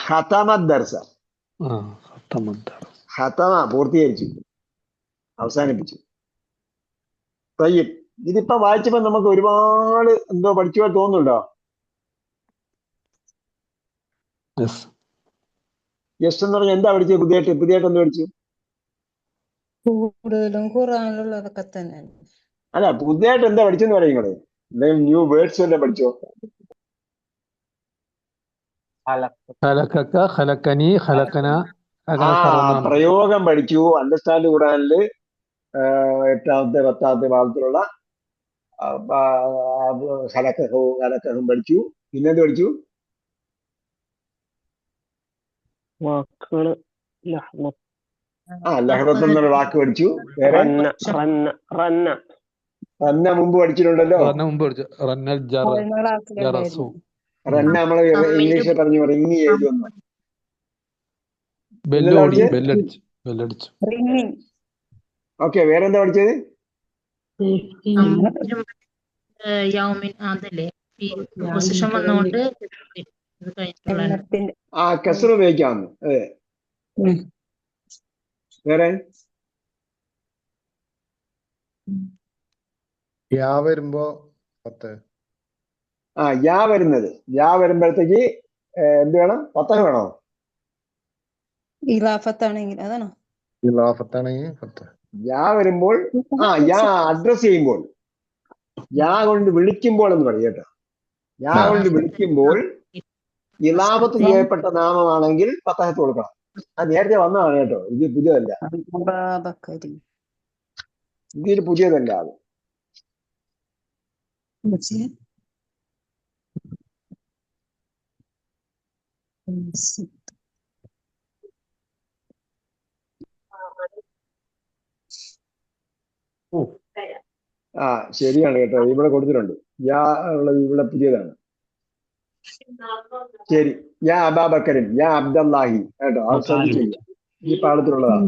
ഖതമത് ദർസ, ഖതമ പൂർത്തീകരിച്ചു, അവസാനിപ്പിച്ചു. തയ്യിബ്, ഇതിപ്പോ വായിച്ചപ്പോ നമുക്ക് ഒരുപാട് എന്തോ പഠിച്ചു തോന്നുന്നുണ്ടോ? യെസ് എന്ന് പറഞ്ഞാൽ എന്താ പഠിച്ചത്? പുതിയതായിട്ട് എന്ത് പഠിച്ചു? കൂടുതലും ഖുർആനിലുള്ളതൊക്കെ തന്നെ. അല്ല, പുതിയതായിട്ട് എന്താ പഠിച്ചെന്ന് പറയും നിങ്ങള്? എന്തെങ്കിലും ന്യൂ വേർഡ്സ് വല്ല പഠിച്ചോ? ഖലഖക, ഖലഖനി, ഖലഖന, പ്രയോഗം പഠിച്ചു. അണ്ടർസ്റ്റാൻഡ് ഖുർആനില് 8ാമത്തെ 10ാമത്തെ ഭാഗത്തിലുള്ള ഖലഖഹും പഠിച്ചു. പിന്നെന്ത് പഠിച്ചു? വാക്കുകള് ലഹ്റത്ത് എന്നുള്ള വാക്ക് പഠിച്ചു. വേറെ റന്ന മുമ്പ് പഠിച്ചിട്ടുണ്ടല്ലോ. റന്ന നമ്മള് ഇംഗ്ലീഷിൽ പറഞ്ഞു റിങ് ചെയ്തു. ഓക്കെ, വേറെന്താ പഠിച്ചത്? കസർ ഉപയോഗിക്കാമെന്ന്. അതെ. വേറെ വരുമ്പോ യാ വരുന്നത്, യാ വരുമ്പോഴത്തേക്ക് എന്ത് വേണം? ഫത്തഹ വേണോ? ഇലാഫത്താണെങ്കിൽ അതാണോ? യാ വരുമ്പോൾ, യാ അഡ്രസ് ചെയ്യുമ്പോൾ, യാ കൊണ്ട് വിളിക്കുമ്പോൾ എന്ന് പറയും കേട്ടോ. യാ കൊണ്ട് വിളിക്കുമ്പോൾ ഇലാഫത്ത് ചെയ്യപ്പെട്ട നാമമാണെങ്കിൽ ഫത്തഹത്ത് കൊടുക്കണം. അത് നേരത്തെ വന്നതാണ് കേട്ടോ, ഇത് പുതിയതല്ല. ഇതിൽ പുതിയതല്ല അത്. ശരിയാണ് കേട്ടോ, ഇവിടെ കൊടുത്തിട്ടുണ്ട്. യാ ഉള്ളത് ഇവിടെ പുതിയതാണ്. ശരി. യാ അബാബക്കറിൻ, യാ അബ്ദല്ലാഹി കേട്ടോ, അത് ശ്രദ്ധിച്ചില്ല, ഈ പാഠത്തിലുള്ളതാണ്.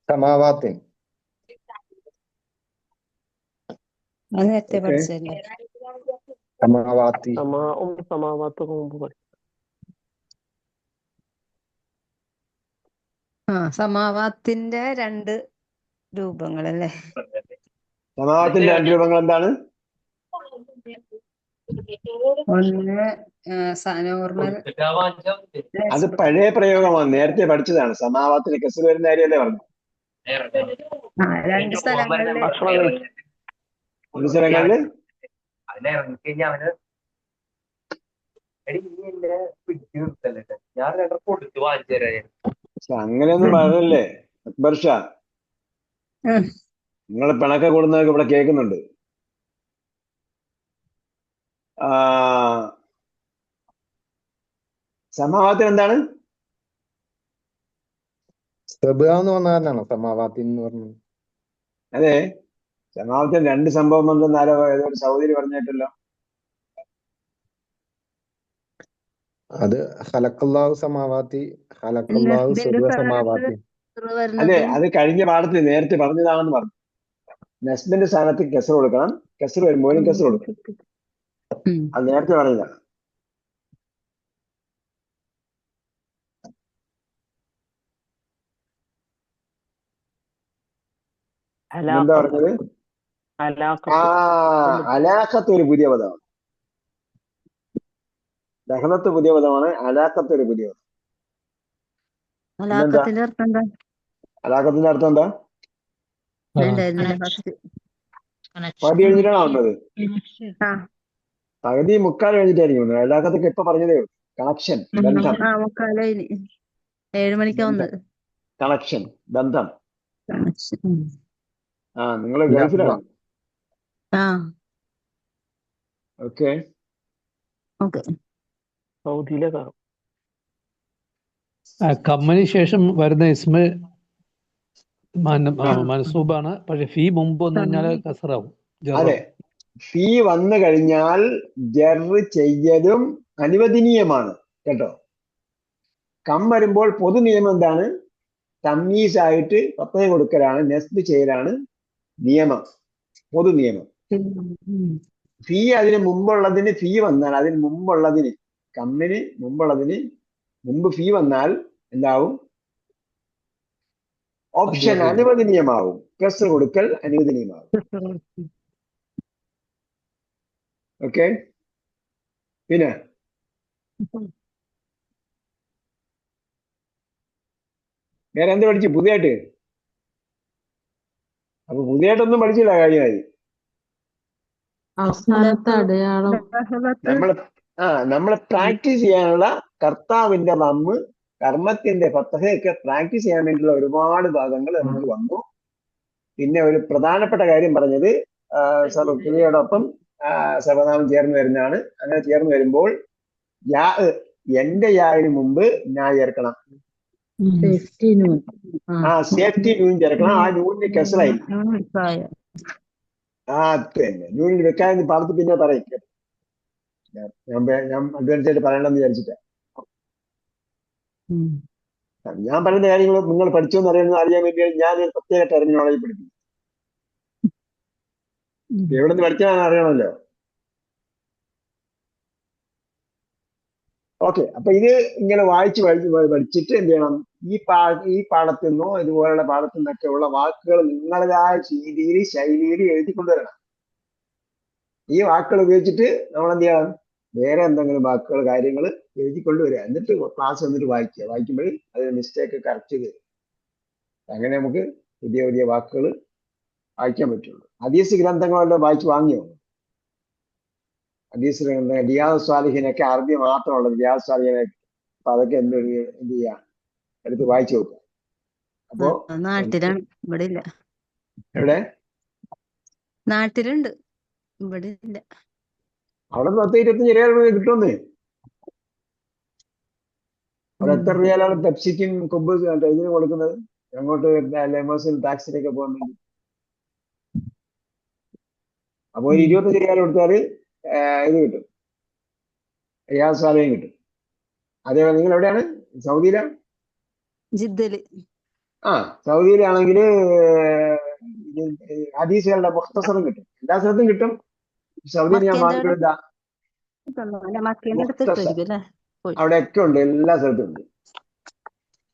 സമാവാത്തിൻ, നേരത്തെ പഠിച്ചല്ലേ. സമാവാത്തി, സമാവാത്തൊക്കെ മുമ്പ് പഠിച്ചു. സമാവാത്തിന്റെ 2 രൂപങ്ങളല്ലേ? സമാവാത്തിന്റെ 2 രൂപങ്ങൾ എന്താണ്? ഒന്ന് നോർമൽ, അത് പഴയ പ്രയോഗമാണ്, നേരത്തെ പഠിച്ചതാണ്. സമാവാത്തിന് കസർ വരുന്ന കാര്യമല്ലേ പറഞ്ഞു. 2 സ്ഥലങ്ങളില് അങ്ങനെയൊന്നും പറയല്ലേ അക്ബർ ഷാ. നിങ്ങൾ പിണക്ക കൂടുന്നതൊക്കെ ഇവിടെ കേൾക്കുന്നുണ്ട്. സമാവാത്തിന് എന്താണ്? സമാവാത്തി എന്ന് പറഞ്ഞത്. അതെ, സമാവാത്തിന് 2 സംഭവം ഉണ്ടെന്നാലോ ഏതോ ഒരു സഹോദരി പറഞ്ഞിട്ടല്ലോ. അത് ഖലഖല്ലാഹു സമാവാത്തി, ഖലഖല്ലാഹു സർവ സമാവാത്തി. അതെ, അത് കഴിഞ്ഞ പാഠത്തിൽ നേരത്തെ പറഞ്ഞതാണെന്ന് പറഞ്ഞു. നസ്ബിന്റെ സ്ഥാനത്ത് കെസർ കൊടുക്കണം, കെസർ വരുമ്പോഴും കെസർ കൊടുക്കണം. അത് നേരത്തെ പറഞ്ഞതാണ്. എന്താ പറഞ്ഞത്? അലാഖത്ത് ഒരു പുതിയ പദമാണ്. ദഹലത്ത് പുതിയ പദമാണ്, അലാഖത്ത് ഒരു പുതിയ പദം. അലാഖത്തിന്റെ അർത്ഥം എന്താ? പതി എഴുതിട്ടാണോ വന്നത്? പകുതി മുക്കാൽ കഴിഞ്ഞിട്ടായിരിക്കും എല്ലാത്തൊക്കെ ഇപ്പൊ പറഞ്ഞതേ ഉള്ളൂ. കണക്ഷൻ, ബന്ധം, മുക്കാലായിന് 7 മണിക്കാ വന്നത്. കണക്ഷൻ, ബന്ധം. കണക്ഷൻ. നിങ്ങൾ ഗൾഫിലാണോ? ആ ഓക്കെ. ഓക്കെ. സൗദിയിലെ കാണും. കമ്മന് ശേഷം വരുന്ന ഇസ്മ മനസൂബാണ്. പക്ഷെ ഫീ മുമ്പ് വന്നു കഴിഞ്ഞാൽ കസറാവും. അതെ, ഫീ വന്നു കഴിഞ്ഞാൽ ജറ് ചെയ്യലും അനുവദനീയമാണ് കേട്ടോ. കം വരുമ്പോൾ പൊതു നിയമം എന്താണ്? തമ്മീസായിട്ട് പ്രത്യേകം കൊടുക്കലാണ്, നെസ്ബ് ചെയ്യലാണ് നിയമം, പൊതു നിയമം. ഫീ അതിന് മുമ്പുള്ളതിന് ഫീ വന്നാൽ, അതിന് മുമ്പുള്ളതിന്, കമ്മിന് മുമ്പുള്ളതിന് മുമ്പ് ഫീ വന്നാൽ എന്താവും? ഓപ്ഷൻ അനുവദനീയമാവും. കസർ കൊടുക്കൽ അനുവദനീയമാവും. ഓക്കെ. പിന്നെ വേറെ എന്ത് പഠിച്ചു പുതിയായിട്ട്? അപ്പൊ പുതിയായിട്ടൊന്നും പഠിച്ചില്ല കാര്യമായി. അവസാനത്തെ അടയാളം നമ്മള് പ്രാക്ടീസ് ചെയ്യാനുള്ള കർത്താവിന്റെ റമ്മ്, കർമ്മത്തിന്റെ ഫത്തഹയൊക്കെ പ്രാക്ടീസ് ചെയ്യാൻ വേണ്ടിയുള്ള ഒരുപാട് ഭാഗങ്ങൾ നമ്മൾ വന്നു. പിന്നെ ഒരു പ്രധാനപ്പെട്ട കാര്യം പറഞ്ഞത് പുതിയോടൊപ്പം സർവനാമം ചേർന്ന് വരുന്നതാണ്. അങ്ങനെ ചേർന്ന് വരുമ്പോൾ യാ, എന്റെ യാന് മുമ്പ് ഞാൻ ചേർക്കണം. സേഫ്റ്റി നൂൻ ചേർക്കണം. ആ നൂനിന് കസറായിരിക്കും. തന്നെ നൂനിൽ വെക്കാൻ പാടത്ത് പിന്നെ പറയും. ഞാൻ അഡ്വാൻസ് ആയിട്ട് പറയണമെന്ന് വിചാരിച്ചിട്ടാ. ഞാൻ പറയുന്ന കാര്യങ്ങൾ നിങ്ങൾ പഠിച്ചോന്ന് അറിയാൻ വേണ്ടി ഞാൻ പ്രത്യേക ടെർമിനോളജി പഠിപ്പിക്കും. എവിടെ നിന്ന് പഠിച്ചാൽ അറിയണമല്ലോ. ഓക്കെ. അപ്പൊ ഇത് ഇങ്ങനെ പഠിച്ചിട്ട് എന്ത് ചെയ്യണം? ഈ പാഠത്തിൽ നിന്നോ ഇതുപോലുള്ള പാഠത്തിൽ നിന്നൊക്കെ ഉള്ള വാക്കുകൾ നിങ്ങളുടേതായ രീതിയിൽ, ശൈലിയിൽ എഴുതിക്കൊണ്ടുവരണം. ഈ വാക്കുകൾ ഉപയോഗിച്ചിട്ട് നമ്മൾ എന്ത് ചെയ്യണം? വേറെ എന്തെങ്കിലും വാക്കുകൾ, കാര്യങ്ങൾ എഴുതിക്കൊണ്ടുവരിക. എന്നിട്ട് ക്ലാസ് വന്നിട്ട് വായിക്കുക. വായിക്കുമ്പോൾ അതിന് മിസ്റ്റേക്ക് കറക്റ്റ് ചെയ്ത് തരും. അങ്ങനെ നമുക്ക് പുതിയ പുതിയ വാക്കുകൾ വായിക്കാൻ പറ്റുള്ളൂ. ഹദീസ് ഗ്രന്ഥങ്ങളെല്ലാം വായിച്ച് വാങ്ങിയോ? ഹദീസ് ഗ്രന്ഥം, റിയാദ് സ്വാലിഹിനൊക്കെ അറബി മാത്രമുള്ളത്. റിയാദ് സ്വാലിഹിനൊക്കെ അപ്പൊ അതൊക്കെ എന്ത് ചെയ്യാ? എടുത്ത് വായിച്ചു നോക്കുക. അപ്പോ നാട്ടിലാണ്, ഇവിടെ ഇല്ല. എവിടെ? നാട്ടിലുണ്ട്, ഇവിടെ ഇല്ല. അവിടെ 10-25 റിയാൽ കിട്ടുമെന്ന്. അവിടെ എത്ര റിയാലാണ് പെപ്സിക്കും കൊമ്പ് ഇതിന് കൊടുക്കുന്നത്? അങ്ങോട്ട് ലെമോസിൽ ടാക്സിനൊക്കെ പോകാൻ വേണ്ടി. അപ്പൊ ഒരു 25 റിയാൽ കൊടുത്താല് ഇത് കിട്ടും, റിയാദ് സ്വാലിഹ് കിട്ടും. അതേപോലെ നിങ്ങൾ എവിടെയാണ്? സൗദിയിലാണ്? ജിദ്ദയില്. സൗദിയിലാണെങ്കിൽ ഹദീസുകളുടെ മുഖ്തസറും കിട്ടും. എല്ലാ സ്ഥലത്തും കിട്ടും. സൗദിയിൽ ഞാൻ വാങ്ങിക്കൊടുത്ത അവിടെയൊക്കെ ഉണ്ട്, എല്ലാ സ്ഥലത്തും ഉണ്ട്.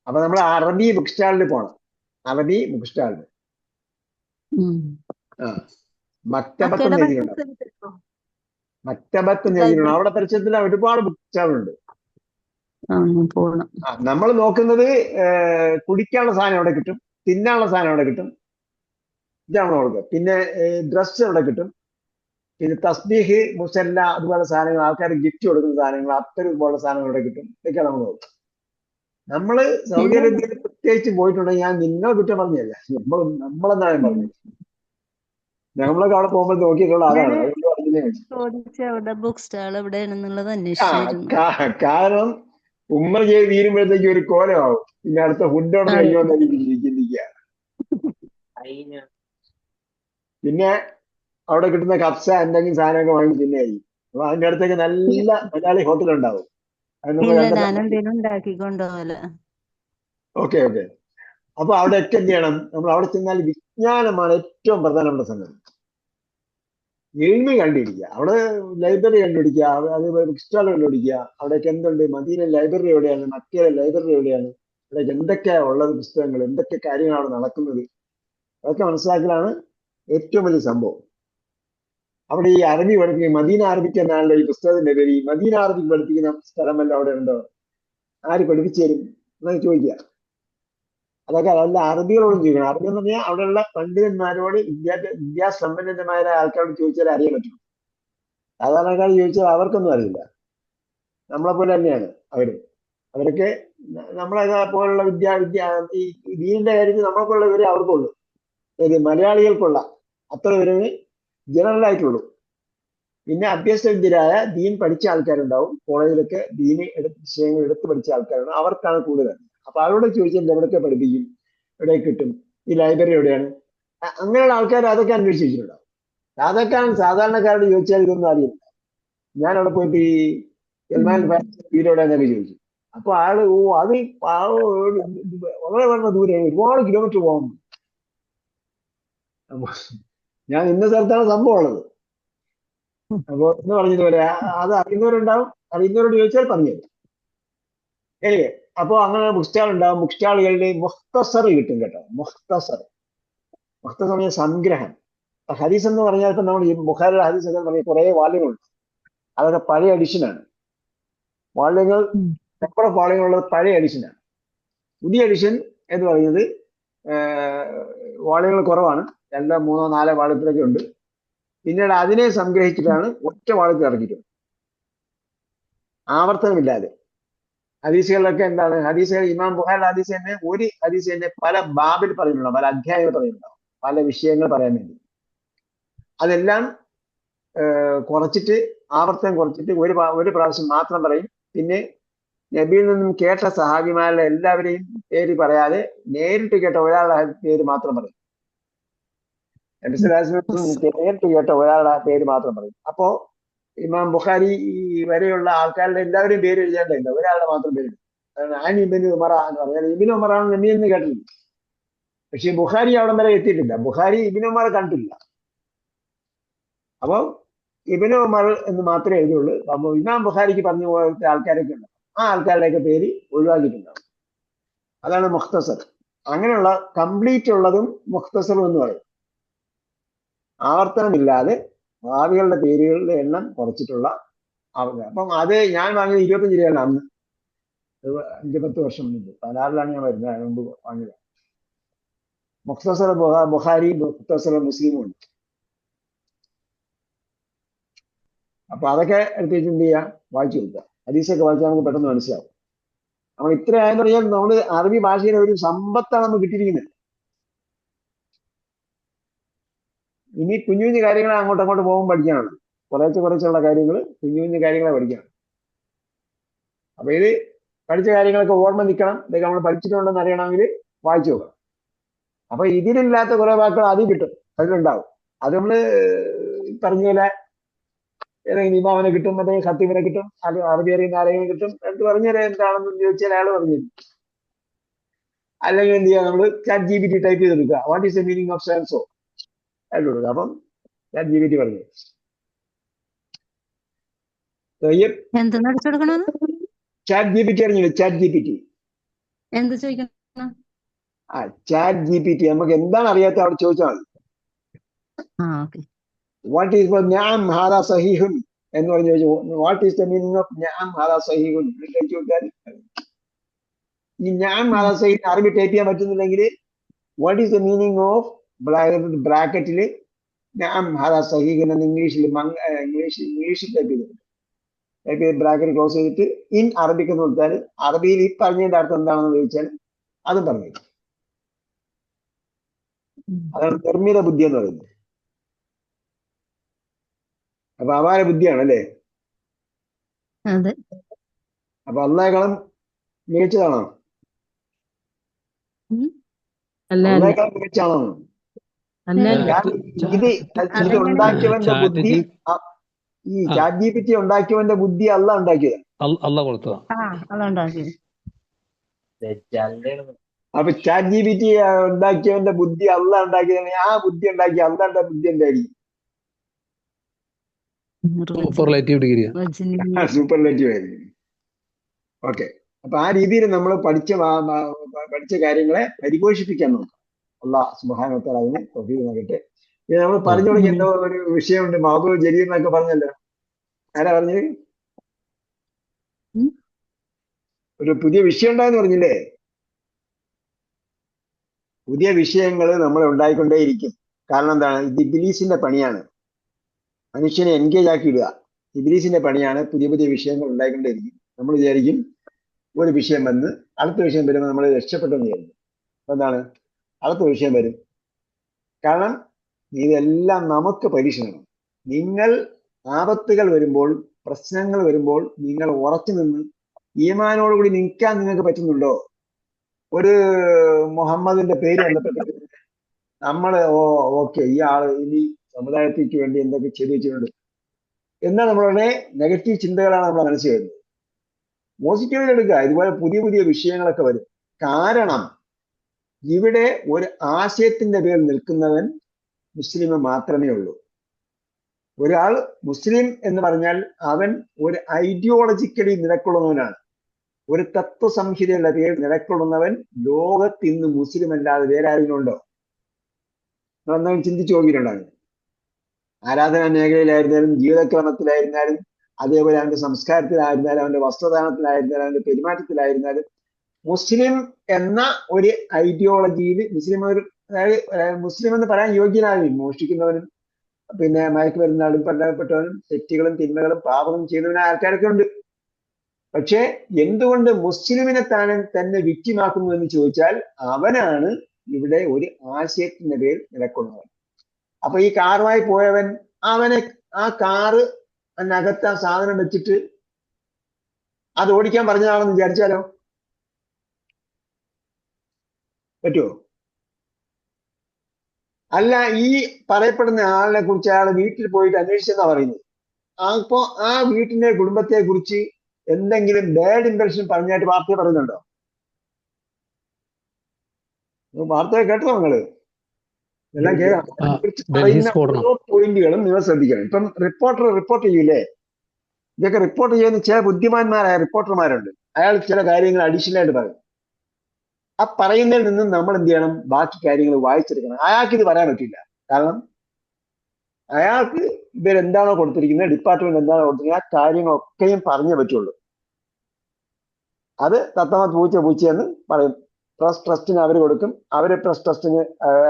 അപ്പൊ നമ്മൾ അറബി ബുക്ക് സ്റ്റാളിൽ പോണം. അറബി ബുക്ക് സ്റ്റാളിൽ മക്തബത്ത് എഴുതിയിട്ടുണ്ടാവും. മക്തബത്ത് എഴുതിയിട്ടുണ്ട്. അവിടെ പരിസരത്തിൽ ഒരുപാട് ബുക്ക് സ്റ്റാളുണ്ട്. നമ്മൾ നോക്കുന്നത് കുടിക്കാനുള്ള സാധനം അവിടെ കിട്ടും, തിന്നാനുള്ള സാധനം അവിടെ കിട്ടും. ഇതാണ് നോക്കുക. പിന്നെ ഡ്രസ്സ് അവിടെ കിട്ടും. പിന്നെ തസ്ബീഹ്, മുസല്ല, അതുപോലെ സാധനങ്ങൾ, ആൾക്കാർ ഗിഫ്റ്റ് കൊടുക്കുന്ന സാധനങ്ങൾ, അത്തരം പോലുള്ള സാധനങ്ങൾ അവിടെ കിട്ടും. ഇതൊക്കെയാണ് നമ്മൾ നോക്കുക. നമ്മള് സൗദി അറേബ്യയിൽ പ്രത്യേകിച്ച് പോയിട്ടുണ്ടെങ്കിൽ ഞാൻ നിങ്ങളെ കുറ്റം പറഞ്ഞല്ല, നമ്മളെന്നാണ് പറഞ്ഞത്. നമ്മളൊക്കെ അവിടെ പോകുമ്പോൾ നോക്കിയിട്ടുള്ള അതാണ്. കാരണം ഉമ്മ ചെയ്ത് തീരുമ്പോഴത്തേക്ക് ഒരു കോലമാവും. പിന്നെ അടുത്ത ഫുഡ് ഓർഡർ കഴിയുമെന്ന് എനിക്ക് ചിന്തിക്കുക. പിന്നെ അവിടെ കിട്ടുന്ന കപ്സ എന്തെങ്കിലും സാധനമൊക്കെ വാങ്ങി തിന്നായി. അപ്പൊ അതിന്റെ അടുത്തേക്ക് നല്ല മലയാളി ഹോട്ടൽ ഉണ്ടാവും. ഓക്കെ. അപ്പൊ അവിടെയൊക്കെ എന്ത് ചെയ്യണം? നമ്മൾ അവിടെ ചെന്നാൽ വിജ്ഞാനമാണ് ഏറ്റവും പ്രധാനപ്പെട്ട സംഗതി. എൽമ കണ്ടുപിടിക്കുക. അവിടെ ലൈബ്രറി കണ്ടുപിടിക്കുക, അത് ബുക്ക് സ്റ്റാൾ കണ്ടുപിടിക്കുക. അവിടെയൊക്കെ എന്തുണ്ട്? മദീന ലൈബ്രറി എവിടെയാണ്? മക്കയിലെ ലൈബ്രറി എവിടെയാണ്? അവിടെ എന്തൊക്കെയാ ഉള്ളത് പുസ്തകങ്ങൾ, എന്തൊക്കെ കാര്യങ്ങളാണ് നടക്കുന്നത്, അതൊക്കെ മനസ്സിലാക്കലാണ് ഏറ്റവും വലിയ സംഭവം. അവിടെ ഈ അറബി പഠിപ്പിക്കുന്ന മദീന അറബിക്ക് എന്നാണല്ലോ ഈ പുസ്തകത്തിന്റെ പേര്. ഈ മദീന അറബിക്ക് പഠിപ്പിക്കുന്ന സ്ഥലമല്ല അവിടെ ഉണ്ടോ? ആര് പഠിപ്പിച്ചു തരും എന്നൊക്കെ ചോദിക്കുക. അതൊക്കെ അതല്ല, അറബികളോടും ചോദിക്കണം. അറബി എന്ന് പറഞ്ഞാൽ അവിടെയുള്ള പണ്ഡിതന്മാരോട്, വിദ്യാസമ്പന്നമായ ആൾക്കാരോട് ചോദിച്ചാൽ അറിയാൻ പറ്റും. സാധാരണക്കാർ ചോദിച്ചാൽ അവർക്കൊന്നും അറിയില്ല. നമ്മളെ പോലെ തന്നെയാണ് അവരൊക്കെ നമ്മളെ പോലുള്ള ഈ ദീനിന്റെ കാര്യത്തിൽ നമ്മളെ പോലുള്ള വിവരം അവർക്കുള്ളൂ. ഏത് മലയാളികൾക്കുള്ള അത്ര വിവരമേ ജനറൽ ആയിട്ടുള്ളൂ. പിന്നെ അഭ്യസ്തവിദ്യരായ ദീൻ പഠിച്ച ആൾക്കാരുണ്ടാവും, കോളേജിലൊക്കെ ദീന് വിഷയങ്ങൾ എടുത്ത് പഠിച്ച ആൾക്കാരുണ്ടാവും, അവർക്കാണ് കൂടുതൽ. അപ്പൊ അവരോട് ചോദിച്ചാൽ എവിടെയൊക്കെ പഠിപ്പിക്കും, എവിടെ കിട്ടും, ഈ ലൈബ്രറി എവിടെയാണ്, അങ്ങനെയുള്ള ആൾക്കാർ അതൊക്കെ അന്വേഷിച്ചിട്ടുണ്ടാവും. സാധാരണക്കാരോട് ചോദിച്ചാൽ ഇതൊന്നും അറിയില്ല. ഞാൻ അവിടെ പോയിട്ട് ഈ സൽമാൻ വീടെവിടെയെന്നൊക്കെ ചോദിച്ചു. അപ്പൊ ആള് അത് വളരെ വളരെ ദൂരെ, ഒരുപാട് കിലോമീറ്റർ പോകണം. അപ്പൊ ഞാൻ ഇന്ന സ്ഥലത്താണ് സംഭവം ഉള്ളത്. അപ്പൊ എന്ന് പറഞ്ഞതുപോലെ അത് അറിയുന്നവരുണ്ടാവും, അറിയുന്നവരോട് ചോദിച്ചാൽ പറഞ്ഞുതരും. എനിവേ, അപ്പൊ അങ്ങനെ ബുക്ക് സ്റ്റാൾ ഉണ്ടാവും. ബുക്ക് സ്റ്റാളുകളിൽ മുഖ്തസർ കിട്ടും കേട്ടോ. മുഖ്തസർ സംഗ്രഹം. ഹദീസ് എന്ന് പറഞ്ഞാൽ ഇപ്പൊ നമ്മൾ ഈ ബുഖാരിയുടെ ഹദീസ് എന്ന് പറഞ്ഞാൽ കുറെ വാല്യങ്ങളുണ്ട്. അതൊക്കെ പഴയ എഡിഷനാണ്. വാല്യങ്ങൾ എത്ര വാല്യങ്ങളുള്ളത് പഴയ എഡിഷനാണ്. പുതിയ എഡിഷൻ എന്ന് പറയുന്നത് വാല്യങ്ങൾ കുറവാണ്, 2, 3, 4 വാള്യത്തിലൊക്കെ ഉണ്ട്. പിന്നീട് അതിനെ സംഗ്രഹിച്ചിട്ടാണ് ഒറ്റ വാള്യത്തിൽ ഇറക്കിയിട്ടുണ്ട്, ആവർത്തനമില്ലാതെ. ഹദീസുകളിലൊക്കെ എന്താണ്, ഹദീസുകൾ ഇമാം ബുഖാരിയുടെ ഹദീസ് തന്നെ ഒരു ഹദീസ് തന്നെ പല ബാബിൽ പറയുന്നുണ്ടാവും, പല അധ്യായങ്ങൾ പറയുന്നുണ്ടാവും, പല വിഷയങ്ങൾ പറയാൻ വേണ്ടി. അതെല്ലാം കുറച്ചിട്ട്, ആവർത്തനം കുറച്ചിട്ട് ഒരു പ്രാവശ്യം മാത്രം പറയും. പിന്നെ നബിയിൽ നിന്നും കേട്ട സഹാബിമാരുടെ എല്ലാവരെയും പേര് പറയാതെ നേരിട്ട് കേട്ട ഒരാളുടെ പേര് മാത്രം പറയും. നേരിട്ട് കേട്ട ഒരാളുടെ പേര് മാത്രം പറയും. അപ്പോ ഇമാം ബുഖാരി വരെയുള്ള ആൾക്കാരുടെ എല്ലാവരെയും പേര് എഴുതേണ്ടതില്ല, ഒരാളുടെ മാത്രം പേര്. ഞാൻ ഇബിന് ഉമറ എന്ന് പറഞ്ഞാൽ ഇബിന് ഉമറാണ് നബിയിൽ നിന്ന് കേട്ടിട്ടില്ല. പക്ഷെ ബുഖാരി അവിടം വരെ എത്തിയിട്ടില്ല, ബുഖാരി ഇബിന് ഉമർ കണ്ടില്ല. അപ്പൊ ഇബ്നു ഉമർ എന്ന് മാത്രമേ എഴുതുള്ളൂ. അപ്പൊ ഇമാം ബുഖാരിക്ക് പറഞ്ഞു പോലത്തെ ആൾക്കാരൊക്കെ ഉണ്ട്, ആ ആൾക്കാരുടെയൊക്കെ പേര് ഒഴിവാക്കിയിട്ടുണ്ടാവും. അതാണ് മുഖ്തസർ. അങ്ങനെയുള്ള കംപ്ലീറ്റ് ഉള്ളതും മുഖ്തസറും എന്ന് പറയും. ആവർത്തനമില്ലാതെ ഭാവികളുടെ പേരുകളുടെ എണ്ണം കുറച്ചിട്ടുള്ള അപ്പം അത് ഞാൻ വാങ്ങിയത് 25 രൂപയാണ് അന്ന്, 5-10 വർഷം മുമ്പ്. 16-ലാണ് ഞാൻ വരുന്നത്, അതിന് മുമ്പ് വാങ്ങിയത്. മുഖ്തസർ ബുഖാരി, മുഖ്തസർ മുസ്ലിമും ഉണ്ട്. അപ്പൊ അതൊക്കെ എടുത്തിട്ട് എന്ത് ചെയ്യാം, വായിച്ചു കൊടുക്കുക. ഹദീസൊക്കെ വായിച്ചാൽ നമുക്ക് പെട്ടെന്ന് മനസ്സിലാവും. നമ്മൾ ഇത്ര ആയെന്ന് പറഞ്ഞാൽ നമ്മൾ അറബി ഭാഷയുടെ ഒരു സമ്പത്താണ് നമുക്ക് കിട്ടിയിരിക്കുന്നത്. ഇനി കുഞ്ഞു കുഞ്ഞു കാര്യങ്ങൾ അങ്ങോട്ട് പോകുമ്പോൾ പഠിക്കാനാണ്, കുറച്ചുള്ള കാര്യങ്ങൾ, കുഞ്ഞു കാര്യങ്ങളെ പഠിക്കണം. അപ്പൊ ഇത് പഠിച്ച കാര്യങ്ങളൊക്കെ ഓർമ്മ നിൽക്കണം. ഇതൊക്കെ നമ്മൾ പഠിച്ചിട്ടുണ്ടെന്ന് അറിയണമെങ്കിൽ വായിച്ചു നോക്കണം. അപ്പൊ ഇതിലില്ലാത്ത കുറെ വാക്കുകൾ ആദ്യം കിട്ടും, അതിലുണ്ടാവും. അത് നമ്മള് പറഞ്ഞ പോലെ ഏതെങ്കിലും ഇമാമിനെ കിട്ടും, മറ്റേ ഖത്തീബിനെ കിട്ടും, അറബി അറിയുന്ന ആരെങ്കിലും കിട്ടും, എന്ത് പറഞ്ഞാൽ എന്താണെന്ന് ചോദിച്ചാൽ അയാൾ പറഞ്ഞു തരും. അല്ലെങ്കിൽ എന്ത് ചെയ്യാം, നമ്മൾ ChatGPT ടൈപ്പ് ചെയ്തെടുക്കുക, what is the meaning of so ആയിട്ട് കൊടുക്കുക. അപ്പം ChatGPT പറഞ്ഞു ChatGPT അറിഞ്ഞില്ല, ChatGPT. എന്ത് ചോദിക്കണം? ChatGPT നമുക്ക് എന്താണ് അറിയാത്ത അവിടെ ചോദിച്ചാൽ മതി. വാട്ട് ഈസ് നഅം ഹാദാ സഹീഹുൻ എന്ന് പറഞ്ഞു ചോദിച്ചു, what is the meaning of നഅം ഹാദാ സഹീഹുൻ ചോദിച്ചാൽ, ഈ നഅം ഹാദാ സഹീഹ് അറബി ടൈപ്പ് ചെയ്യാൻ പറ്റുന്നില്ലെങ്കിൽ what is the meaning of ബ്രാക്കറ്റിൽ നഅം ഹാദാ സഹീഹുൻ എന്ന് ഇംഗ്ലീഷിൽ ടൈപ്പ് ചെയ്തിട്ടുണ്ട്. ടൈപ്പ് ചെയ്ത് ബ്രാക്കറ്റ് ക്ലോസ് ചെയ്തിട്ട് ഇൻ അറബിക്ക് എന്ന് കൊടുത്താൽ അറബിയിൽ ഈ പറഞ്ഞതിന്റെ അർത്ഥം എന്താണെന്ന് ചോദിച്ചാൽ അതും പറഞ്ഞു. അതാണ് നിർമ്മിത ബുദ്ധി എന്ന് പറയുന്നത്. അപ്പൊ അപാര ബുദ്ധിയാണ് അല്ലേ? അപ്പൊ അള്ളാഹേക്കാളും മികച്ചതാണോ? അള്ളാഹേക്കാളും മികച്ചാണോ? ഇത് ഉണ്ടാക്കിയവന്റെ ബുദ്ധി, ഈ ChatGPT ഉണ്ടാക്കിയവന്റെ ബുദ്ധി അള്ളാഹ് ഉണ്ടാക്കിയത്, അള്ളാഹ് കൊടുത്തതാ. അപ്പൊ ChatGPT ഉണ്ടാക്കിയവന്റെ ബുദ്ധി അള്ളാഹ് ഉണ്ടാക്കിയതാണ്. ആ ബുദ്ധി ഉണ്ടാക്കിയ അള്ളാന്റെ ബുദ്ധി എന്തായിരിക്കും? സൂപ്പർലേറ്റീവ് ആയിരിക്കും. ഓക്കെ. അപ്പൊ ആ രീതിയിൽ നമ്മൾ പഠിച്ച കാര്യങ്ങളെ പരിപോഷിപ്പിക്കാൻ നോക്കാം. അള്ളാഹ് സുബ്ഹാനഹു വ തആല അതിനെ തൗഫീഖ് നൽകട്ടെ. ഇത് നമ്മൾ പറഞ്ഞു തുടങ്ങി എന്തോ ഒരു വിഷയമുണ്ട്, മഹബൂബ് ജലീൽ എന്നൊക്കെ പറഞ്ഞല്ലോ. ആരാ പറഞ്ഞത്? ഒരു പുതിയ വിഷയം ഉണ്ടായെന്ന് പറഞ്ഞില്ലേ? പുതിയ വിഷയങ്ങൾ നമ്മൾ ഉണ്ടായിക്കൊണ്ടേയിരിക്കും. കാരണം എന്താണ്? ഇത് ഇബ്ലീസിന്റെ പണിയാണ്, മനുഷ്യനെ എൻഗേജ് ആക്കി ഇടുക. ഇബ്ലീസിന്റെ പണിയാണ് പുതിയ പുതിയ വിഷയങ്ങൾ ഉണ്ടായിക്കൊണ്ടേയിരിക്കും. നമ്മൾ വിചാരിക്കും ഒരു വിഷയം വന്ന് അടുത്ത വിഷയം വരുമ്പോൾ നമ്മൾ രക്ഷപ്പെട്ടെന്ന് വിചാരിക്കും. അപ്പൊ എന്താണ്, അടുത്ത വിഷയം വരും. കാരണം ഇതെല്ലാം നമുക്ക് പരീക്ഷണം. നിങ്ങൾ ആപത്തുകൾ വരുമ്പോൾ, പ്രശ്നങ്ങൾ വരുമ്പോൾ നിങ്ങൾ ഉറച്ചു നിന്ന് ഈമാനോടുകൂടി നിൽക്കാൻ നിങ്ങൾക്ക് പറ്റുന്നുണ്ടോ? ഒരു മുഹമ്മദിന്റെ പേര് വന്നപ്പോഴത്തേക്ക് നമ്മള് ഓക്കെ, ഈ ആള് ഇനി സമുദായത്തിക്ക് വേണ്ടി എന്തൊക്കെ ചെയ്തു വെച്ചിട്ടുണ്ട് എന്നാൽ നമ്മളുടെ നെഗറ്റീവ് ചിന്തകളാണ് നമ്മുടെ മനസ്സിൽ വരുന്നത്. പോസിറ്റീവിൽ എടുക്കുക. ഇതുപോലെ പുതിയ പുതിയ വിഷയങ്ങളൊക്കെ വരും. കാരണം ഇവിടെ ഒരു ആശയത്തിന്റെ പേരിൽ നിൽക്കുന്നവൻ മുസ്ലിം മാത്രമേ ഉള്ളൂ. ഒരാൾ മുസ്ലിം എന്ന് പറഞ്ഞാൽ അവൻ ഒരു ഐഡിയോളജിക്കലി നിലകൊള്ളുന്നവനാണ്. ഒരു തത്വസംഹിതയുള്ള പേരിൽ നിലകൊള്ളുന്നവൻ ലോകത്ത് ഇന്ന് മുസ്ലിം അല്ലാതെ വേറെ ആരെങ്കിലും ഉണ്ടോ? നമ്മളെന്തായാലും ചിന്തിച്ചു നോക്കിയിട്ടുണ്ടാകും. ആരാധനാ മേഖലയിലായിരുന്നാലും, ജീവിതക്രമത്തിലായിരുന്നാലും, അതേപോലെ അവന്റെ സംസ്കാരത്തിലായിരുന്നാലും, അവന്റെ വസ്ത്രധാരണത്തിലായിരുന്നാലും, അവന്റെ പെരുമാറ്റത്തിലായിരുന്നാലും മുസ്ലിം എന്ന ഒരു ഐഡിയോളജിയിൽ മുസ്ലിം ഒരു, അതായത് മുസ്ലിം എന്ന് പറയാൻ യോഗ്യനാകും. മോഷ്ടിക്കുന്നവനും പിന്നെ മയക്കുമരുന്നാളും പണ്ടപ്പെട്ടവനും തെറ്റുകളും തിന്മകളും പാപങ്ങളും ചെയ്യുന്നവനായ ആൾക്കാരൊക്കെ ഉണ്ട്. പക്ഷെ എന്തുകൊണ്ട് മുസ്ലിമിനെ തന്നെ വിക്റ്റിമാക്കുന്നു എന്ന് ചോദിച്ചാൽ അവനാണ് ഇവിടെ ഒരു ആശയത്തിന്റെ പേരിൽ നിലകൊള്ളുന്നവൻ. അപ്പൊ ഈ കാറുമായി പോയവൻ അവനെ ആ കാറ് അതിനകത്ത് ആ സാധനം വെച്ചിട്ട് അത് ഓടിക്കാൻ പറഞ്ഞതാണെന്ന് വിചാരിച്ചാലോ? പറ്റുമോ? അല്ല, ഈ പറയപ്പെടുന്ന ആളിനെ കുറിച്ച് അയാൾ വീട്ടിൽ പോയിട്ട് അന്വേഷിച്ചെന്നാ പറയുന്നത്. അപ്പോ ആ വീട്ടിന്റെ കുടുംബത്തെ കുറിച്ച് എന്തെങ്കിലും ബാഡ് ഇംപ്രഷൻ പറഞ്ഞായിട്ട് വാർത്തയെ പറയുന്നുണ്ടോ? വാർത്തയെ കേട്ടോ നിങ്ങള്? എല്ലാം കേൾക്കാം. പറയുന്ന ഓരോ പോയിന്റുകളും നിങ്ങൾ ശ്രദ്ധിക്കണം. ഇപ്പം റിപ്പോർട്ട് ചെയ്യൂലേ, ഇതൊക്കെ റിപ്പോർട്ട് ചെയ്യുന്ന ചില ബുദ്ധിമാന്മാരായ റിപ്പോർട്ടർമാരുണ്ട്. അയാൾ ചില കാര്യങ്ങൾ അഡീഷണൽ ആയിട്ട് പറയും. ആ പറയുന്നതിൽ നിന്നും നമ്മൾ എന്ത് ചെയ്യണം? ബാക്കി കാര്യങ്ങൾ വായിച്ചെടുക്കണം. അയാൾക്ക് ഇത് പറയാൻ പറ്റില്ല. കാരണം അയാൾക്ക് ഇവരെന്താണോ കൊടുത്തിരിക്കുന്നത്, ഡിപ്പാർട്ട്മെന്റ് എന്താണോ കൊടുത്തിരിക്കുന്നത്, ആ കാര്യങ്ങളൊക്കെയും പറഞ്ഞേ പറ്റുള്ളൂ. അത് തത്തമ പൂച്ചയെന്ന് പറയും. പ്രസ് ട്രസ്റ്റിന് അവർ കൊടുക്കും. അവര് പ്രസ് ട്രസ്റ്റിന്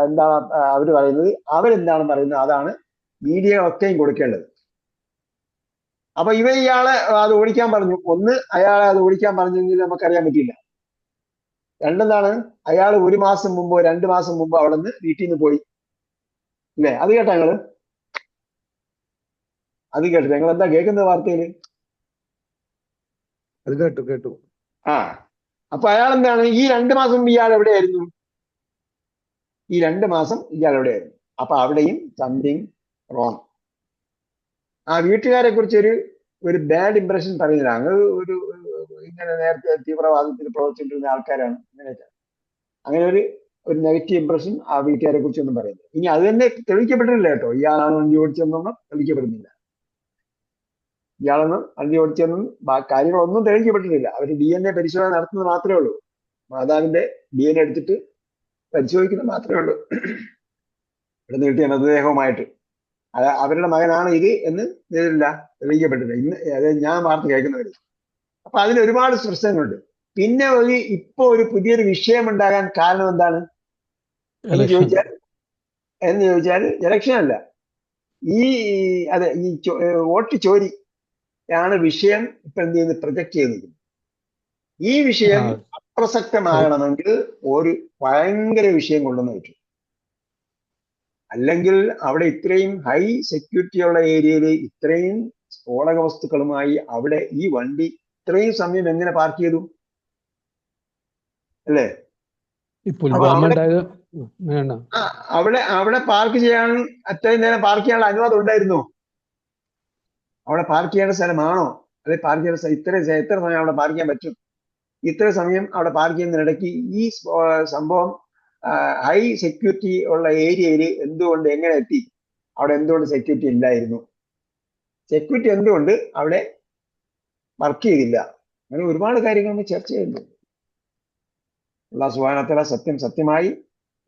എന്താണ് അവർ പറയുന്നത്, അവരെന്താണ് പറയുന്നത്, അതാണ് മീഡിയകളൊക്കെയും കൊടുക്കേണ്ടത്. അപ്പൊ ഇയാളെ അത് ഓടിക്കാൻ പറഞ്ഞു. ഒന്ന്, അയാളെ അത് ഓടിക്കാൻ പറഞ്ഞെങ്കിൽ നമുക്കറിയാൻ പറ്റില്ല. രണ്ടെന്താണ്, അയാൾ 1 മാസം മുമ്പോ 2 മാസം മുമ്പോ അവിടെ നിന്ന് വീട്ടിൽ നിന്ന് പോയി. ഇല്ലേ? അത് കേട്ടോ ഞങ്ങള്? അത് കേട്ടു. ഞങ്ങൾ എന്താ കേൾക്കുന്നത് വാർത്തയില്? അത് കേട്ടു. ആ, അപ്പൊ അയാൾ എന്താണ്, ഈ 2 മാസം മുമ്പ് ഇയാൾ എവിടെയായിരുന്നു? ഈ 2 മാസം ഇയാൾ എവിടെയായിരുന്നു? അപ്പൊ അവിടെയും സംതിങ് റോങ്. ആ വീട്ടുകാരെ കുറിച്ച് ഒരു ബാഡ് ഇംപ്രഷൻ പറയുന്നില്ല. അങ്ങ് ഒരു ഇങ്ങനെ നേരത്തെ തീവ്രവാദത്തിൽ പ്രവർത്തിച്ചിട്ടുള്ള ആൾക്കാരാണ് ഇങ്ങനെയൊക്കെ. അങ്ങനെ ഒരു നെഗറ്റീവ് ഇംപ്രഷൻ ആ വീട്ടുകാരെ കുറിച്ചൊന്നും പറയുന്നത്. ഇനി അത് തന്നെ തെളിയിക്കപ്പെട്ടിട്ടില്ല കേട്ടോ. ഇയാളാണ് വണ്ടി ഓടിച്ചതെന്നൊന്നും തെളിയിക്കപ്പെടുന്നില്ല. ഇയാളൊന്നും വണ്ടി ഓടിച്ചെന്നും കാര്യങ്ങളൊന്നും തെളിയിക്കപ്പെട്ടിട്ടില്ല. അവർ DNA പരിശോധന നടത്തുന്നത് മാത്രമേ ഉള്ളൂ. മാതാവിന്റെ DNA എടുത്തിട്ട് പരിശോധിക്കുന്നത് മാത്രമേ ഉള്ളൂ. ഇവിടെ നിന്ന് കിട്ടിയ മൃതദേഹവുമായിട്ട് അവരുടെ മകനാണ് ഇത് എന്ന് തെളിയിക്കപ്പെട്ടില്ല. ഇന്ന് അതായത് ഞാൻ വാർത്ത കേൾക്കുന്നവര്. അപ്പൊ അതിൽ ഒരുപാട് പ്രശ്നങ്ങളുണ്ട്. പിന്നെ ഇപ്പൊ ഒരു പുതിയൊരു വിഷയം ഉണ്ടാകാൻ കാരണം എന്താണ് എന്ന് ചോദിച്ചാൽ ഇലക്ഷൻ അല്ല, ഈ വോട്ട് ചോരി ആണ് വിഷയം. ഇപ്പൊ എന്ത് ചെയ്യുന്നത്? പ്രൊജക്ട് ചെയ്തിരിക്കുന്നു. ഈ വിഷയം അപ്രസക്തമാകണമെങ്കിൽ ഒരു ഭയങ്കര വിഷയം കൊണ്ടുവന്ന് വെച്ചു. അല്ലെങ്കിൽ അവിടെ ഇത്രയും ഹൈ സെക്യൂരിറ്റി ഉള്ള ഏരിയയിൽ ഇത്രയും സ്ഫോടക വസ്തുക്കളുമായി അവിടെ ഈ വണ്ടി ഇത്രയും സമയം എങ്ങനെ പാർക്ക് ചെയ്തു? അല്ലേ? അവിടെ പാർക്ക് ചെയ്യാൻ അത്രയും നേരം പാർക്ക് ചെയ്യാനുള്ള അനുവാദം ഉണ്ടായിരുന്നോ? അവിടെ പാർക്ക് ചെയ്യേണ്ട സ്ഥലമാണോ? അല്ലെ പാർക്ക് ചെയ്യേണ്ട സ്ഥലം എത്ര സമയം അവിടെ പാർക്ക് ചെയ്യാൻ പറ്റും? ഇത്ര സമയം അവിടെ പാർക്ക് ചെയ്യുന്നതിനിടയ്ക്ക് ഈ സംഭവം ഹൈ സെക്യൂരിറ്റി ഉള്ള ഏരിയയിൽ എന്തുകൊണ്ട് എങ്ങനെ എത്തി? അവിടെ എന്തുകൊണ്ട് സെക്യൂരിറ്റി ഇല്ലായിരുന്നു? സെക്യൂരിറ്റി എന്തുകൊണ്ട് അവിടെ വർക്ക് ചെയ്തില്ല? അങ്ങനെ ഒരുപാട് കാര്യങ്ങൾ നമ്മൾ ചർച്ച ചെയ്യുന്നു. അല്ലാഹു സുബ്ഹാനഹു വ തആല സത്യമായി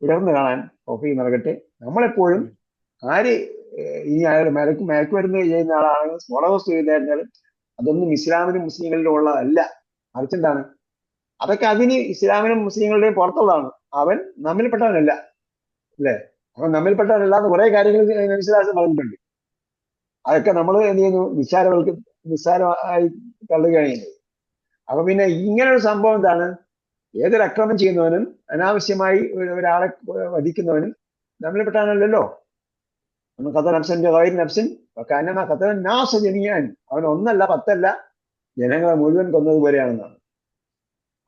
ഉയർന്നു കാണാൻ തൗഫീഖ് നൽകട്ടെ. നമ്മളെപ്പോഴും ആര് ഇനി അയാൾ മയക്കുമരുന്ന് ചെയ്യുന്ന ആളാണെങ്കിൽ, സ്ഫോടക വസ്തു ചെയ്തായിരുന്നാലും അതൊന്നും ഇസ്ലാമിനും മുസ്ലിങ്ങളിലും ഉള്ളതല്ല. മറിച്ചെന്താണ്? അതൊക്കെ അതിന് ഇസ്ലാമിനും മുസ്ലിങ്ങളുടെയും പുറത്തുള്ളതാണ്. അവൻ നമ്മിൽപ്പെട്ടവനല്ല. അല്ലേ? അവൻ നമ്മിൽപ്പെട്ടവനല്ലാന്ന് കുറെ കാര്യങ്ങൾ വിശ്വാസം പറഞ്ഞിട്ടുണ്ട്. അതൊക്കെ നമ്മൾ എന്ത് ചെയ്യുന്നു, നിസ്സാരമായി തള്ളുകയാണ് ചെയ്യുന്നത്. അപ്പൊ പിന്നെ ഇങ്ങനെ ഒരു സംഭവം എന്താണ്, ഏതൊരു അക്രമം ചെയ്യുന്നവനും അനാവശ്യമായി ഒരാളെ വധിക്കുന്നവനും നമ്മളിൽപ്പെട്ടാണല്ലോ. നമ്മൾ കഥ നഫ്സന്റെ നഫ്സിൻ കാരണം കഥ നാസ ജനിയാൻ, അവൻ 1 അല്ല 10 അല്ല ജനങ്ങളെ മുഴുവൻ കൊന്നതുപോലെയാണെന്നാണ്.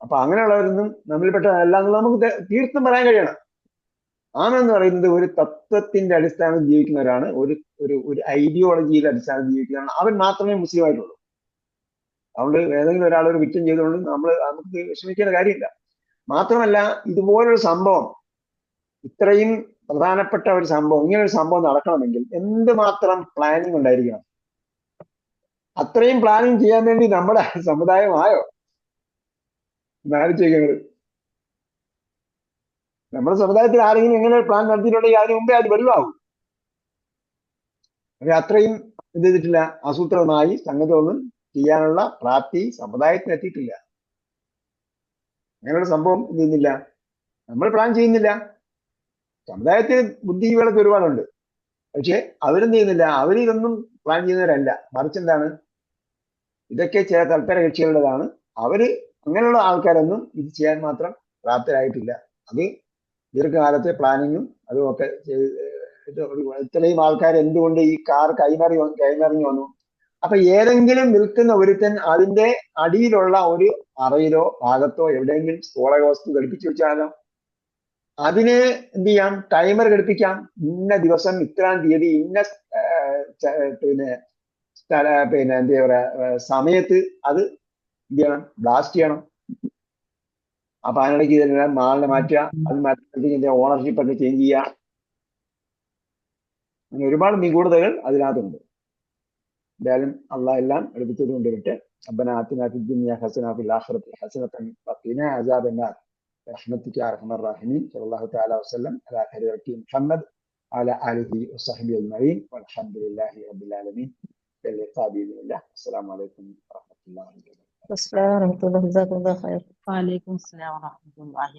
അപ്പൊ അങ്ങനെയുള്ളവരൊന്നും നമ്മളിൽപ്പെട്ടതല്ല എന്ന് നമുക്ക് തീർത്തും പറയാൻ കഴിയണം. ആണെന്ന് പറയുന്നത് ഒരു തത്വത്തിന്റെ അടിസ്ഥാനത്തിൽ ജീവിക്കുന്നവരാണ്, ഒരു ഐഡിയോളജിയുടെ അടിസ്ഥാനത്തിൽ ജീവിക്കുന്നവരാണ്. അവൻ മാത്രമേ മുസ്ലിം ആയിട്ടുള്ളൂ. അതുകൊണ്ട് ഏതെങ്കിലും ഒരാൾ ഒരു കുറ്റം ചെയ്തുകൊണ്ട് നമുക്ക് വിഷമിക്കേണ്ട കാര്യമില്ല. മാത്രമല്ല, ഇതുപോലൊരു സംഭവം, ഇത്രയും പ്രധാനപ്പെട്ട ഒരു സംഭവം, ഇങ്ങനെ ഒരു സംഭവം നടക്കണമെങ്കിൽ എന്തുമാത്രം പ്ലാനിങ് ഉണ്ടായിരിക്കണം. അത്രയും പ്ലാനിങ് ചെയ്യാൻ വേണ്ടി നമ്മുടെ സമുദായമായോ? ആലോചിക്കുന്നത് നമ്മുടെ സമുദായത്തിൽ ആരെങ്കിലും ഇങ്ങനെ പ്ലാൻ നടത്തിയിട്ടുണ്ടെങ്കിൽ അതിന് മുമ്പേ അത് വെള്ളമാവും. അത്രയും എന്ത് ചെയ്തിട്ടില്ല, ആസൂത്രിതമായി സംഗതികളൊന്നും ചെയ്യാനുള്ള പ്രാപ്തി സമുദായത്തിന് എത്തിയിട്ടില്ല. അങ്ങനെയുള്ള സംഭവം എന്ത് ചെയ്യുന്നില്ല, നമ്മൾ പ്ലാൻ ചെയ്യുന്നില്ല. സമുദായത്തിന് ബുദ്ധിജീവികളൊക്കെ ഒരുപാടുണ്ട്, പക്ഷെ അവരെന്ത് ചെയ്യുന്നില്ല, അവരിതൊന്നും പ്ലാൻ ചെയ്യുന്നവരല്ല. മറിച്ച് എന്താണ്, ഇതൊക്കെ ചില തൽപര കക്ഷികളുടേതാണ്. അവര് അങ്ങനെയുള്ള ആൾക്കാരൊന്നും ഇത് ചെയ്യാൻ മാത്രം പ്രാപ്തരായിട്ടില്ല. അത് ദീർഘകാലത്തെ പ്ലാനിങ്ങും അതുമൊക്കെ ഇത്രയും ആൾക്കാർ എന്തുകൊണ്ട് ഈ കാർ കൈമറിഞ്ഞു വന്നു? അപ്പൊ ഏതെങ്കിലും നിൽക്കുന്ന ഒരുത്തൻ അതിന്റെ അടിയിലുള്ള ഒരു അറയിലോ ഭാഗത്തോ എവിടെയെങ്കിലും സ്ഫോടക വസ്തു ഘടിപ്പിച്ചു വെച്ചാലോ, അതിന് എന്ത് ചെയ്യാം, ടൈമർ ഘടിപ്പിക്കാം. ഇന്ന ദിവസം ഇത്രാം തീയതി ഇന്ന പിന്നെ എന്താ പറയാ സമയത്ത് അത് എന്ത് ചെയ്യണം, ബ്ലാസ്റ്റ് ചെയ്യണം. അപ്പൊ അതിനിടയ്ക്ക് ഇതെല്ലാം മാളിനെ മാറ്റുക, അത് മാറ്റുമ്പോഴത്തേക്ക് ഓണർഷിപ്പ് ഒക്കെ ചേഞ്ച് ചെയ്യുക. അങ്ങനെ ഒരുപാട് നിഗൂഢതകൾ അതിനകത്തുണ്ട്. എന്തായാലും അള്ളാഹ് എല്ലാം എടുപ്പിച്ചത് കൊണ്ടിട്ട് ربنا آتنا في الدنيا حسنة وفي الآخرة حسنة وقنا عذاب النار برحمتك يا أرحم الراحمين. صلى الله تعالى وسلم على خير خلقه محمد وعلى آله وصحبه أجمعين والحمد لله رب العالمين. باللقاء بإذن الله. السلام عليكم ورحمة الله وبركاته. السلام ورحمة الله، جزاكم الله خير. وعليكم السلام ورحمة الله